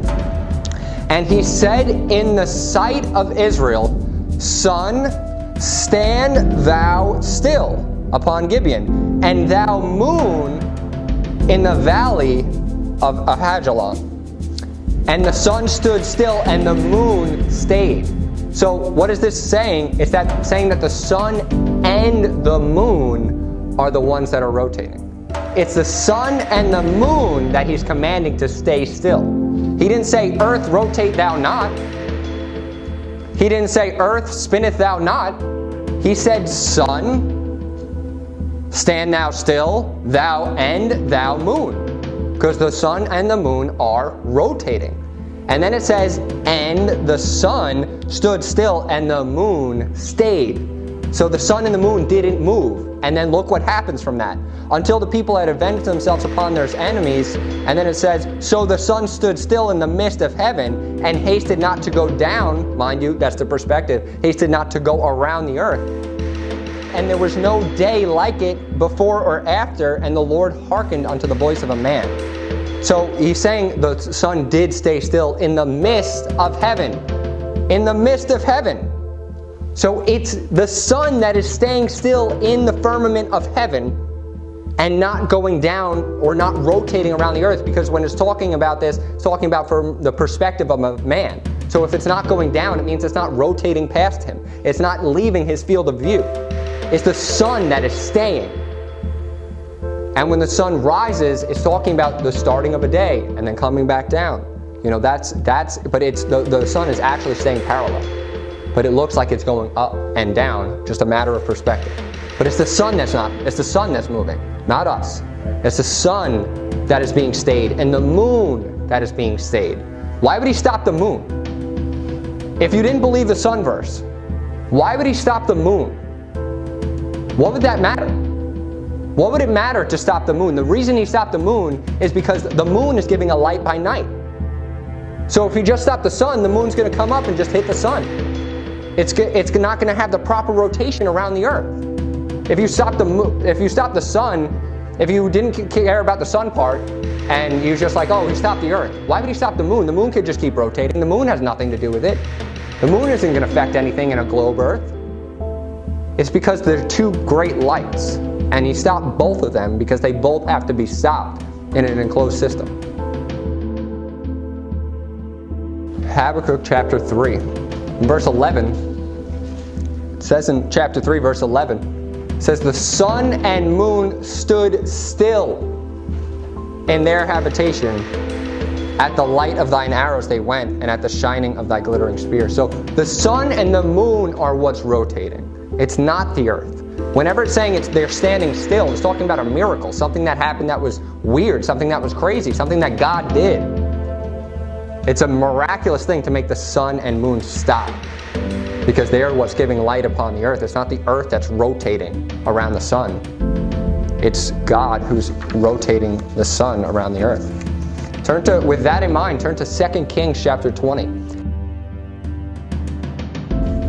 And he said in the sight of Israel, sun, stand thou still upon Gibeon, and thou moon in the valley of Hajalon. And the sun stood still and the moon stayed. So what is this saying? It's that saying that the sun and the moon are the ones that are rotating. It's the sun and the moon that he's commanding to stay still. He didn't say, earth, rotate thou not. He didn't say, earth, spinneth thou not. He said, sun, stand thou still, thou and thou moon. Because the sun and the moon are rotating. And then it says, and the sun stood still and the moon stayed. So the sun and the moon didn't move. And then look what happens from that. Until the people had avenged themselves upon their enemies. And then it says, so the sun stood still in the midst of heaven and hasted not to go down. Mind you, that's the perspective. Hasted not to go around the earth. And there was no day like it before or after. And the Lord hearkened unto the voice of a man. So he's saying the sun did stay still in the midst of heaven. In the midst of heaven. So it's the sun that is staying still in the firmament of heaven and not going down or not rotating around the earth, because when it's talking about this, it's talking about from the perspective of a man. So if it's not going down, it means it's not rotating past him. It's not leaving his field of view. It's the sun that is staying. And when the sun rises, it's talking about the starting of a day and then coming back down. You know, but it's the sun is actually staying parallel. But it looks like it's going up and down, just a matter of perspective. But it's the sun it's the sun that's moving, not us. It's the sun that is being stayed and the moon that is being stayed. Why would he stop the moon? If you didn't believe the sun verse, why would he stop the moon? What would that matter? What would it matter to stop the moon? The reason he stopped the moon is because the moon is giving a light by night. So if you just stop the sun, the moon's going to come up and just hit the sun. It's not going to have the proper rotation around the earth. If you stop the sun, if you didn't care about the sun part, and you're just like, oh, he stopped the earth. Why would he stop the moon? The moon could just keep rotating. The moon has nothing to do with it. The moon isn't going to affect anything in a globe earth. It's because they're two great lights, and he stopped both of them because they both have to be stopped in an enclosed system. Habakkuk chapter 3. In verse 11, it says in chapter 3, verse 11, it It says, the sun and moon stood still in their habitation. At the light of thine arrows they went, and at the shining of thy glittering spear. So the sun and the moon are what's rotating. It's not the earth. Whenever it's saying they're standing still, it's talking about a miracle, something that happened that was weird, something that was crazy, something that God did. It's a miraculous thing to make the sun and moon stop, because they are what's giving light upon the earth. It's not the earth that's rotating around the sun. It's God who's rotating the sun around the earth. With that in mind, turn to 2 Kings chapter 20.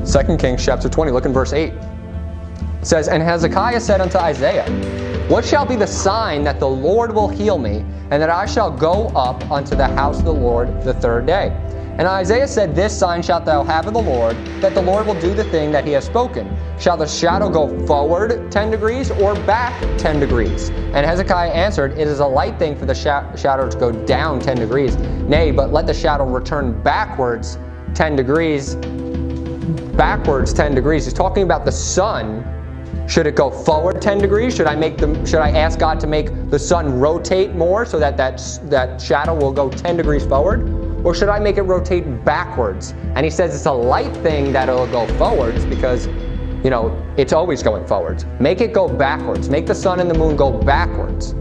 2 Kings chapter 20, look in verse 8. It says, and Hezekiah said unto Isaiah, what shall be the sign that the Lord will heal me, and that I shall go up unto the house of the Lord the third day? And Isaiah said, this sign shalt thou have of the Lord, that the Lord will do the thing that he has spoken. Shall the shadow go forward 10 degrees or back 10 degrees? And Hezekiah answered, it is a light thing for the shadow to go down 10 degrees. Nay, but let the shadow return backwards 10 degrees. Backwards 10 degrees. He's talking about the sun. Should it go forward 10 degrees? Should I ask God to make the sun rotate more so that shadow will go 10 degrees forward? Or should I make it rotate backwards? And he says it's a light thing that it'll go forwards because, it's always going forwards. Make it go backwards. Make the sun and the moon go backwards.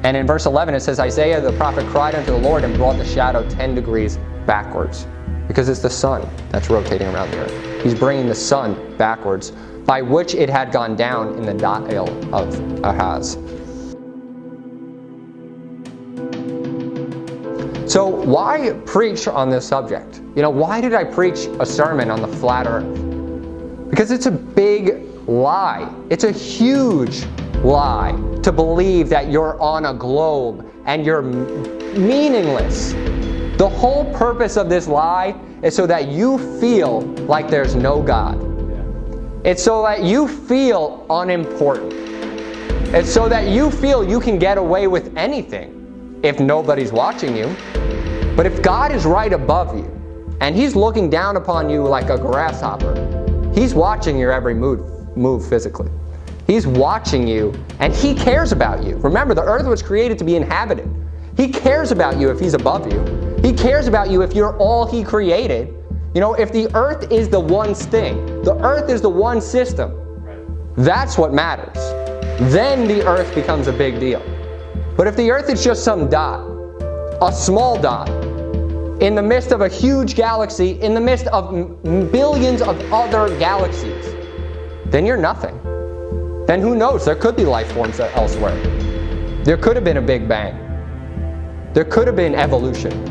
And in verse 11 it says, Isaiah the prophet cried unto the Lord and brought the shadow 10 degrees backwards. Because it's the sun that's rotating around the earth. He's bringing the sun backwards, by which it had gone down in the dial of Ahaz. So why preach on this subject? Why did I preach a sermon on the flat earth? Because it's a big lie. It's a huge lie to believe that you're on a globe and you're meaningless. The whole purpose of this lie is so that you feel like there's no God. It's so that you feel unimportant. It's so that you feel you can get away with anything if nobody's watching you. But if God is right above you, and he's looking down upon you like a grasshopper, he's watching your every move physically. He's watching you, and he cares about you. Remember, the earth was created to be inhabited. He cares about you if he's above you. He cares about you if you're all he created. If the earth is the one thing, the earth is the one system, that's what matters. Then the earth becomes a big deal. But if the earth is just some dot, a small dot, in the midst of a huge galaxy, in the midst of billions of other galaxies, then you're nothing. Then who knows? There could be life forms elsewhere. There could have been a Big Bang. There could have been evolution.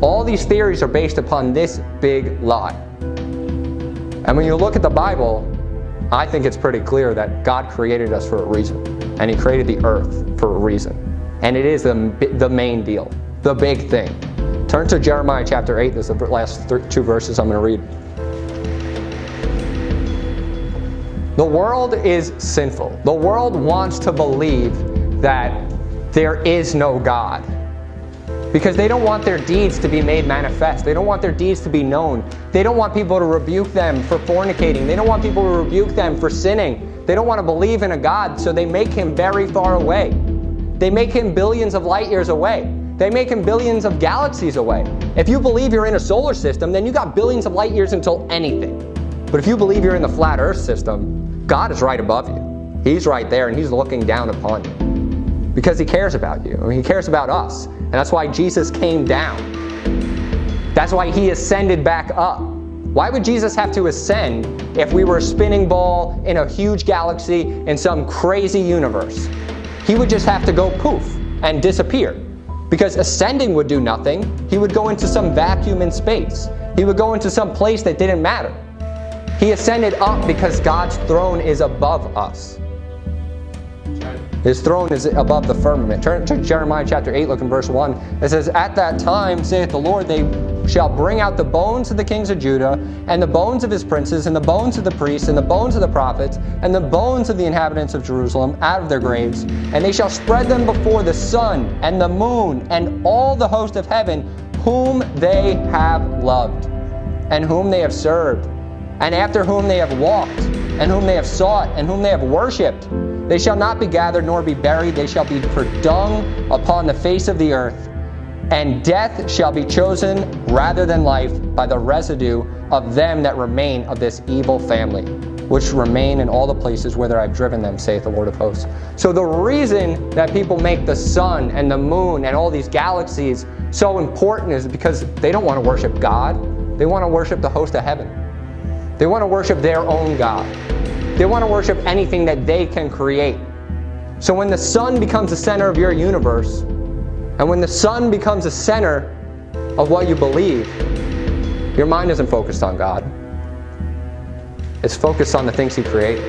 All these theories are based upon this big lie. And when you look at the Bible, I think it's pretty clear that God created us for a reason. And he created the earth for a reason. And it is the main deal, the big thing. Turn to Jeremiah chapter 8. This is the last two verses I'm going to read. The world is sinful. The world wants to believe that there is no God, because they don't want their deeds to be made manifest. They don't want their deeds to be known. They don't want people to rebuke them for fornicating. They don't want people to rebuke them for sinning. They don't want to believe in a God, so they make him very far away. They make him billions of light years away. They make him billions of galaxies away. If you believe you're in a solar system, then you got billions of light years until anything. But if you believe you're in the flat earth system, God is right above you. He's right there, and he's looking down upon you because he cares about you. He cares about us. And that's why Jesus came down. That's why he ascended back up. Why would Jesus have to ascend if we were a spinning ball in a huge galaxy in some crazy universe? He would just have to go poof and disappear, because ascending would do nothing. He would go into some vacuum in space. He would go into some place that didn't matter. He ascended up because God's throne is above us. His throne is above the firmament. Turn to Jeremiah chapter 8, look in verse 1. It says, At that time, saith the Lord, they shall bring out the bones of the kings of Judah, and the bones of his princes, and the bones of the priests, and the bones of the prophets, and the bones of the inhabitants of Jerusalem out of their graves. And they shall spread them before the sun, and the moon, and all the host of heaven, whom they have loved, and whom they have served, and after whom they have walked. and whom they have sought, and whom they have worshipped. They shall not be gathered nor be buried. They shall be for dung upon the face of the earth. And death shall be chosen rather than life by the residue of them that remain of this evil family, which remain in all the places whither I have driven them, saith the Lord of hosts. So the reason that people make the sun and the moon and all these galaxies so important is because they don't want to worship God. They want to worship the host of heaven. They want to worship their own God. They want to worship anything that they can create. So when the sun becomes the center of your universe, and when the sun becomes the center of what you believe, your mind isn't focused on God. It's focused on the things He created.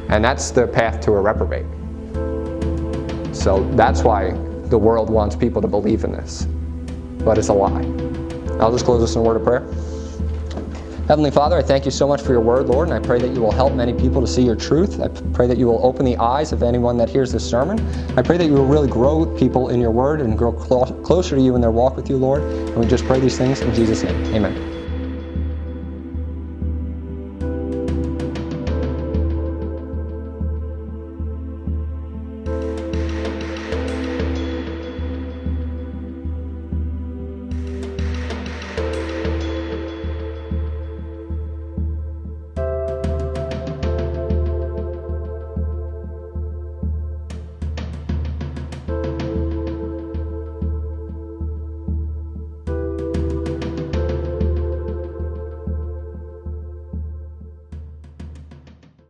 And that's the path to a reprobate. So that's why the world wants people to believe in this. But it's a lie. I'll just close this in a word of prayer. Heavenly Father, I thank you so much for your word, Lord, and I pray that you will help many people to see your truth. I pray that you will open the eyes of anyone that hears this sermon. I pray that you will really grow people in your word and grow closer to you in their walk with you, Lord. And we just pray these things in Jesus' name. Amen.